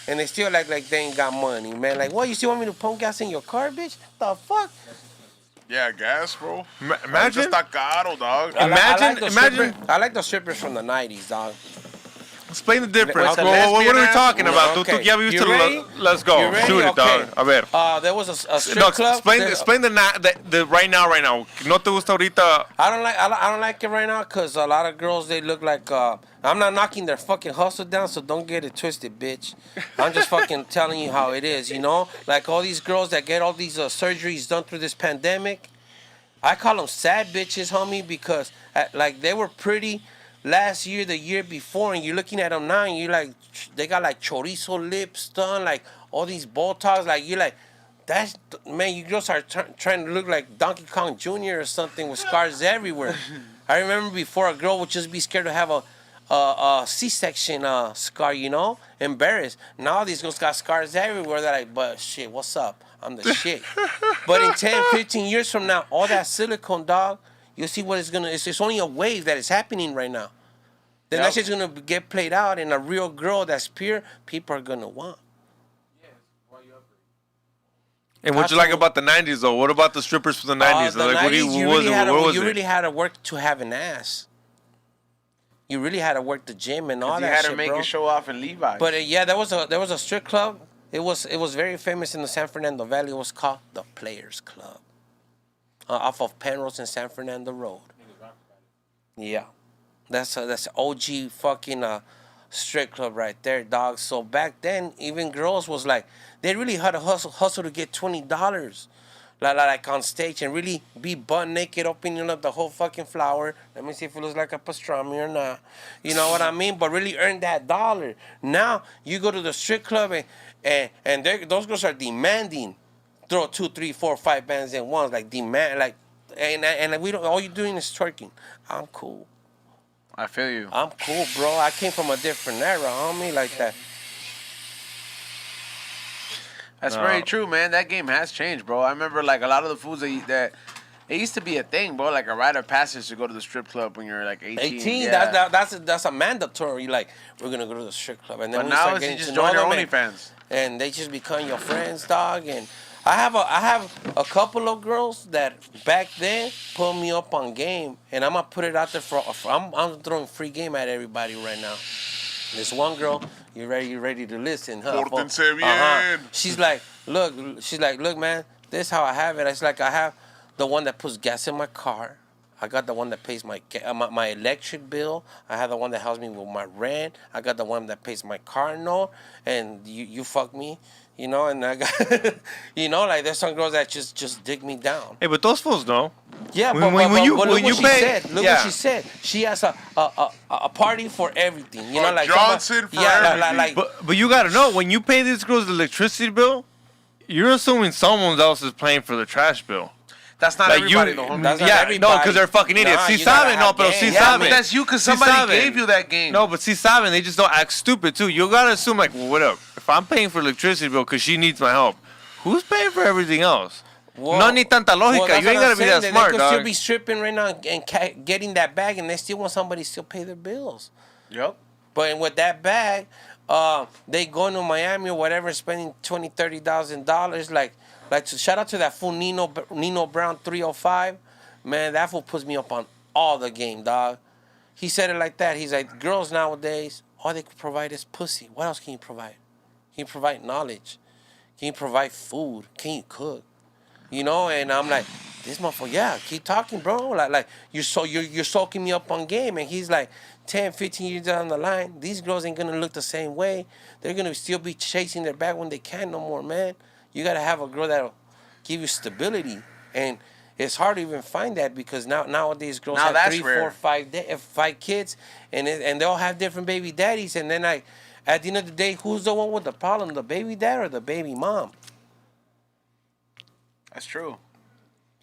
And they still act like they ain't got money, man. Like, what, you still want me to pump gas in your car, bitch? The fuck? Yeah, gas, bro. Imagine. Está caro, dog. Imagine. I like those strippers from the 90s, dog. Explain the difference. Okay. What are we talking Yeah, about? okay. Tú ya viste You ready? Let's go. You ready? Shoot it, Okay. dog. A ver. There was a strip club. Explain the right now. No te gusta ahorita. I don't like it right now because a lot of girls, they look like I'm not knocking their fucking hustle down, so don't get it twisted, bitch. I'm just fucking telling you how it is, you know? Like all these girls that get all these surgeries done through this pandemic, I call them sad bitches, homie, because like they were pretty last year, the year before, and you're looking at them now, and you're like, they got like chorizo lips done, like all these Botox, like you're like, that's, man, you girls are trying to look like Donkey Kong Jr. or something with scars everywhere. I remember before a girl would just be scared to have a C-section scar, you know, embarrassed. Now these girls got scars everywhere. They're like, but shit, what's up? I'm the shit. But in 10, 15 years from now, all that silicone, dog, you'll see what it's gonna. It's only a wave that is happening right now. Then that shit's gonna get played out, and a real girl that's pure, people are gonna want. And what you like about the 90s, though? What about the strippers from the 90s? The Like, 90s, what was you it? really had to work to have an ass. You really had to work the gym and all You that had shit, to make bro. it show off in Levi's. But yeah, there was a strip club. It was very famous in the San Fernando Valley. It was called the Players Club, off of Penrose and San Fernando Road. Yeah, that's OG fucking strip club right there, dog. So back then, even girls was like, they really had to hustle to get $20, like on stage, and really be butt naked, opening up the whole fucking flower. Let me see if it looks like a pastrami or not. You know what I mean? But really earn that dollar. Now you go to the strip club and those girls are demanding, throw 2, 3, 4, 5 bands in once, like demand, like, and we don't. All you're doing is twerking. I'm cool. I feel you. I'm cool, bro. I came from a different era, homie, like that. That's very true, man. That game has changed, bro. I remember like a lot of the foods that it used to be a thing, bro. Like a rite of passage to go to the strip club when you're like 18. 18, Yeah. that's a mandatory. Like, we're gonna go to the strip club, and then But we now start it's you getting just to join know your them, OnlyFans. and they just become your friends, dog. And I have a couple of girls that back then put me up on game, and I'm gonna put it out there I'm throwing free game at everybody right now. This one girl, you ready to listen, huh? Pórtense bien. She's like, look, man, this is how I have it. It's like I have the one that puts gas in my car. I got the one that pays my electric bill. I have the one that helps me with my rent. I got the one that pays my car note. And you fuck me, you know. And I got, you know, like there's some girls that just dig me down. Hey, but those fools know. Yeah, When but look you what she pay- said. Look yeah. what she said. She has a party for everything. You know, like Johnson for everything. like But you gotta know, when you pay these girls the electricity bill, you're assuming someone else is paying for the trash bill. That's not Like everybody, you, though, homie. That's not yeah, everybody. no, because they're fucking idiots. Nah, Si you gotta saben, no, have pero game. si Yeah, saben. but that's you because Si somebody saben. gave you that game. No, but si saben, they just don't act stupid too. You gotta assume like, well, what up? If if I'm paying for electricity bill because she needs my help, who's paying for everything else? Well, No ni tanta lógica. that's You ain't what I'm gotta be saying, that smart, They could still dog. be stripping right now and getting that bag, and they still want somebody to still pay their bills. Yep. But with that bag, they going to Miami or whatever, spending $20,000-$30,000. Like to shout out to that fool Nino Brown 305. Man, that fool puts me up on all the game, dog. He said it like that. He's like, girls nowadays, all they can provide is pussy. What else can you provide? Can you provide knowledge? Can you provide food? Can you cook? You know, and I'm like, this motherfucker, yeah, keep talking, bro. Like you're soaking me up on game. And he's like, 10, 15 years down the line, these girls ain't gonna look the same way. They're gonna still be chasing their bag when they can no more, man. You gotta have a girl that'll give you stability. And it's hard to even find that because nowadays girls Now have that's 3, rare. 4, 5 kids, and they all have different baby daddies. And then at the end of the day, who's the one with the problem, the baby dad or the baby mom? That's true.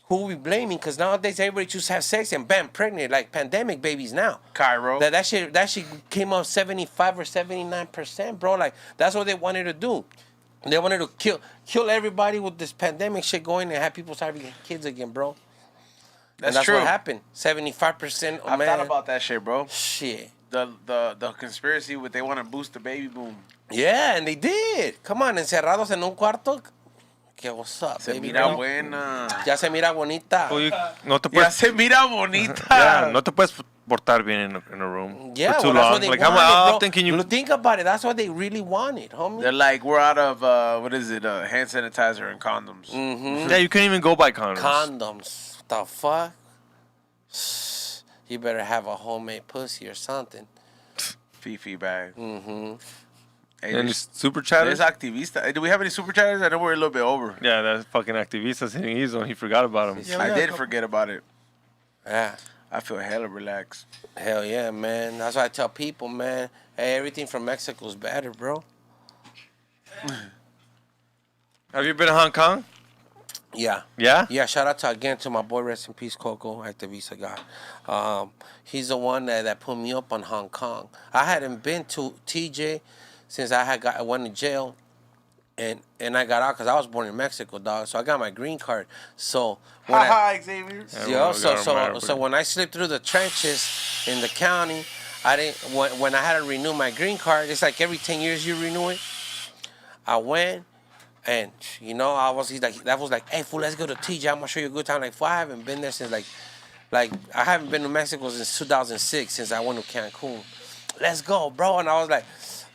Who we blaming? Because nowadays everybody just have sex and bam, pregnant, like pandemic babies now. Cairo. That shit came out 75 or 79%, bro. Like that's what they wanted to do. They wanted to kill everybody with this pandemic shit going and have people start having kids again, bro. That's That's true. what happened. 75%. I've Man, thought about that shit, bro. shit. The conspiracy with they want to boost the baby boom. Yeah, and they did. Come on, encerrados en un cuarto. Que what's up, Se baby? mira bro? buena. Ya se mira bonita. No te Ya puedes, se mira bonita. yeah, no te puedes portar bien in a room Yeah, for too well, that's long. what they Like, wanted, how bro. often can you? Think about it. That's what they really wanted, homie. They're like, we're out of what is it? Hand sanitizer and condoms. Mm-hmm. Yeah, you can't even go buy condoms. Condoms. What the fuck? You better have a homemade pussy or something. Fifi bag. Mm-hmm. Hey, Any there's, super there's chatters? activista. Do we have any super chatters? I know we're a little bit over. Yeah, that fucking activistas hitting his zone. He forgot about him. Yeah, I we got a did couple. forget about it. Yeah. I feel hella relaxed. Hell yeah, man. That's why I tell people, man, hey, everything from Mexico is better, bro. Have you been to Hong Kong? Yeah. Yeah? Yeah, shout out again to my boy, rest in peace, Coco, Activista guy. He's the one that put me up on Hong Kong. I hadn't been to TJ since I went to jail, and I got out because I was born in Mexico, dog. So I got my green card. So when Xavier. Yeah, so when I slipped through the trenches in the county, I didn't when I had to renew my green card. It's like every 10 years you renew it. I went. And he's like, hey fool, let's go to TJ. I'm gonna show you a good time. Like, fool, I haven't been there since like I haven't been to Mexico since 2006, since I went to Cancun. Let's go, bro. And I was like,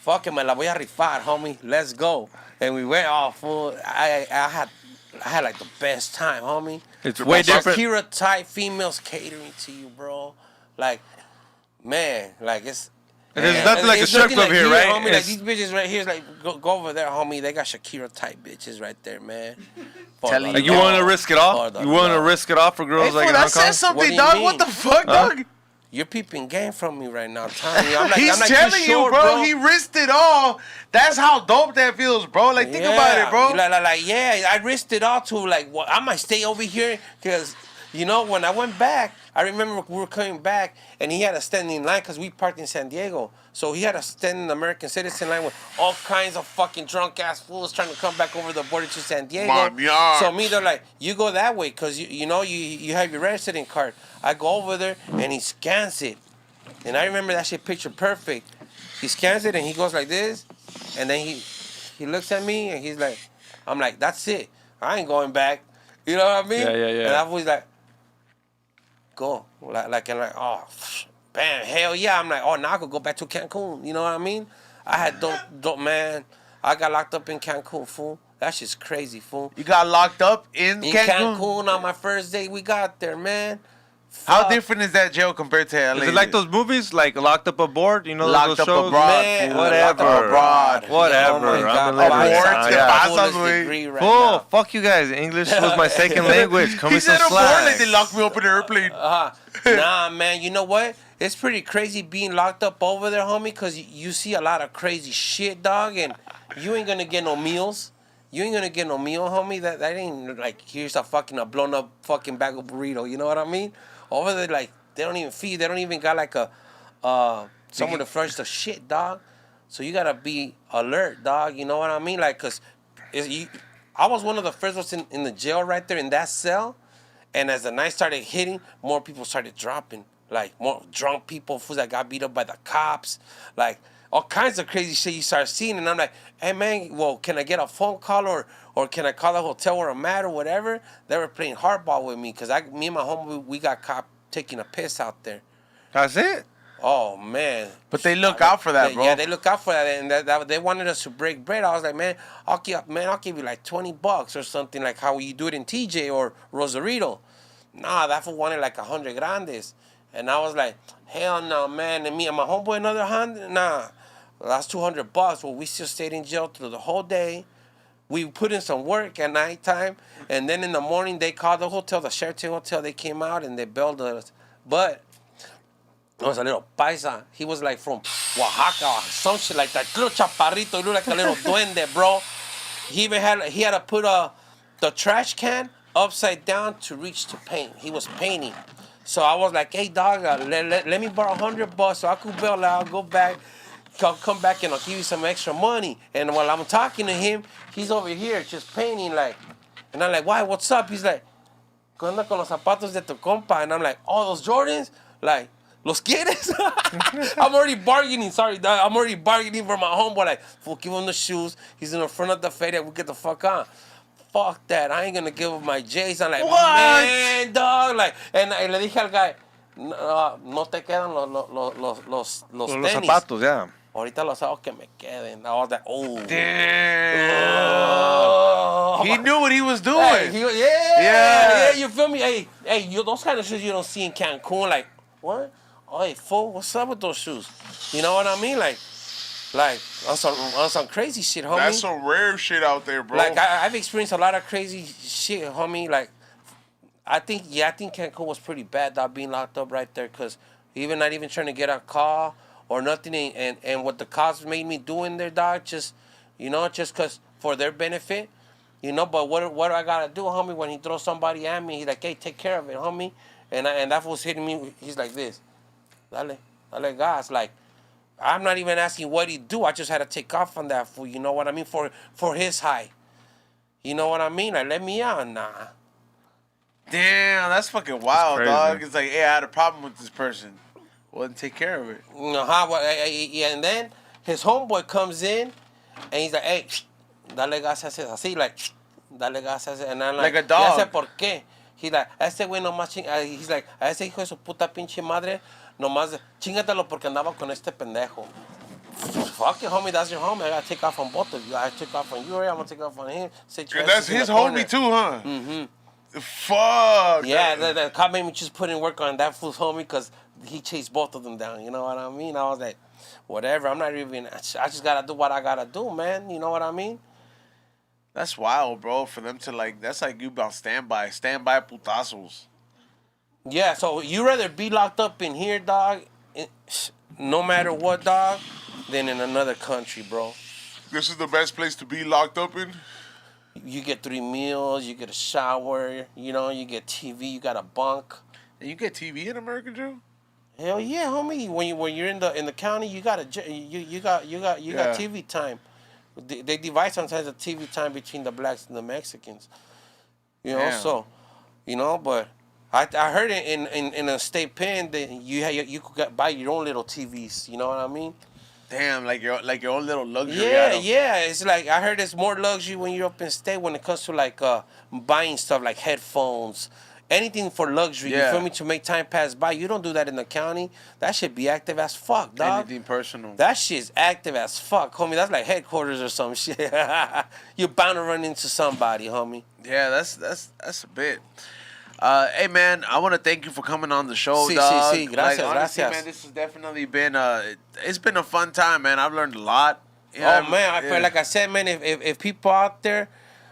fuck it, me la voy a rifar, homie. Let's go. And we went off, fool. I had like the best time, homie. It's way different. Shakira type females catering to you, bro. Like, man, like it's. There's nothing like a It's strip nothing club like here, here, right? Homie, like It's- these bitches right here, is like go over there, homie. They got Shakira type bitches right there, man. Telling Like, you willing to risk it all? For the You willing to love. risk it all for girls Hey, like fool, in that Hong Kong? says something, What do you dog. mean? What the fuck, dog? You're peeping game from me right now, I'm telling you. I'm like, He's I'm like, telling you, you, sure, bro. He risked it all. That's how dope that feels, bro. Like, think about it, bro. Like, yeah, I risked it all to like, what? I might stay over here because, when I went back, I remember we were coming back and he had a standing line because we parked in San Diego. So he had a standing American citizen line with all kinds of fucking drunk ass fools trying to come back over the border to San Diego. Mamiar. So me, they're like, you go that way because you have your resident card. I go over there and he scans it. And I remember that shit picture perfect. He scans it and he goes like this, and then he looks at me and he's like, I'm like, that's it. I ain't going back. You know what I mean? Yeah. And I was like, go. Like, oh, bam, hell yeah. I'm like, oh, now I could go back to Cancun. You know what I mean? I had dope, man. I got locked up in Cancun, fool. That shit's crazy, fool. You got locked up in In Cancun? Cancun on my first day, we got there, man. How Fuck. different is that jail compared to LA? Is it like those movies, like Locked Up Aboard? You know, Locked those Up shows? Abroad, Man, fool. whatever. Locked Up Abroad. Whatever. Oh my God. I'm in Abort, Lebanon. te Yeah. pasas, Fullest güey. degree right Fool, now. fuck you guys. English was my second language. Come He with some said abort like slack. they locked me up in an airplane. Nah, man, you know what? It's pretty crazy being locked up over there, homie, because you see a lot of crazy shit, dog, and you ain't gonna get no meals. You ain't gonna get no meal, homie. That ain't like, here's a blown up fucking bag of burrito. You know what I mean? Over there, like, they don't even feed. They don't even got like a somewhere to flush the shit, dog. So you gotta be alert, dog. You know what I mean? Like, cause I was one of the first ones in the jail right there in that cell. And as the night started hitting, more people started dropping. Like, more drunk people, fools that got beat up by the cops. Like, all kinds of crazy shit you start seeing. And I'm like, hey, man, well, can I get a phone call or can I call the hotel where I'm at or whatever? They were playing hardball with me because me and my homie, we got caught taking a piss out there. That's it. Oh, man. But they look out for that, bro. Yeah, they look out for that. And they wanted us to break bread. I was like, man, I'll give you like $20 or something, like how you do it in TJ or Rosarito. Nah, that fool wanted like 100 grandes. And I was like, hell no, man. And me and my homeboy another 100? Nah. Well, that's $200. Well, we still stayed in jail through the whole day. We put in some work at nighttime. And then in the morning, they called the hotel, the Sheraton Hotel. They came out and they bailed us. But it was a little paisa. He was like from Oaxaca or some shit like that. Little chaparrito. He looked like a little duende, bro. He had to put the trash can upside down to reach to paint. He was painting. So I was like, hey, dog, let me borrow $100 so I could bail out, go back, come back, and I'll give you some extra money. And while I'm talking to him, he's over here just painting, like, and I'm like, why, what's up? He's like, ¿qué onda con los zapatos de tu compa? And I'm like, oh, those Jordans? Like, ¿los quieres? I'm already bargaining, sorry, dog. I'm already bargaining for my homeboy, like, fool, give him the shoes. He's in the front of the fade, we get the fuck on. Fuck that, I ain't gonna give him my J's. I'm like, what? Man, dog. Like, and le dije al guy, no te quedan los tenis. zapatos, yeah. Ahorita los hago que me queden. I was like, oh. Damn. Oh. He knew what he was doing. Hey, Yeah. you feel me? Hey, those kind of shoes you don't see in Cancun. Like, what? Oh, hey, fool, what's up with those shoes? You know what I mean? Like on some crazy shit, homie. That's some rare shit out there, bro. Like I've experienced a lot of crazy shit, homie. Like I think Cancun was pretty bad, dog, being locked up right there, cause not even trying to get a call or nothing, and what the cops made me do in there, dog, just cause for their benefit, But what do I gotta do, homie? When he throws somebody at me, he's like, hey, take care of it, homie, and that was hitting me. He's like this, dale gas, like. I'm not even asking what he do. I just had to take off on that fool. You know what I mean? For his high. You know what I mean? Like, let me out. Nah. Damn, that's fucking wild, crazy. dog. It's like, hey, I had a problem with this person. Well, then take care of it. Yeah, and then his homeboy comes in, and he's like, hey, dale gas, haces así, like, dale gas, haces, and I'm like a dog. Ya sé por qué. He's like, ese güey nomás he's like, a ese hijo de su puta pinche madre, nomás, chingatelo porque andaba con este pendejo. Fuck it, homie, that's your homie. I gotta take off on both of you. I took off on you, I'm gonna take off on him. And that's his homie too, huh? Mm-hmm. Fuck. Yeah, the cop made me just put in work on that fool's homie because he chased both of them down. You know what I mean? I was like, whatever. I'm not even. I just gotta do what I gotta do, man. You know what I mean? That's wild, bro. For them to like, that's like you about standby putazos. Yeah. So you rather be locked up in here, dog, no matter what, dog, than in another country, bro. This is the best place to be locked up in? You get 3 meals, you get a shower, you get TV, you got a bunk. And you get TV in America, Joe? Hell yeah, homie. When you're in the county, you got TV time. They divide sometimes the TV time between the blacks and the Mexicans. So, but I heard it in a state pen that you could buy your own little TVs. You know what I mean? Damn, like your own little luxury. Yeah. It's like I heard it's more luxury when you're up in state when it comes to like buying stuff like headphones, anything for luxury. Yeah. You feel me? To make time pass by. You don't do that in the county. That should be active as fuck, dog. Anything personal. That shit's active as fuck, homie. That's like headquarters or some shit. You're bound to run into somebody, homie. Yeah, that's a bit. Hey man, I want to thank you for coming on the show, dog. Sí. Gracias, honestly, gracias. man, this has definitely been it's been a fun time, man. I've learned a lot. Man, I feel like I said, man, if people out there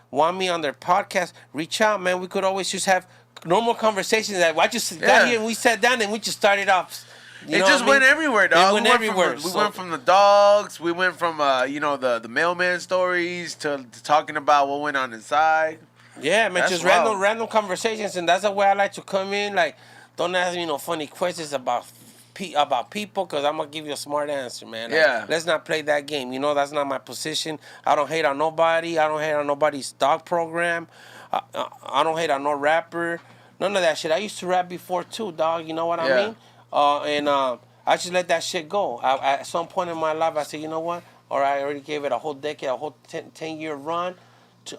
want me on their podcast, reach out, man. We could always just have normal conversations. Like, I just got here and we sat down and we just started off. It just went everywhere, dog. It went everywhere. We went from the dogs. We went from the mailman stories to talking about what went on inside. Yeah, man, That's just random conversations, and that's the way I like to come in. Like, don't ask me no funny questions about about people, because I'm gonna give you a smart answer, man. Like, Yeah. let's not play that game. You know, that's not my position. I don't hate on nobody. I don't hate on nobody's dog program. I don't hate on no rapper. None of that shit. I used to rap before too, dog. You know what I mean? I just let that shit go. At some point in my life, I said, you know what? All right, I already gave it a whole decade, a whole 10-year run.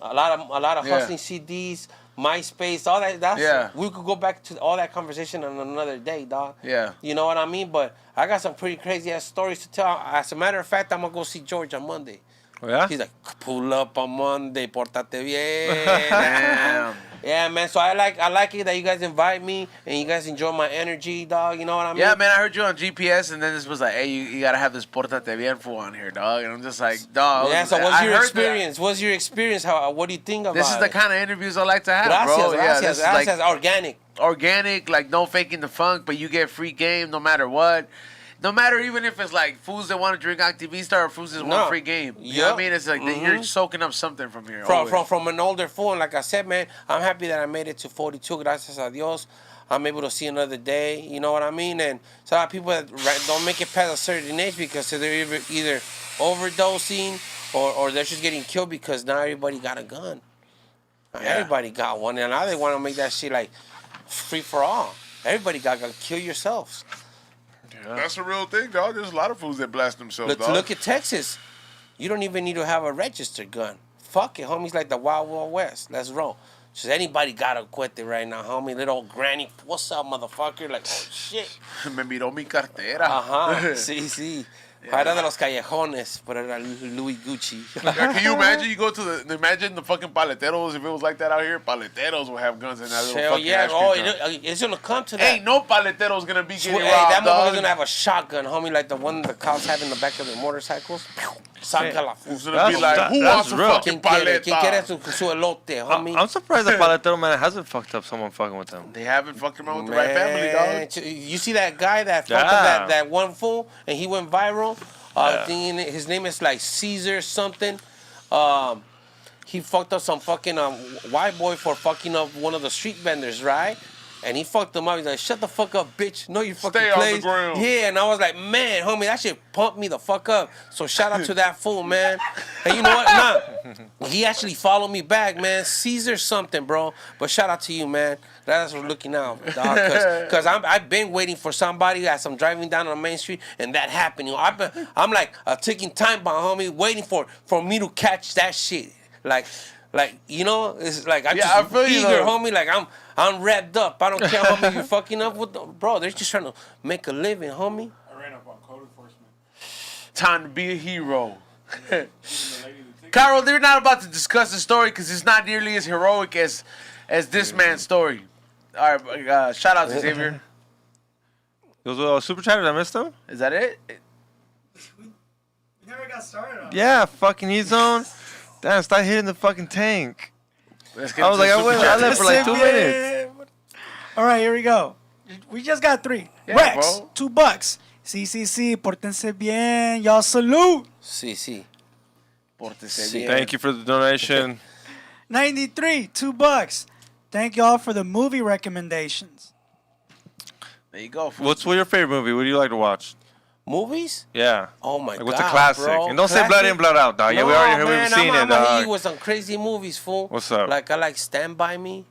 A lot of hustling CDs, MySpace, all that. We could go back to all that conversation on another day, dog. Yeah. You know what I mean? But I got some pretty crazy ass stories to tell. As a matter of fact, I'm gonna go see George on Monday. Oh, yeah? He's like, pull up on Monday, portate bien. Damn. Yeah, man. So I like it that you guys invite me and you guys enjoy my energy, dog. You know what I mean? Yeah, man, I heard you on GPS, and then this was like, hey, you gotta have this Portate Bien fool on here, dog. And I'm just like, dog. Yeah, so what's I your heard experience? What's your experience? What do you think about it? This is the kind of interviews I like to have, Gracias, bro. Yeah, gracias, this gracias. is like Organic. organic, like no faking the funk, but you get free game no matter what. No matter even if it's like fools that want to drink Activista or fools that want free game. You know what I mean? It's like you're soaking up something from here. From an older fool. And like I said, man, I'm happy that I made it to 42. Gracias a Dios. I'm able to see another day. You know what I mean? And so a lot of people that don't make it past a certain age because they're either overdosing or they're just getting killed because now everybody got a gun. Everybody got one. And now they want to make that shit like free for all. Everybody got to kill yourselves. Yeah. That's a real thing, dog. There's a lot of fools that blast themselves, dog. Look at Texas. You don't even need to have a registered gun. Fuck it, homies, like the Wild Wild West. Let's roll. Just anybody got a cuete right now, homie. Little granny, what's up, motherfucker? Like, oh, shit. Me miró mi cartera. Ajá, sí. Era de los callejones, pero era Louis Gucci. Yeah, can you imagine? You go to imagine the fucking paleteros. If it was like that out here, paleteros will have guns in that little Hell fucking yeah. ice cream truck. It's gonna come to that. Ain't no paleteros gonna be getting Hey, robbed, that dog. motherfucker's gonna have a shotgun, homie, like the one the cops have in the back of their motorcycles. Saca la It's gonna be like, who that's wants a real. fucking paleta? ¿Quién quiere su elote, homie? I'm surprised the paletero man hasn't fucked up someone fucking with them. They haven't fucked around with the right family, dog. You see that guy that fucked up that one fool and he went viral? His name is like Caesar something. He fucked up some fucking white boy for fucking up one of the street vendors, right? And he fucked him up. He's like, shut the fuck up, bitch. No, you fucking Stay on the place. ground. Yeah, and I was like, man, homie, that shit pumped me the fuck up. So shout out to that fool, man. And you know what? Nah, he actually followed me back, man. Caesar something, bro. But shout out to you, man. That's for looking out, dog. Because I've been waiting for somebody as I'm driving down on Main Street, and that happened. You know, I'm like a ticking time bomb, homie, waiting for me to catch that shit. Like you know, it's like I'm I just feel you, eager, though. homie. Like I'm wrapped up. I don't care how many you fucking up with, bro. They're just trying to make a living, homie. I ran up on code enforcement. Time to be a hero. Carol, they're not about to discuss the story because it's not nearly as heroic as this man's story. All right, shout out to Xavier. It was a super chat. I missed him. Is that it? We never got started on Yeah, fucking E-Zone. Damn, stop hitting the fucking tank. Let's get I was into like, the super I chat. left for like 2 minutes. All right, here we go. We just got 3. Yeah, Rex, bro. $2. Sí, pórtense bien. Y'all salute. Sí. Pórtese bien. Thank you for the donation. 93, $2. Thank y'all for the movie recommendations. There you go. What's your favorite movie? What do you like to watch? Movies? Yeah. Oh my Like, god, what's a classic? bro. And don't say Blood In, Blood Out, dog. Yeah, we already man, we've seen I'm it, gonna hit dog. you with some crazy movies, fool. What's up? Like I like Stand By Me.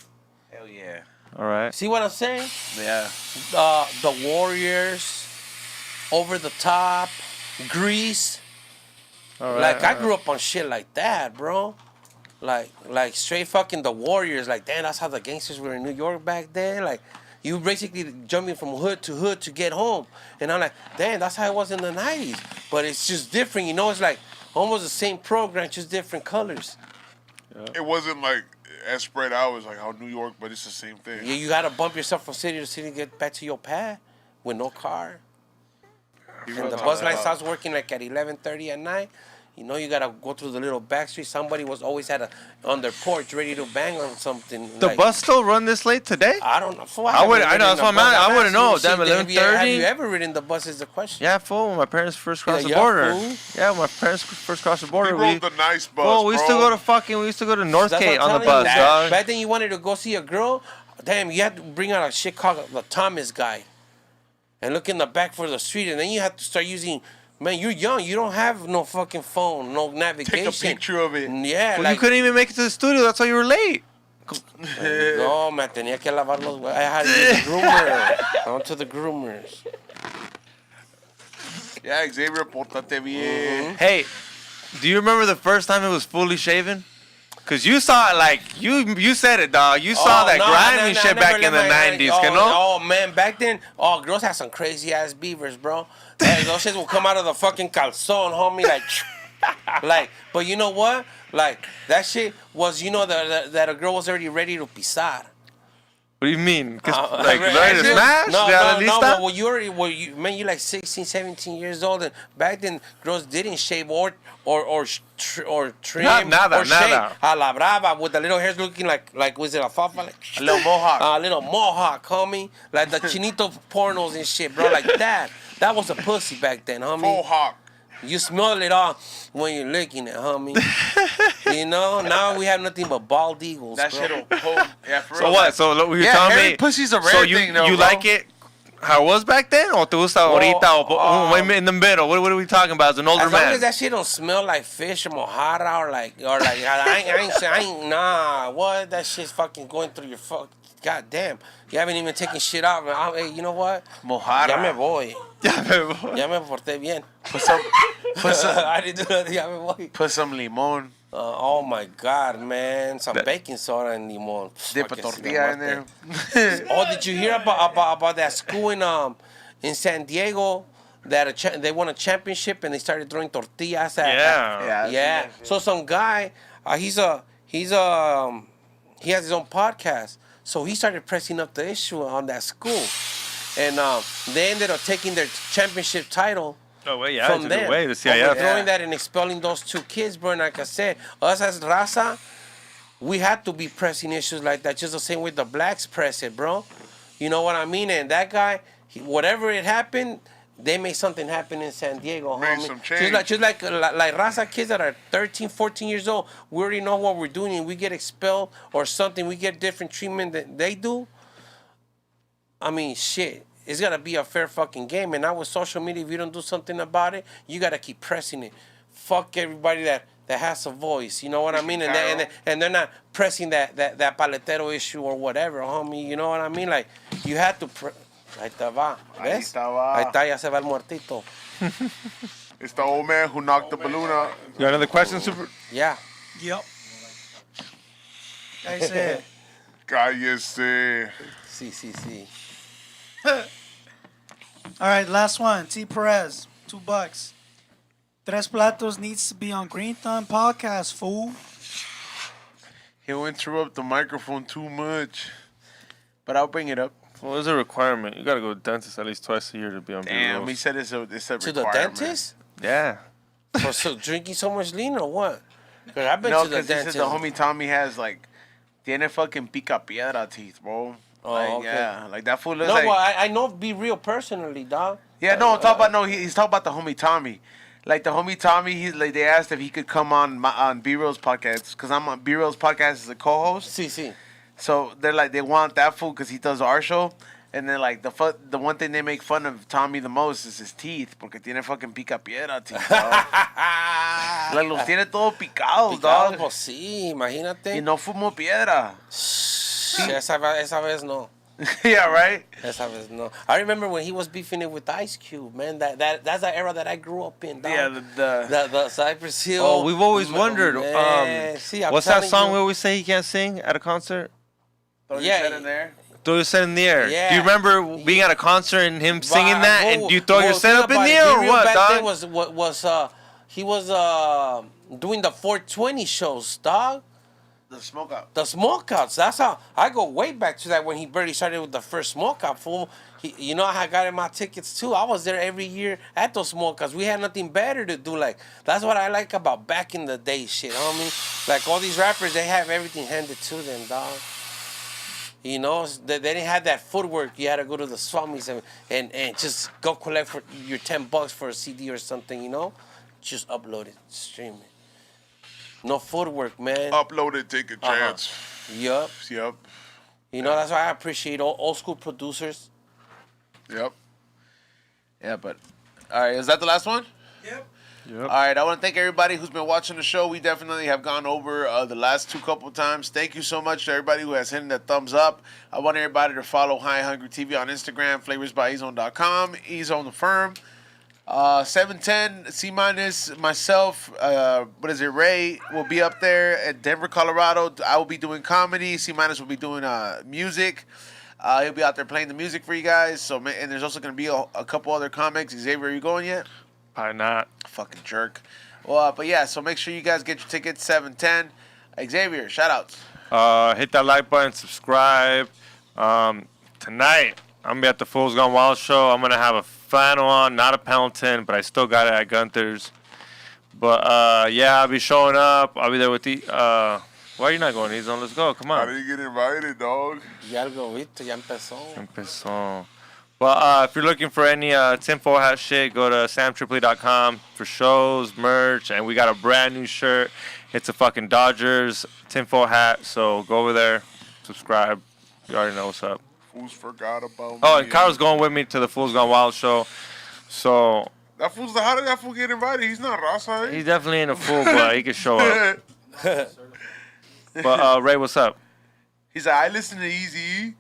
Hell yeah. All right. See what I'm saying? Yeah. The Warriors, Over the Top, Grease. All right. Like I grew up on shit like that, bro. Like straight fucking The Warriors. Like damn, that's how the gangsters were in New York back then. Like you basically jumping from hood to get home. And I'm like, damn, that's how it was in the 90s. But it's just different, you know. It's like almost the same program, just different colors. It wasn't like as spread out as like how New York, but it's the same thing. Yeah, you gotta bump yourself from city to city to get back to your pad with no car. And the bus line starts working like at 11:30 at night. You know, you gotta go through the little back street. Somebody was always on their porch ready to bang on something. The like, bus still run this late today? I don't know. Fool, I would- haven't I know, ridden that's the what I'm bus. at. I I'm wouldn't know. asking you, Damn, shit, have 11:30? you ever ridden the bus is the question. Yeah, fool. When my parents first crossed the Yeah, border. fool. Yeah, when my parents first crossed the We border. rode the nice bus, Fool, we used to bro. go to That's Northgate what I'm on the telling bus, you. dog. Back then you wanted to go see a girl. Damn, you had to bring out a shit called the Thomas guy. and look in the back for the street, and then you have to start using. Man, you're young. You don't have no fucking phone, no navigation. Take a picture of it. Yeah, Well, like you couldn't even make it to the studio. That's why you were late. no, me tenía que lavar los. I had to use the groomer. I went to the groomers. Yeah, Xavier, portate bien. Hey, do you remember the first time it was fully shaven? Cause you saw it, like you said it, dog. You saw that grimy shit back in the 90s, you know? Oh man, back then, girls had some crazy ass beavers, bro. Hey, those shits will come out of the fucking calzone, homie, like, but you know what? Like that shit was, that a girl was already ready to pisar. What do you mean? Like ready to smash? No. Well, you're like 16, 17 years old, and back then girls didn't shave or trim Nada. or shave a la brava with the little hairs looking like was it a fafa? Like A little mohawk. a little mohawk, homie, like the chinito pornos and shit, bro, like that. That was a pussy back then, homie. Mohawk. You smell it all when you're licking it, homie. Now we have nothing but bald eagles, That bro. shit'll pull. Yeah, for real. So what? So look, you're Yeah, telling hairy me pussy's a rare so thing, though, you bro. like it how it was back then, or te gusta ahorita, or in the middle? What are we talking about? As an older As long man. as that shit don't smell like fish or mojara or like I ain't nah. What? That shit's fucking going through your fuck. God damn. You haven't even taken shit out. Hey, you know what? Mojara. Ya me voy. Ya me porté bien. Put some I didn't do nothing. Ya me voy. put some limon. Oh my God, man. Some baking soda and limon. Dip a Fuck, tortilla in there. Oh, did you hear about that school in San Diego that they won a championship and they started throwing tortillas at Yeah. So some guy, he has his own podcast. So he started pressing up the issue on that school, and they ended up taking their championship title. Oh wait, yeah, From it's a them. good way. The Overthrowing CIF. that and expelling those two kids, bro. And like I said, us as raza, we had to be pressing issues like that, just the same way the blacks press it, bro. You know what I mean? And that guy, whatever it happened, they made something happen in San Diego, Made homie. some change. Just like raza kids that are 13, 14 years old, we already know what we're doing, and we get expelled or something, we get different treatment than they do. I mean, shit. It's got to be a fair fucking game. And now with social media, if you don't do something about it, you got to keep pressing it. Fuck everybody that has a voice. You know what I mean? And they're not pressing that paletero issue or whatever, homie. You know what I mean? Like, you have to... Ahí te va. Ahí ¿Ves? está, va. Ahí está, ya se va el muertito. It's the old man who knocked the balloon out. You got another question, Super? Yeah. Yep. I said, Cállese. Sí. all right, last one. T. Perez, $2. Tres Platos needs to be on Green Thumb podcast, fool. He'll interrupt the microphone too much. But I'll bring it up. Well, there's a requirement. You gotta go to the dentist at least twice a year to be on Damn, he B-rolls. said it's a To the requirement. dentist? Yeah. For so drinking so much lean or what? Because I've been No, to the because he said dentist. the homie Tommy has like, tiene fucking pica piedra teeth, bro. Oh, Like, okay. yeah, like that fool looks No, like. well, I know Be Real personally, dog. Yeah, no, I'm talking about he's talking about the homie Tommy. Like the homie Tommy, he's like they asked if he could come on B-Real's podcast because I'm on B-Real's podcast as a co-host. Sí. So they're like they want that fool because he does our show, and then like the one thing they make fun of Tommy the most is his teeth porque tiene fucking pica piedra teeth. Dog. Like los tiene todos picados, Picado, dog. pues sí, imagínate. Y no fumo piedra. Sí, esa vez no. Yeah, right. Esa vez no. I remember when he was beefing it with Ice Cube, man. That's the era that I grew up in, dog. Yeah, The Cypress Hill. Oh, we've always wondered. Man, see, I'm What's that telling song you. we always say he can't sing at a concert? throw your Yeah. head in there. Throw your set in the air. Yeah. Do you remember being at a concert and him singing that, and you throw your set think up in about the it, air, Be or Real what, back dog? then he was doing the 420 shows, dog. The smoke out. The smokeouts. That's how I go way back to that when he barely started with the first smokeout. Fool, you know I got him my tickets too. I was there every year at those smokeouts. We had nothing better to do. Like that's what I like about back in the day, shit, homie. Like all these rappers, they have everything handed to them, dog. You know, they didn't have that footwork. You had to go to the swammies and just go collect for your $10 for a CD or something. You know, just upload it, stream it. No footwork, man. Upload it, take a chance. Yup. Yep. You know, that's why I appreciate old school producers. Yep. Yeah, but all right, is that the last one? Yep. Yep. All right, I want to thank everybody who's been watching the show. We definitely have gone over the last couple times. Thank you so much to everybody who has hit the thumbs up. I want everybody to follow High Hungry TV on Instagram, flavorsbyezone.com, Ezone the firm. 710 C minus myself. What is it? Ray will be up there at Denver, Colorado. I will be doing comedy. C minus will be doing music. He'll be out there playing the music for you guys. So, and there's also going to be a couple other comics. Xavier, are you going yet? Probably not. Fucking jerk. Well, but yeah, so make sure you guys get your tickets, 710. Xavier, shout outs. Hit that like button, subscribe. Tonight, I'm going to be at the Fools Gone Wild show. I'm going to have a flannel on, not a Pendleton, but I still got it at Gunther's. But, yeah, I'll be showing up. I'll be there with the... why are you not going, Ezone? Let's go. Come How on. did you get invited, dog? Ya algo, viste, ya empezó. Empezó. But if you're looking for any tinfoil hat shit, go to samtripoli.com for shows, merch, and we got a brand new shirt. It's a fucking Dodgers tinfoil hat, so go over there, subscribe. You already know what's up. Fools forgot about me. Oh, and Kyle's going with me to the Fools Gone Wild show. So That fool's how did that fool get invited? He's not Raza. he's definitely ain't a fool, but he can show up. But Ray, what's up? He's like, I listen to Easy.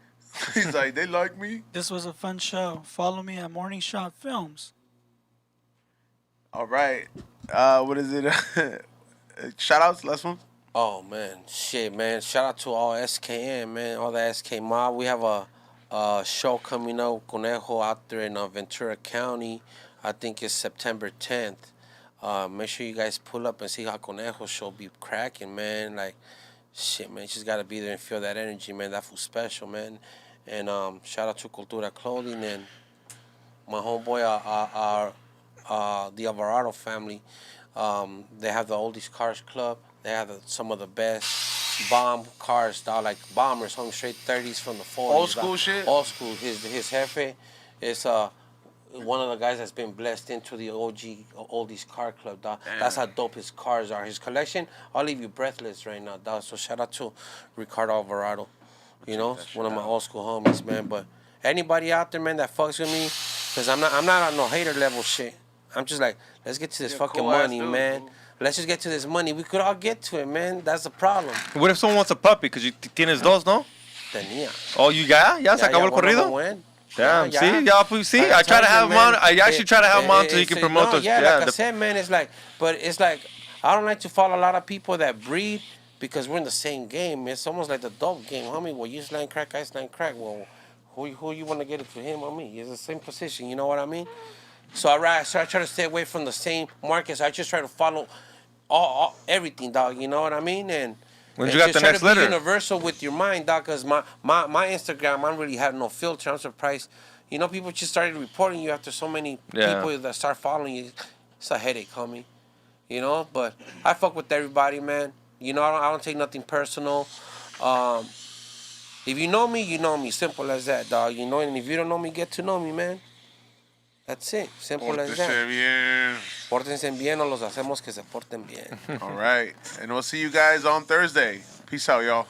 He's like, they like me. This was a fun show. Follow me at Morningshotfilms. All right. What is it? Shout outs, last one. Oh man, shit, man! Shout out to all SKM, man, all the SK mob. We have a show coming up, Conejo, out there in Ventura County. I think it's September 10th. Make sure you guys pull up and see how Conejo show be cracking, man. Like, shit, man, you just gotta be there and feel that energy, man. That was special, man. And shout out to Cultura Clothing and my homeboy, the Alvarado family. They have the Oldies Cars Club. They have some of the best bomb cars, dog, like bombers, home straight 30s from the 40s. Old school dog. shit? Old school. His jefe is one of the guys that's been blessed into the OG Oldies Car Club, dog. That's how dope his cars are. His collection, I'll leave you breathless right now, dog. So shout out to Ricardo Alvarado. You know, one of my old school homies, man. But anybody out there, man, that fucks with me, because I'm not on no hater level shit. I'm just like, let's get to this fucking cool-ass money, dude, man. dude. Let's just get to this money. We could all get to it, man. That's the problem. What if someone wants a puppy? Because you tienes dos, no? Tenía. Oh, you ya se acabó el one of them corrido? went. Damn, Yeah, see, yeah. y'all, see, Like I try to told you, have him on. man, I actually try to have him on so you it's- can promote no, those. Yeah, like I the- said, man, it's like, but it's like, I don't like to follow a lot of people that breed because we're in the same game. It's almost like the dope game, homie. Well, you slang crack, I slang crack. Well, who you want to get it to, him or me? It's the same position, you know what I mean? So I try to stay away from the same market. So I just try to follow all everything, dog. You know what I mean? And When you got just the try next to be letter? universal with your mind, dog. Cause my Instagram, I don't really have no filter. I'm surprised. You know, people just started reporting you after so many Yeah. people that start following you. It's a headache, homie. You know, but I fuck with everybody, man. You know, I don't take nothing personal. If you know me, you know me. Simple as that, dog. You know, and if you don't know me, get to know me, man. That's it. Simple as that. Pórtese bien. Pórtense bien o los hacemos que se porten bien. All right. And we'll see you guys on Thursday. Peace out, y'all.